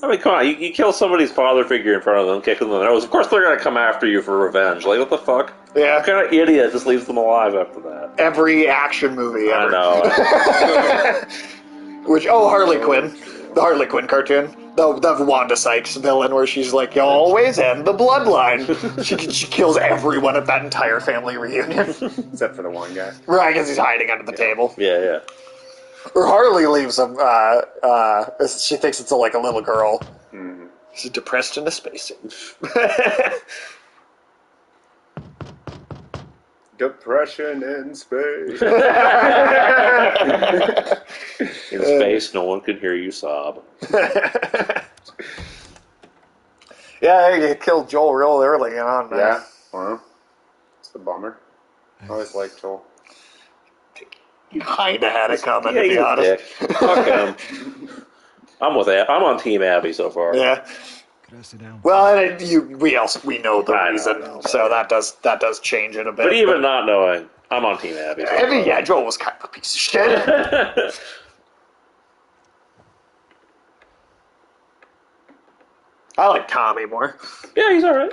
I mean, come on, you kill somebody's father figure in front of them, kick them in the nose. Of course they're going to come after you for revenge. Like, what the fuck? Yeah. What kind of idiot just leaves them alive after that? Every action movie ever. I know. Harley Quinn. The Harley Quinn cartoon. The Wanda Sykes villain where she's like, you always end the bloodline. she kills everyone at that entire family reunion. Except for the one guy. Right, because he's hiding under the table. Yeah. Or Harley leaves him, she thinks it's like a little girl. Mm-hmm. She's depressed in a spacesuit. Depression in space. In space, no one can hear you sob. Yeah, you killed Joel real early on. Yeah, well, it's a bummer. I always liked Joel. You kinda had it coming, Yeah, to be you honest. dick. Fuck him. I'm on Team Abby so far. Yeah. Could I sit down? Well, and we know the I reason, know. so that does change it a bit. But even not knowing, I'm on Team Abby. So I mean, yeah, Joel was kind of a piece of shit. I like Tommy more. Yeah, he's alright.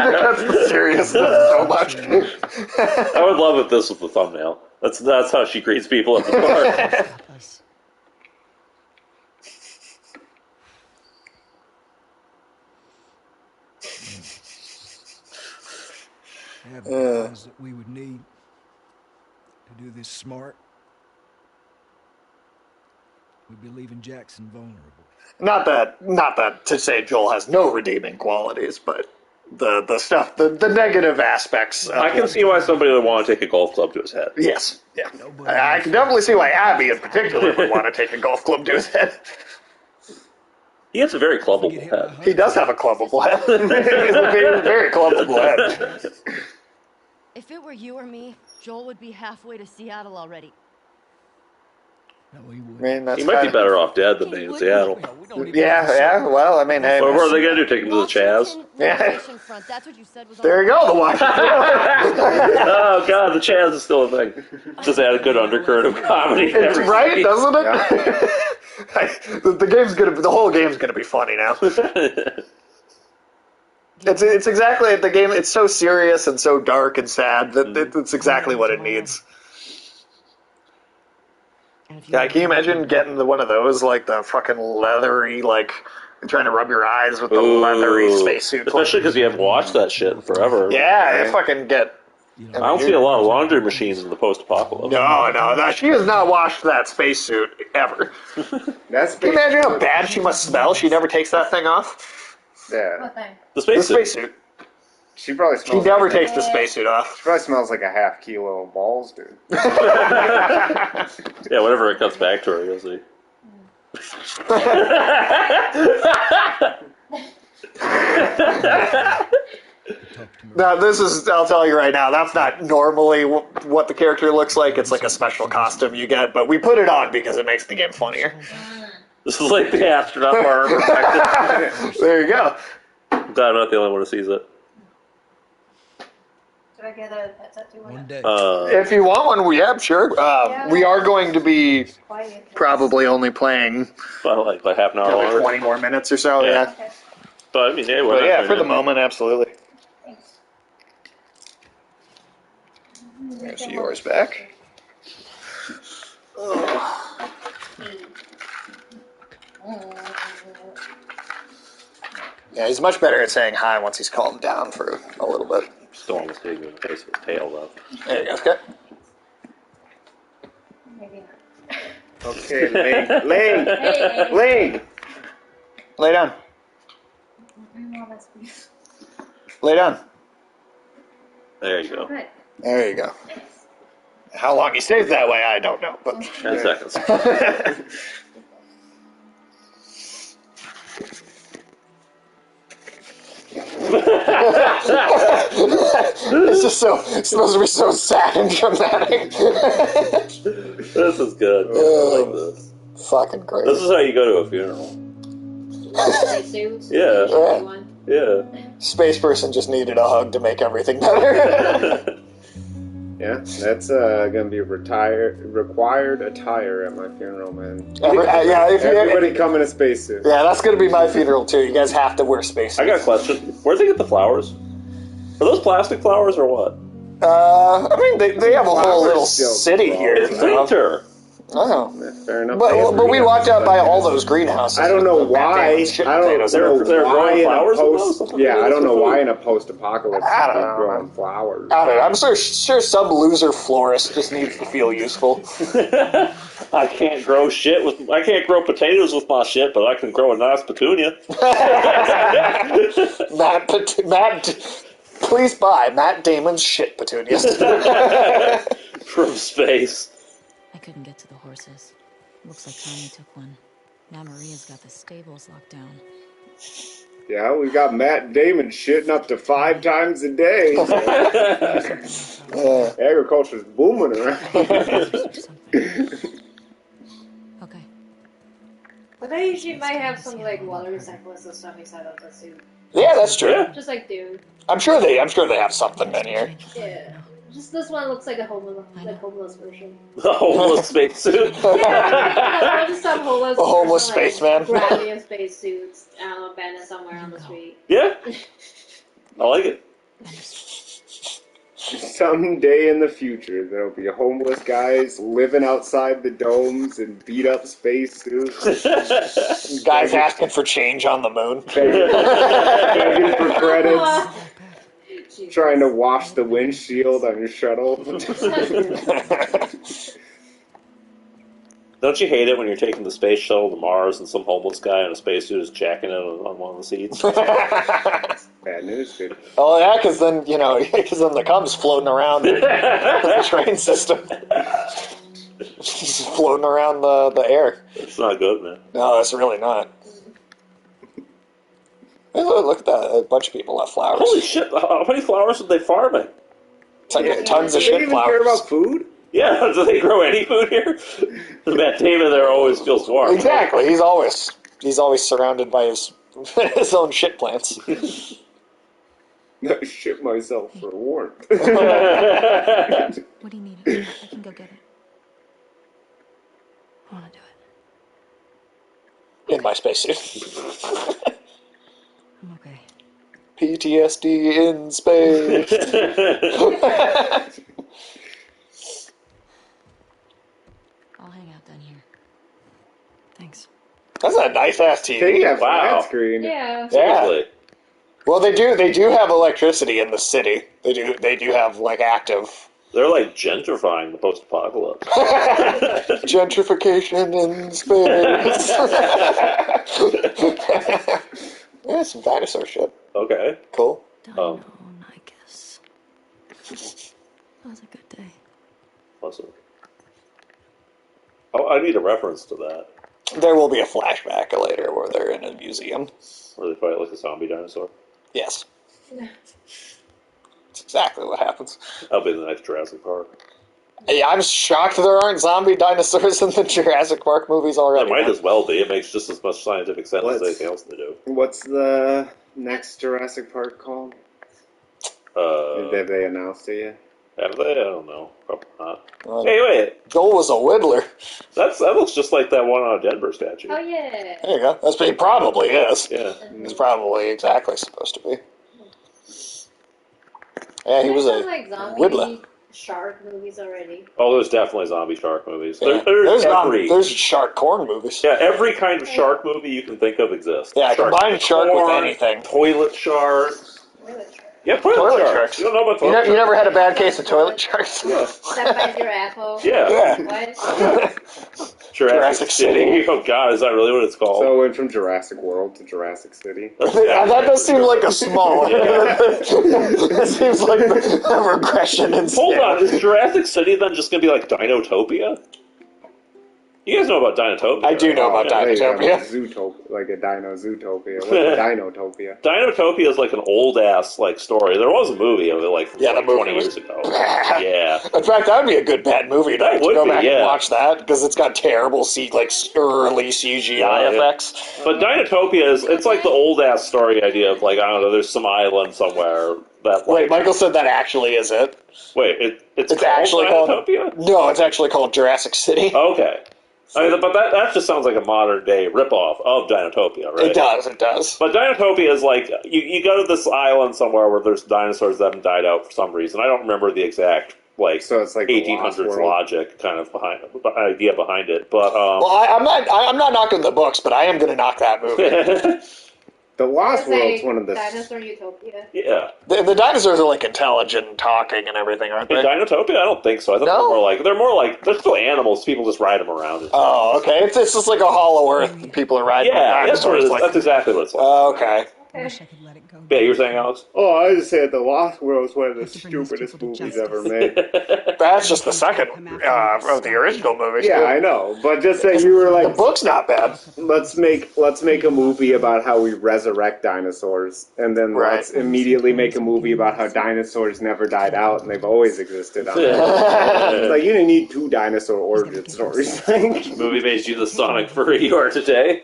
That's the seriousness so much. I would love if this was the thumbnail. That's how she greets people at the bar. Have the guys that we would need to do this smart. We'd be leaving Jackson vulnerable. Not that to say Joel has no redeeming qualities, but the stuff, the negative aspects. I can see why somebody would want to take a golf club to his head. Yes, yeah. I can definitely see why Abby in particular would want to take a golf club to his head. He has a very clubbable head. He does have a clubbable head. He has a very, very clubbable head. If it were you or me, Joel would be halfway to Seattle already. No, he would. I mean, that's He might be kinda- better off dead than being in Seattle. Yeah. Well, I mean, hey. What are they going to do? Take him to the Chaz? Yeah. Washington Front, that's what you said was on There you go, the Washington. Oh, God, the Chaz is still a thing. Just add a good undercurrent of comedy. It's right, doesn't it? The game's the whole game's gonna be funny now. It's exactly the game. It's so serious and so dark and sad that it's exactly what it needs. Yeah, can you imagine getting one of those, like the fucking leathery, like trying to rub your eyes with the leathery spacesuit? Especially because you haven't watched that shit in forever. Yeah, you fucking get. I don't see a lot of laundry machines in the post-apocalypse. No, she has not washed that spacesuit ever. Can you imagine how bad she must smell? She never takes that thing off. Yeah. What thing? The The spacesuit. spacesuit. She probably She smells. never takes the spacesuit off. She probably smells like a half kilo of balls, dude. Yeah, whenever it cuts back to her, you'll see. Now, this is, I'll tell you right now, that's not normally what the character looks like. It's like a special costume you get, but we put it on because it makes the game funnier. This is like the astronaut bar perfected. There you go. I'm glad I'm not the only one who sees it. Should I get a tattoo or One not? day. If you want one, yeah, sure. We are going to be Quiet. probably only playing Well, like half an hour probably longer. 20 more minutes or so, Yeah. yeah. Okay. But I mean, yeah, But yeah, for the moment, absolutely. Thanks. There's yours back. Yeah, he's much better at saying hi once he's calmed down for a little bit. Still almost hitting you in the face with his tail, though. There you go. Okay. Maybe not. Okay, Lane. Hey, Lane. Lay down. Lay down. There you go. Good. There you go. How long he stays that way, I don't know. But 10 seconds. it's just it's supposed to be so sad and dramatic. This is good. I like this. Fucking great. This is how you go to a funeral. Suits. Yeah. Yeah. One. Yeah. Space person just needed a hug to make everything better. Yeah, that's gonna be required attire at my funeral, man. Yeah, Everybody come in a spacesuit. Yeah, that's gonna be my funeral too. You guys have to wear spacesuits. I got a question. Where'd they get the flowers? Are those plastic flowers or what? I mean, they have a whole little still city here. It's winter. Oh. Fair enough. But we walked out by all those greenhouses. I don't know with the Matt why. Damon's shit I don't potatoes. know They're why growing in a flowers with post. those? Yeah, I don't know Food. why in a post-apocalypse I don't they're know. growing flowers. I don't know. I'm sure some loser florist just needs to feel useful. I can't grow potatoes with my shit, but I can grow a nice petunia. Matt, please buy Matt Damon's shit petunias. From space. I couldn't get to the horses. Looks like Tommy took one. Now Maria's got the stables locked down. Yeah, we got Matt Damon shitting up to 5 times a day. Agriculture's booming around. Okay. But they usually might have some like water recyclers and stuff inside of the suit. Yeah, that's true. Just like dude. I'm sure they have something in here. Yeah. Just this one looks like a homeless version. The homeless spacesuit. Yeah, just some homeless. A homeless person, spaceman. Like, grabbing a spacesuit, abandoned somewhere on the street. Yeah. I like it. Someday in the future, there'll be homeless guys living outside the domes in beat-up spacesuits. Guys asking for change on the moon. Begging for credits. Trying to wash the windshield on your shuttle. Don't you hate it when you're taking the space shuttle to Mars and some homeless guy in a spacesuit is jacking it on one of the seats? Bad news, dude. Oh yeah, because then the cum's floating around the train system. Just floating around the air. It's not good, man. No, it's really not. Hey, look at that! A bunch of people left flowers. Holy shit! How many flowers are they farming? Tons of Do shit they even flowers. care about food? Yeah, do they grow any food here? Matt Damon there always feels warm. Exactly. He's always surrounded by his own shit plants. I shit myself for warmth. What do you need? I can go get it. I want to do it. In my spacesuit. I'm okay. PTSD in space. I'll hang out down here. Thanks. That's a nice ass TV. They have Wow. flat screen. Yeah. Seriously. Well, they do have electricity in the city. They do have like active They're like gentrifying the post-apocalypse. gentrification in space. Yeah, some dinosaur shit. Okay. Cool. I guess. That was a good day. Awesome. Oh, I need a reference to that. There will be a flashback later where they're in a museum. Where they fight like a zombie dinosaur. Yes. That's exactly what happens. That'll be the next Jurassic Park. Yeah, I'm shocked there aren't zombie dinosaurs in the Jurassic Park movies already. It might as well be. It makes just as much scientific sense as anything else they do. What's the next Jurassic Park called? Have they announced it yet? Have they? I don't know. Probably not. Hey, wait. Joel was a whittler. That looks just like that one on a Denver statue. Oh yeah. There you go. He probably is. Yeah. It's probably exactly supposed to be. Yeah, he was There's a some, like, zombie whittler. shark movies already. Oh, there's definitely zombie shark movies. Yeah. There's shark corn movies. Yeah, every kind of shark movie you can think of exists. Yeah, combine shark with anything. Toilet sharks. Yeah, Toilet sharks. sharks. You don't know about You toilet you never had a bad case of toilet sharks? Step by your apple. Yeah. What? Jurassic City. Oh god, is that really what it's called? So it went from Jurassic World to Jurassic City. That does seem like a small. It seems like a regression in Hold scale. on, is Jurassic City then just going to be like Dinotopia? You guys know about Dinotopia? I do know about Dinotopia. Zootopia, like a Dino Zootopia. What's a Dinotopia? Dinotopia is like an old ass like story. There was a movie of it like, Yeah, the 20 movie was- years ago. Yeah. In fact, that would be a good bad movie That to would go be, back yeah. and watch that because it's got terrible early CGI Yeah. effects. But Dinotopia is it's like the old ass story idea of like I don't know, there's some island somewhere that like Wait, Michael said that actually is it. wait, it's called actually called Dinotopia? No, it's actually called Jurassic City. Okay. I mean, but that just sounds like a modern day ripoff of Dinotopia, right? It does. But Dinotopia is like you go to this island somewhere where there's dinosaurs that haven't died out for some reason. I don't remember the exact So it's like the Lost 1800s World. logic kind of idea behind it. But Well, I'm not knocking the books, but I am going to knock that movie. The Lost It's like World's one of the... Dinosaur Utopia. yeah, The dinosaurs are like intelligent and talking and everything, aren't in they? Dinotopia, I don't think so. I think No? they're more like they're still animals. People just ride them around. Oh, okay. It's just like a Hollow Earth. And people are riding Yeah, that's what it dinosaurs. is. Like, That's exactly what it's like. okay. I wish I could let it go. Yeah, you were saying, Alex? Oh, I just said The Lost World's one of the to bring these stupidest people to movies ever justice. made. That's just the second of the original movies. Yeah, too. I know. But just that you were The like, book's not bad. let's make a movie about how we resurrect dinosaurs, and then let's immediately make a movie about how dinosaurs never died out and they've always existed on Earth. Like, you didn't need two dinosaur origin stories. Movie made you the Sonic furry you are today.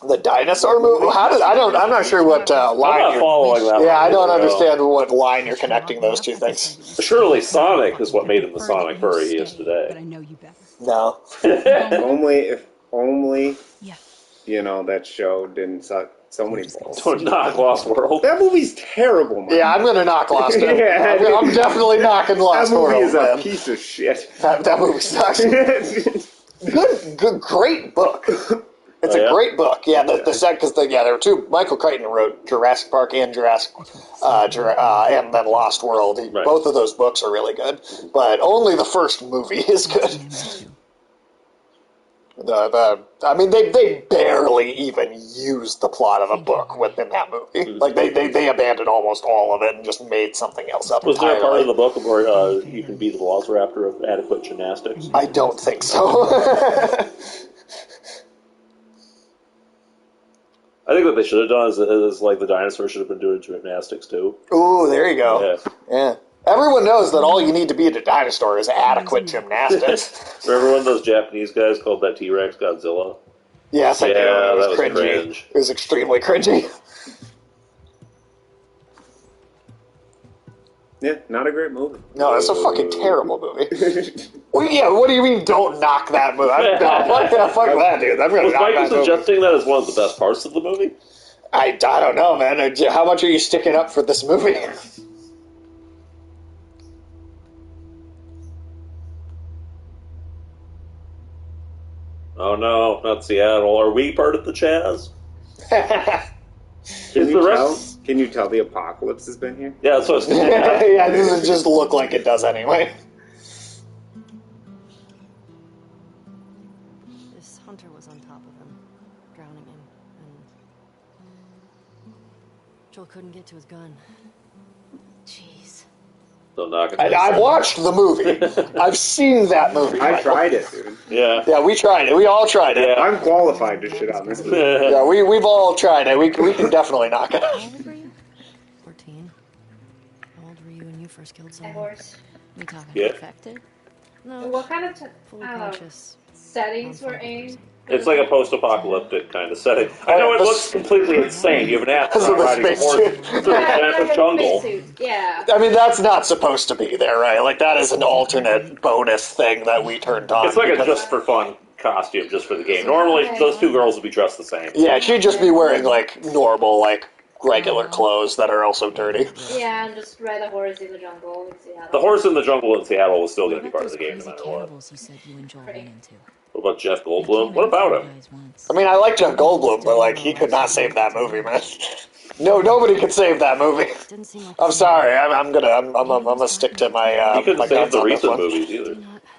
The dinosaur movie? I'm not sure what line I'm not you're... following that. Yeah, I one don't either, understand what line you're connecting those two things. Surely Sonic is what made him the Sonic furry he is But today. I know you better. No. If only, Yeah. that show didn't suck so many balls. So not Lost World. That movie's terrible, man. Yeah, I'm going to knock Lost World. Yeah. I'm definitely knocking That Lost movie World. is a man. piece of shit. That movie sucks. Good, great book. It's Oh, yeah? a great book. Yeah, the set because there were two. Michael Crichton wrote Jurassic Park and and then Lost World. Right. Both of those books are really good, but only the first movie is good. I mean, they barely even used the plot of the book within that movie. Like, they abandoned almost all of it and just made something else up Was there a part entirely. of the book where you can be the Velociraptor of adequate gymnastics? I don't think so. I think what they should have done is like the dinosaur should have been doing gymnastics too. Ooh, there you go. Yeah. Everyone knows that all you need to be a dinosaur is adequate gymnastics. Remember when those Japanese guys called that T-Rex Godzilla? Yes, I do. It was that was cringy. cringe. It was extremely cringy. Yeah, not a great movie. No, it's a fucking terrible movie. Well, yeah, what do you mean don't knock that movie? Fuck that, dude. I'm gonna Was knock Michael that movie. suggesting that as one of the best parts of the movie? I don't know, man. How much are you sticking up for this movie? Oh no, not Seattle. Are we part of the Chaz? Can you tell the apocalypse has been here? Yeah, that's what I was thinking. Yeah, this would just look like it does anyway. This hunter was on top of him, drowning him, and Joel couldn't get to his gun. Jeez. So knock it. I've watched the movie. I've seen that movie. I Michael. tried it, dude. Yeah. Yeah, we tried it. We all tried it. Yeah. I'm qualified to shit on this movie. Yeah, we've all tried it. We can definitely knock it. How old were you? 14. How old were you when you first killed someone? Horse. We talking Yeah. infected? No. What kind of Fully conscious. settings were aimed? It's like a post-apocalyptic kind of setting. I know it looks completely insane. You have an astronaut riding a horse through a giant jungle. Yeah. I mean, that's not supposed to be there, right? Like, that is an alternate bonus thing that we turned on. It's like a because- just-for-fun costume, just for the game. Normally, those two girls would be dressed the same. Yeah, she'd just be wearing, like, normal, like, regular clothes that are also dirty. Yeah, and just ride a horse in the jungle in Seattle. The horse in the jungle in Seattle was still going to be part of the game no matter what. Cannibals you said you and Joel ran into. What about Jeff Goldblum? What about him? I mean, I like Jeff Goldblum, but, like, he could not save that movie, man. No, nobody could save that movie. Didn't seem like I'm sorry. I'm gonna stick to my. He couldn't my save guns the on this recent one. movies either.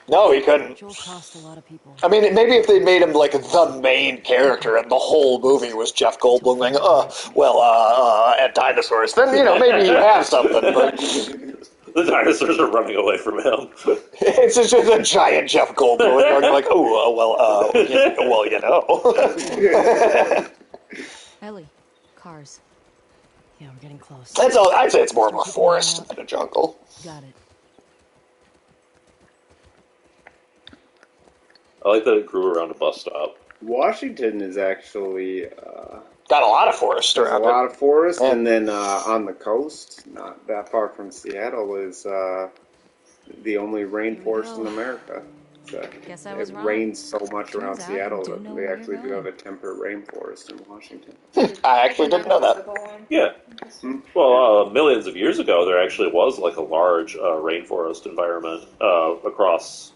No, he couldn't. Joel cost a lot of people. I mean, maybe if they made him like the main character and the whole movie was Jeff Goldblum going, at dinosaurs, then maybe you have something. But The dinosaurs are running away from him. it's just a giant Jeff Goldblum and you're like, Ellie, cars. Yeah, we're getting close. That's all. I'd say it's more of a forest than a jungle. Got it. I like that it grew around a bus stop. Washington is actually Got a lot of forest a around lot it. of forest, Yeah. and then on the coast, not that far from Seattle, is the only rainforest in America. So Guess I was it wrong. rains so much around Turns out you Seattle do that know they where actually you're do have a going. temperate rainforest in Washington. I actually didn't know that. Yeah. Well, millions of years ago, there actually was like a large rainforest environment across,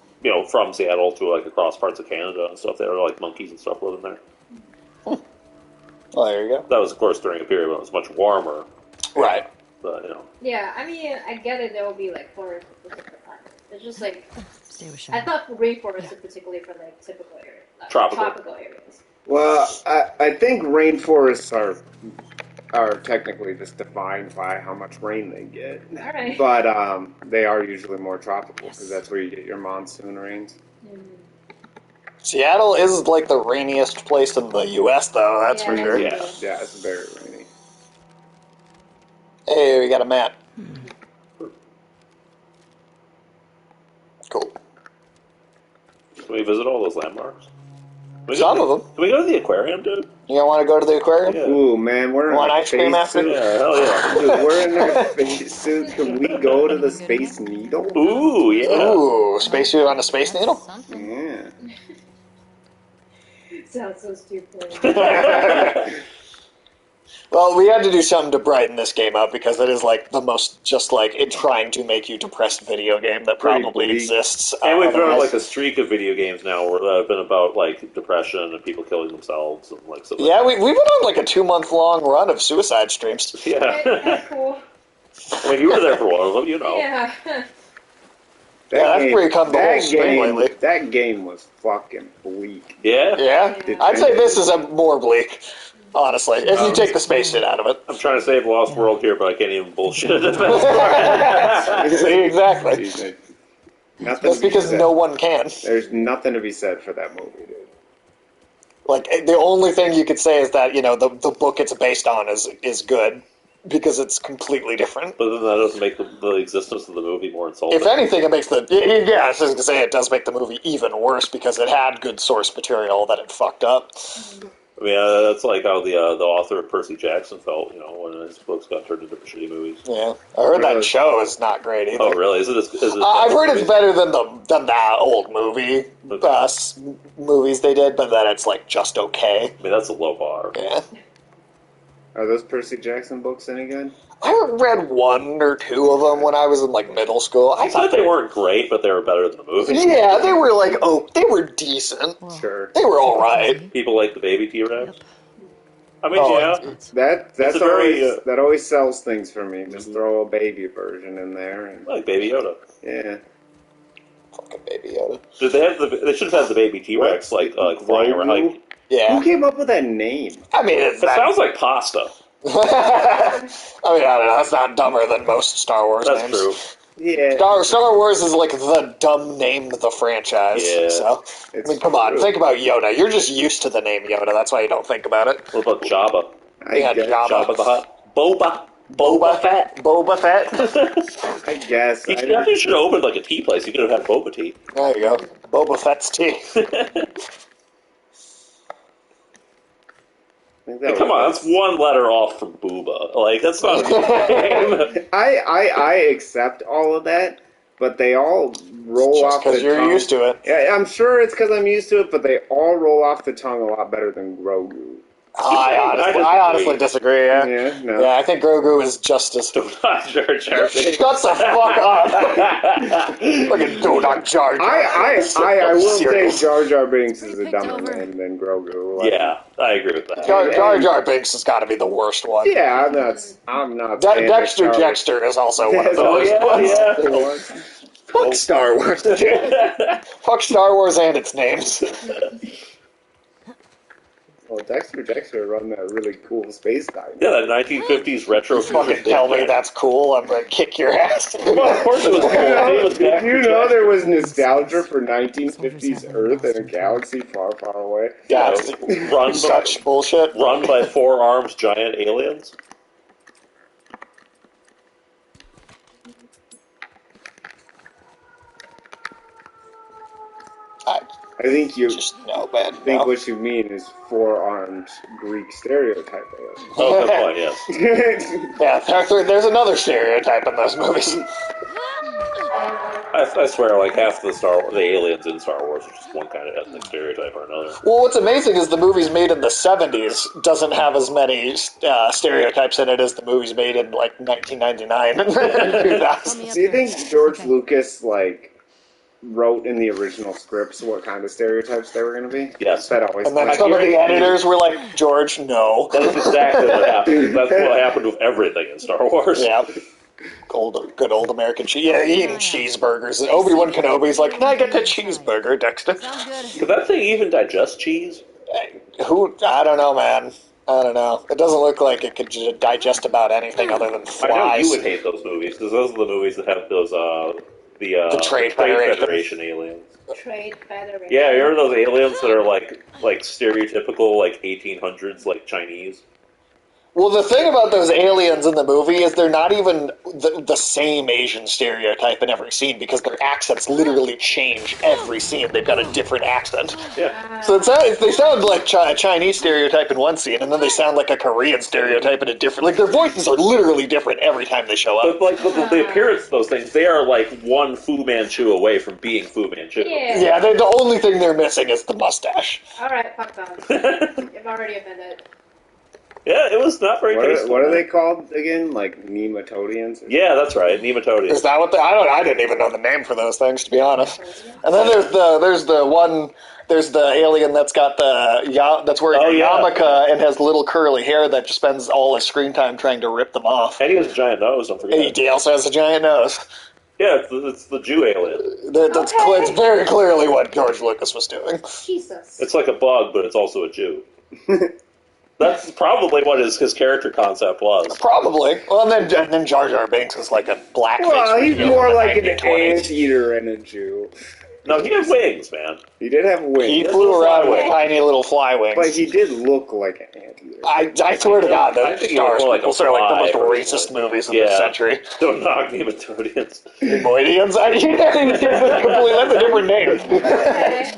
from Seattle to like across parts of Canada and stuff. There were like monkeys and stuff living there. Well, there you go. That was, of course, during a period when it was much warmer. Right. But Yeah, I mean, I get it. There will be like forests for different climates. It's just like Stay with I Sean. thought rainforests are particularly for like typical areas, Tropical. areas. Well, I think rainforests are technically just defined by how much rain they get. All right. But they are usually more tropical because that's where you get your monsoon rains. Seattle is like the rainiest place in the U.S., though. That's for sure. Yeah. Yeah, it's very rainy. Hey, we got a map. Cool. can we visit all those landmarks? Some of them. Can we go to the aquarium, dude? You don't want to go to the aquarium? Yeah. Ooh, man, we're in Want a ice cream space after? suit. Yeah, hell yeah. Dude, we're in a space suit. Can we go to the Space Needle? Ooh, yeah. Ooh, spacesuit on a space needle? Something. Yeah. Sounds so stupid. Well, we had to do something to brighten this game up because it is like the most just like it trying to make you depressed video game that Pretty probably bleak. exists. And we've done otherwise. like a streak of video games now where that have been about like depression and people killing themselves and like stuff. Yeah, we've been on like a 2-month-long run of suicide streams. Okay, Yeah. cool. I mean, you were there for one of them, Yeah. That's where you come the whole string lately. That game was fucking bleak. Yeah? Yeah? I'd say this is a more bleak, honestly, if you take the space shit out of it. I'm trying to save Lost World here, but I can't even bullshit it. See, exactly. That's because no one can. There's nothing to be said for that movie, dude. Like, the only thing you could say is that, you know, the book it's based on is good, because it's completely different. But then that doesn't make the existence of the movie more insulting. If anything, it makes yeah, I was just going to say, it does make the movie even worse, because it had good source material that it fucked up. I mean, that's like how the author of Percy Jackson felt, you know, when his books got turned into shitty movies. Yeah, I heard that show is not great either. Oh, really? Is it I've heard it's better than that old movie movies they did, but then it's like just okay. I mean, that's a low bar. Yeah. Are those Percy Jackson books any good? I read 1 or 2 of them when I was in like middle school. I thought they weren't great, but they were better than the movies. Yeah, they were like, they were decent. Sure. They were all right. People like the baby T-Rex. I mean, yeah. That always sells things for me. Just throw a baby version in there. And, like Baby Yoda. Yeah. Fucking Baby Yoda. Did they have they should have had the baby T-Rex like flying around. Like, yeah. Who came up with that name? I mean, it sounds like pasta. I mean, I don't know. That's not dumber than most Star Wars names. That's true. Yeah. Star Wars is like the dumb name of the franchise. Yeah. So, I mean, come on. Think about Yoda. You're just used to the name Yoda. That's why you don't think about it. What about Jabba? Yeah, Jabba. Jabba the Hutt. Boba Fett. Boba Fett. I guess. You definitely should have opened like a tea place. You could have had boba tea. There you go. Boba Fett's tea. Hey, come on, that's one letter off from Booba. Like, that's not a good name. I accept all of that, but they all roll off the tongue. Because you're used to it. Yeah, I'm sure it's because I'm used to it, but they all roll off the tongue a lot better than Grogu. I honestly disagree, yeah. Yeah, no. Yeah, I think Grogu is just as... Jar Jar. Shut the fuck up! Look at Donut Jar Jar. I will say Jar Jar Binks is a dumber name than Grogu. Like, yeah, I agree with that. Jar Jar Binks has got to be the worst one. Yeah, I'm not Dexter Jettster is also one of the worst ones. Yeah. Fuck Star Wars. Fuck Star Wars and its names. Well, Dexter run that really cool space dive. Yeah, that 1950s retro. Fucking tell me that's cool, I'm going to kick your ass. Well, of course it was cool. Did you know there was nostalgia for 1950s Earth in a galaxy far, far away? Yeah, such bullshit. Run by 4-armed giant aliens? I think you just what you mean is 4-armed Greek stereotype. Oh, good point, yes. Yeah, there's another stereotype in those movies. I swear, like half the aliens in Star Wars are just one kind of ethnic stereotype or another. Well, what's amazing is the movies made in the 70s doesn't have as many stereotypes in it as the movies made in, like, 1999 and 2000. Do you think George Lucas, like, wrote in the original scripts what kind of stereotypes they were going to be? Yes. That always. And then some of the editors were like, George, no. That's exactly what happened. That's what happened with everything in Star Wars. Yeah. Good old American cheese. Yeah, eating cheeseburgers. And Obi-Wan Kenobi's like, can I get the cheeseburger, Dexter? Could that thing even digest cheese? I don't know, man. I don't know. It doesn't look like it could digest about anything other than flies. I know you would hate those movies, because those are the movies that have those, the Trade Federation aliens. Trade Federation. Yeah, you remember those aliens that are like stereotypical, like 1800s, like Chinese? Well, the thing about those aliens in the movie is they're not even the same Asian stereotype in every scene, because their accents literally change every scene. They've got a different accent. Yeah. So they sound like a Chinese stereotype in one scene, and then they sound like a Korean stereotype in a different... Like, their voices are literally different every time they show up. But, like, the appearance of those things, they are, like, one Fu Manchu away from being Fu Manchu. Yeah, the only thing they're missing is the mustache. Alright, fuck them. I'm already offended. Yeah, it was not very tasty. What are they called again? Like nematodians? Yeah, that's right, nematodians. Is that what I didn't even know the name for those things, to be honest. And then there's the alien that's got that's wearing a yarmulke and has little curly hair that just spends all his screen time trying to rip them off. And he has a giant nose, don't forget. He also has a giant nose. Yeah, it's the Jew alien. That's Okay. it's very clearly what George Lucas was doing. Jesus. It's like a bug, but it's also a Jew. That's probably what his character concept was. Probably. Well, and then Jar Jar Binks is like a blackface. Well, he's reveal more from the like an 1920s. anteater and a Jew. No, he had wings, man. He did have wings. He Just flew a around fly with wing. tiny little fly wings. But he did look like an anteater. I swear to God, I the think he Star was more like Wars a are like the most fly, racist personally. movies of the century. Don't knock Nematodians. Nemoidians? That's a different name. Okay.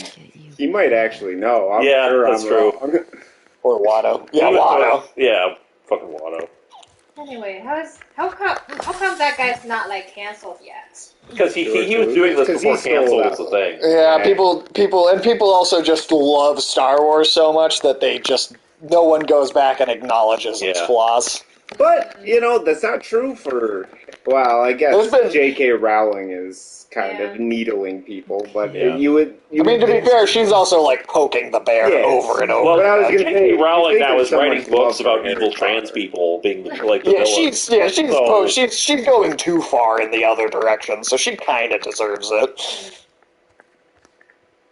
He might actually know. I'm Yeah, sure that's I'm true. wrong. Or Watto. Yeah, Watto. Yeah, fucking Watto. Anyway, how come that guy's not like canceled yet? Because he was doing this 'Cause he before stole cancel that was a one. thing. Yeah, people also just love Star Wars so much that they just no one goes back and acknowledges its Yeah. flaws. But, that's not true for... Well, I guess J.K. Rowling is kind of needling people, but Yeah. you would... I mean, to be fair, she's also like poking the bear Yes. over and over. Well, But I was gonna J.K. say, Rowling you think now there's is so writing much books love for about Harry evil Potter. trans people being like the Yeah, villains. she's going too far in the other direction, so she kind of deserves it.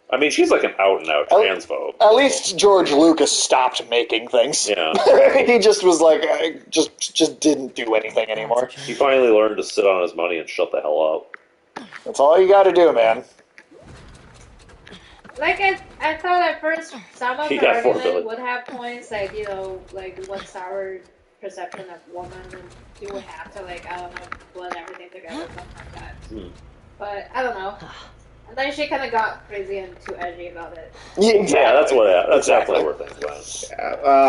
I mean, she's like an out-and-out transphobe. At least George Lucas stopped making things. Yeah. He just was like, just didn't do anything anymore. He finally learned to sit on his money and shut the hell up. That's all you got to do, man. Like I thought at first some of He the got $4 argument billion. would have points like like what's our perception of woman and you would have to like I don't know blend everything together something like that. But I don't know. And then she kind of got crazy and too edgy about it. Yeah, exactly. That's definitely where things went.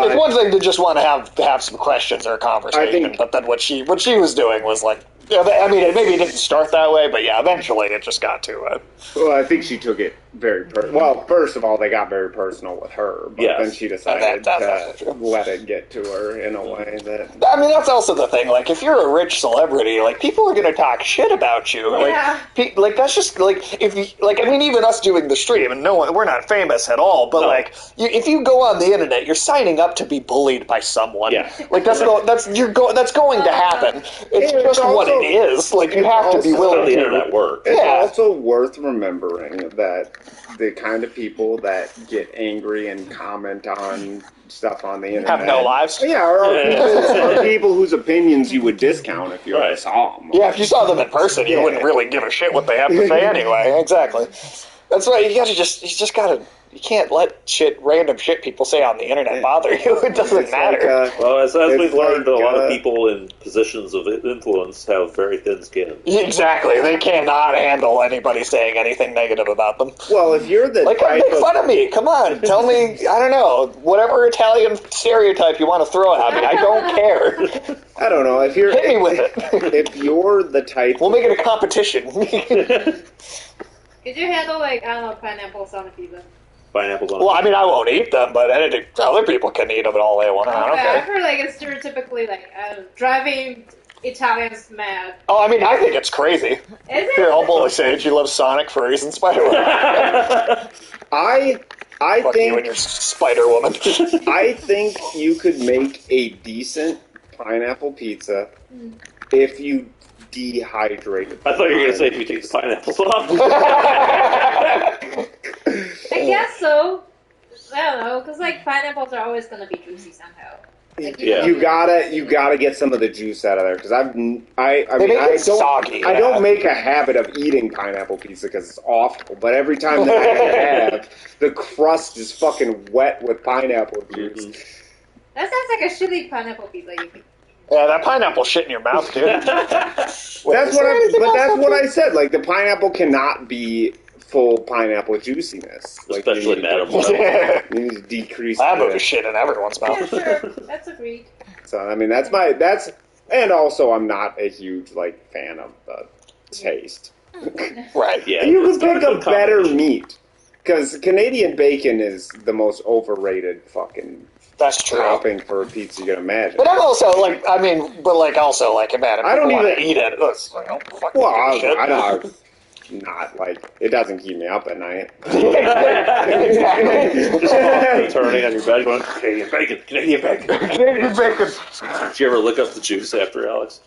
It's one thing to just want to have some questions or a conversation, but then what she was doing was like, I mean, maybe it didn't start that way, but yeah, eventually it just got to it. Well, I think she took it very well, first of all, they got very personal with her, but then she decided to let it get to her in a way that... I mean, that's also the thing. Like, if you're a rich celebrity, like, people are going to talk shit about you. Yeah. Like, that's just, like, if you... Like, I mean, even us doing the stream, and we're not famous at all, but, like, if you go on the internet, you're signing up to be bullied by someone. Yeah. Like, that's going to happen. It's just what it is. Like, you have to be willing the to... internet work. It's also worth remembering that the kind of people that get angry and comment on stuff on the internet Have no lives? Yeah, are people whose opinions you would discount if you ever saw them. Yeah, if you saw them in person, you wouldn't really give a shit what they have to say anyway. Exactly. That's why you just gotta... You can't let random shit people say on the internet bother you. It doesn't matter. Well, as we've learned, a lot of people in positions of influence have very thin skin. Exactly. They cannot handle anybody saying anything negative about them. Well, if you're the like, make fun of me. Come on, tell me. I don't know, whatever Italian stereotype you want to throw at me. I don't care. I don't know if you're hit me with it. If you're the type, we'll make it a competition. Could you handle like I don't know pineapples on a pizza? Pineapples on. Well, I mean, I won't eat them, but other people can eat them all they want. I don't Okay, care. I've heard like it's stereotypically like driving Italians mad. Oh, I mean, I think it's crazy. Is it? Here, I'll bully Sage. You love Sonic, furries, and Spider-Man. I Fuck think you and your Spider-Woman. I think you could make a decent pineapple pizza if you dehydrate it. I thought you were going to say if you take the pineapples off. I guess so. I don't know, because like pineapples are always gonna be juicy somehow. Like, You gotta get some of the juice out of there because I mean I don't make a habit of eating pineapple pizza because it's awful. But every time that I have, the crust is fucking wet with pineapple juice. that sounds like a shitty pineapple pizza. Yeah, that pineapple shit in your mouth, dude. That's what I said. Like the pineapple cannot be full pineapple juiciness. Like, especially Madam Web. You need to decrease that movie shit in everyone's mouth. Yeah, sure. That's agreed. So I mean and also I'm not a huge like fan of the taste. Right. Yeah. You can pick a better meat because Canadian bacon is the most overrated fucking. That's true. Topping for a pizza you can imagine. But I'm also like, I mean, man, I don't want even to eat it. It's, I don't fucking well, give a shit. I don't. Not like it doesn't keep me up at night. Just turning on your bed, going Canadian bacon, Canadian bacon, Canadian bacon. Did you ever look up the juice after, Alex?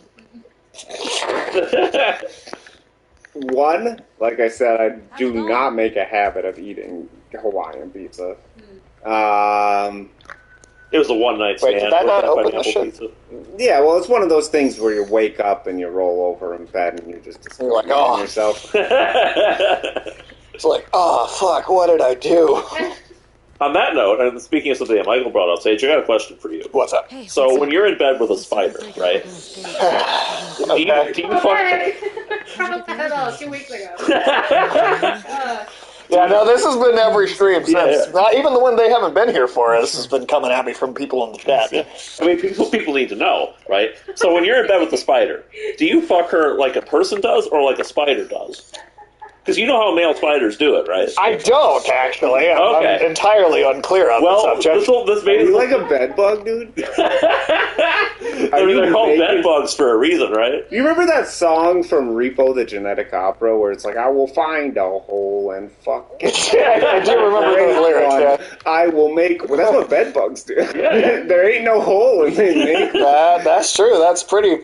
One, like I said, I do going? not make a habit of eating Hawaiian pizza. It was a one-night Wait, stand. did that with not open pineapple this shit? pizza. Yeah, well, it's one of those things where you wake up and you roll over in bed and you just You're like, oh. yourself. It's like, oh, fuck, what did I do? On that note, and speaking of something that Michael brought up, Sage, I got a question for you. What's up? Hey, So when you're in bed with a spider, right? Do you fuck? Okay. I don't know, 2 weeks ago. Yeah, no, this has been every stream since. Yeah. Not even the one they haven't been here for. This has been coming at me from people in the chat. I mean, people need to know, right? So when you're in bed with a spider, do you fuck her like a person does or like a spider does? Because you know how male spiders do it, right? I don't, actually. Okay. I'm entirely unclear on the subject. This Are made you like a bed bug, dude? They're called bed bugs for a reason, right? You remember that song from Repo the Genetic Opera where it's like, I will find a hole and fuck it. Yeah, I do remember those lyrics, yeah. I will make... Well, that's what bed bugs do. Yeah. There ain't no hole and they make... That's true. It's pretty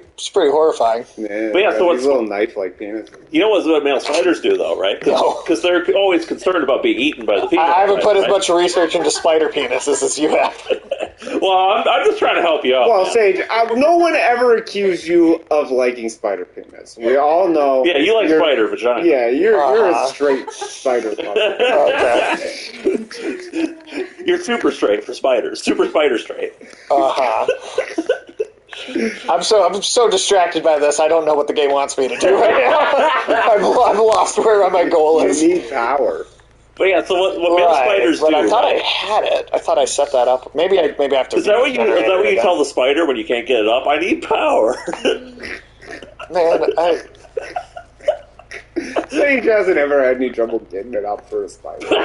horrifying. Yeah, But yeah, so these little knife-like penis. You know what male spiders do, though, right? No. Because they're always concerned about being eaten by the female. I haven't put as right? much research into spider penises as you have. Well, I'm just trying to help you out. Well, man. Sage, no one ever accused you of liking spider penis. We all know... Yeah, you like spider vagina. Yeah, you're a straight spider fucker. Okay. You're super straight for spiders. Super spider straight. Uh-huh. I'm so distracted by this. I don't know what the game wants me to do right now. I've lost where my goal is. You need power. But yeah, so what male spiders but do? I thought I had it. I thought I set that up. Maybe I have to. Is that what you tell the spider when you can't get it up? I need power. Man, Sage hasn't ever had any trouble getting it up for a spider. Well,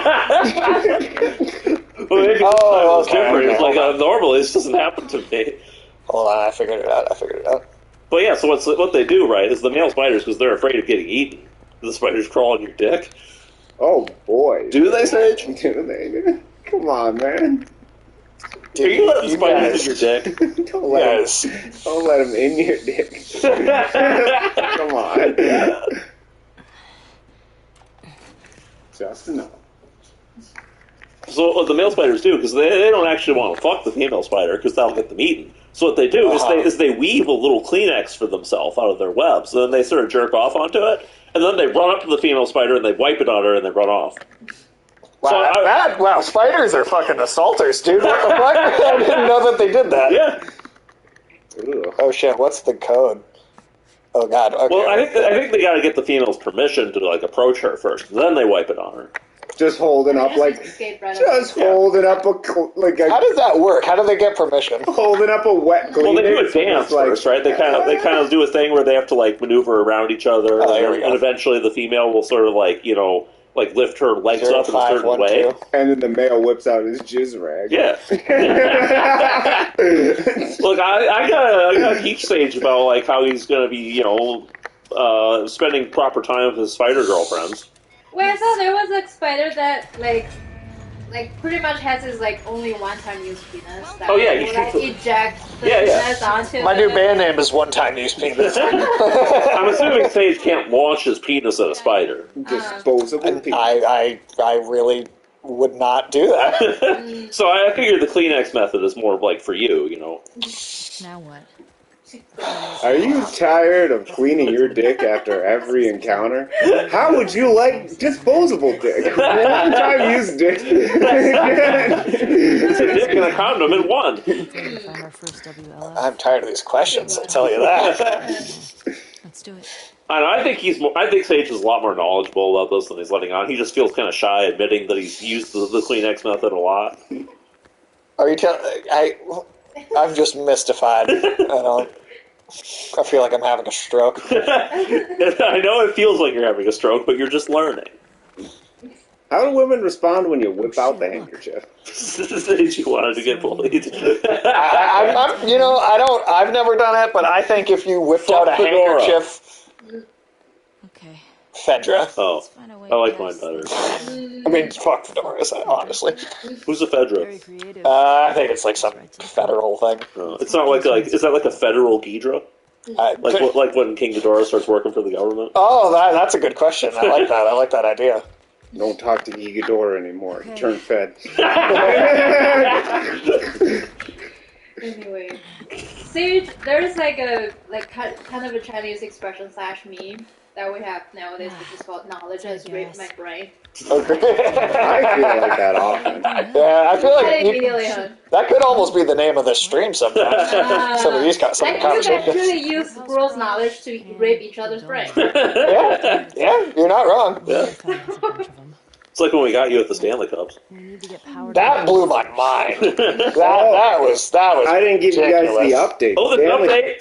maybe it's okay, different. okay. It's like normally this doesn't happen to me. Hold on, I figured it out. But yeah, so what they do, right, is the male spiders, because they're afraid of getting eaten. The spiders crawl on your dick. Oh boy. Do they, Sage? Do they? Come on, man. Are you letting spiders in your dick? Don't let them in your dick. Come on. Just enough. So what the male spiders do, because they don't actually want to fuck the female spider, because that'll get them eaten. So what they do is they weave a little Kleenex for themselves out of their webs, and then they sort of jerk off onto it, and then they run up to the female spider and they wipe it on her and they run off. Wow, wow, spiders are fucking assaulters, dude. What the fuck? I didn't know that they did that. Yeah. Ugh. Oh shit, what's the code? Oh god. Okay. Well, I think they got to get the female's permission to approach her first, then they wipe it on her. Just holding up holding up How does that work? How do they get permission? Holding up a wet Kleenex. Well, they do a dance first, right? They kind of do a thing where they have to maneuver around each other, and eventually the female will sort of lift her legs up in a certain way. And then the male whips out his jizz rag. Yeah. Look, I gotta teach Sage about how he's gonna be, spending proper time with his spider girlfriends. Wait, I saw there was a spider that pretty much has his only one-time use penis. That you eject the penis onto My new band name is One Time Use Penis. I'm assuming Sage can't launch his penis at a spider. Disposable penis. I really would not do that. So I figure the Kleenex method is more for you, Now what? Are you tired of cleaning your dick after every encounter? How would you like disposable dick? One-time use dick. It's a dick and a condom in one. I'm tired of these questions, I'll tell you that. Let's do it. I think Sage is a lot more knowledgeable about this than he's letting on. He just feels kind of shy admitting that he's used the Kleenex method a lot. Are you telling... I'm just mystified. I feel like I'm having a stroke. I know it feels like you're having a stroke, but you're just learning. How do women respond when you whip out the handkerchief? Sage, you wanted to get bullied. I've never done it, but I think if you whipped out a fedora. handkerchief... Okay. Fedra. Oh, I like mine better. I mean, fuck fedoras, honestly. Who's a Fedra? I think it's some federal thing. It's not is that like a federal Ghidra? Like when King Ghidorah starts working for the government. Oh, that's a good question. I like that. I like that idea. Don't talk to Ghidorah anymore. Okay. He turned fed. Anyway, Sage, there's like kind of a Chinese expression / meme that we have nowadays, which is called "knowledge has raped my brain." Okay. I feel like that often. Yeah, I feel like Immediately, hun. that could almost be the name of this stream sometimes. Some of these Like you conversations. actually use gross knowledge to rape each other's brain. Yeah, you're not wrong. Yeah. It's like when we got you at the Stanley Cups. That blew my mind. That was. I didn't give you guys ridiculous. the update. Oh, the update!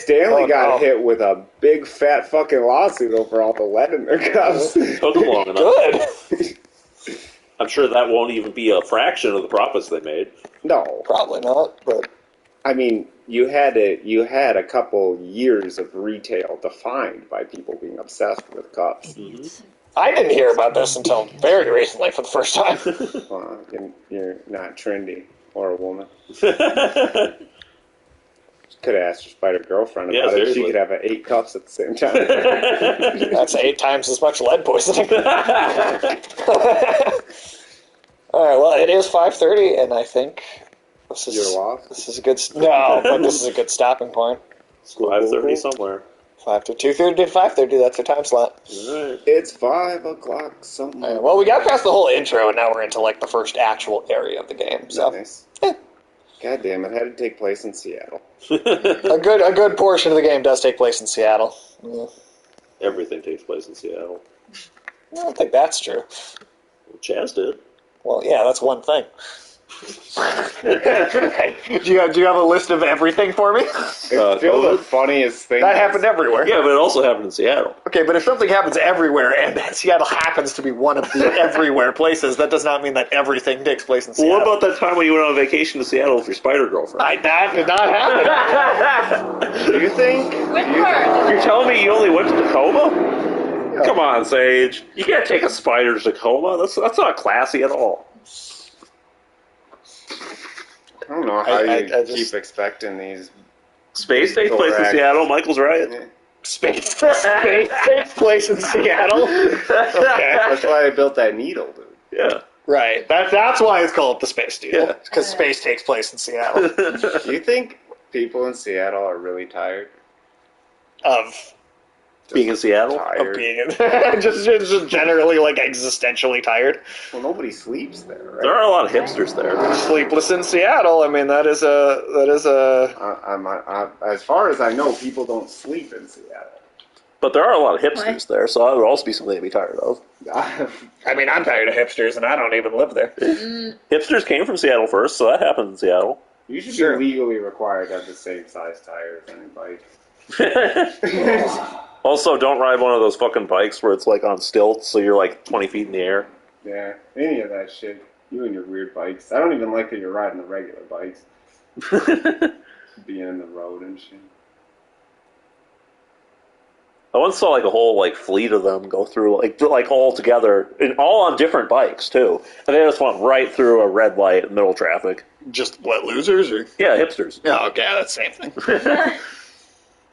Stanley got no. hit with a big fat fucking lawsuit over all the lead in their cups. Took them long enough. Good. I'm sure that won't even be a fraction of the profits they made. No, Probably not, but I mean you had a couple years of retail defined by people being obsessed with cups. Idiots. I didn't hear about this until very recently for the first time. Well, you're not trendy or a woman. Could have asked your spider girlfriend about it. She could have 8 cups at the same time. That's 8 times as much lead poisoning. All right, well, it is 5:30, and I think this is You're lost? This is a good. No, but this is a good stopping point. It's 5:30 somewhere. 2:30 to 5:30. That's your time slot. Alright. It's 5 o'clock somewhere. All right, well, we got past the whole intro, and now we're into like the first actual area of the game. So Nice. yeah. God damn, it had to take place in Seattle. a good portion of the game does take place in Seattle. Yeah. Everything takes place in Seattle. I don't think that's true. Well, Chaz did. Well, yeah, that's one thing. do you have a list of everything for me? It's still the funniest thing. That happened everywhere. Yeah, but it also happened in Seattle. Okay, but if something happens everywhere and Seattle happens to be one of the everywhere places, that does not mean that everything takes place in Seattle. Well, what about that time when you went on vacation to Seattle with your spider girlfriend? That did not happen. Do you think? You're telling me you only went to Tacoma? Yeah. Come on, Sage. You can't take a spider to Tacoma. That's not classy at all. I don't know how you just keep expecting these. Space takes place in Seattle. Michael's right. Yeah. Space takes place in Seattle. Okay. That's why they built that needle, dude. Yeah. Right. That's why it's called the Space Needle. Yeah. Because space takes place in Seattle. Do you think people in Seattle are really tired? Of being in Seattle? Tired. Of being in just generally like existentially tired. Well, nobody sleeps there, right? There are a lot of hipsters there. Sleepless in Seattle. I mean, that is a. As far as I know, people don't sleep in Seattle. But there are a lot of hipsters there, so that would also be something to be tired of. I mean, I'm tired of hipsters, and I don't even live there. Hipsters came from Seattle first, so that happened in Seattle. You should be legally required to have the same size tire as any bike. Also, don't ride one of those fucking bikes where it's like on stilts, so you're like 20 feet in the air. Yeah, any of that shit. You and your weird bikes. I don't even like that you're riding the regular bikes. Being in the road and shit. I once saw like a whole like fleet of them go through like all together, and all on different bikes too. And they just went right through a red light in middle traffic. Just what, losers or? Yeah, hipsters. Yeah, okay, that's the same thing.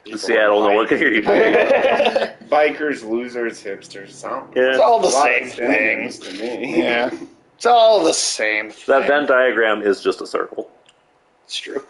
In Seattle, no one can hear you. Bikers, losers, hipsters, something. It's all the same thing to me. Yeah, it's all the same thing. That Venn diagram is just a circle. It's true.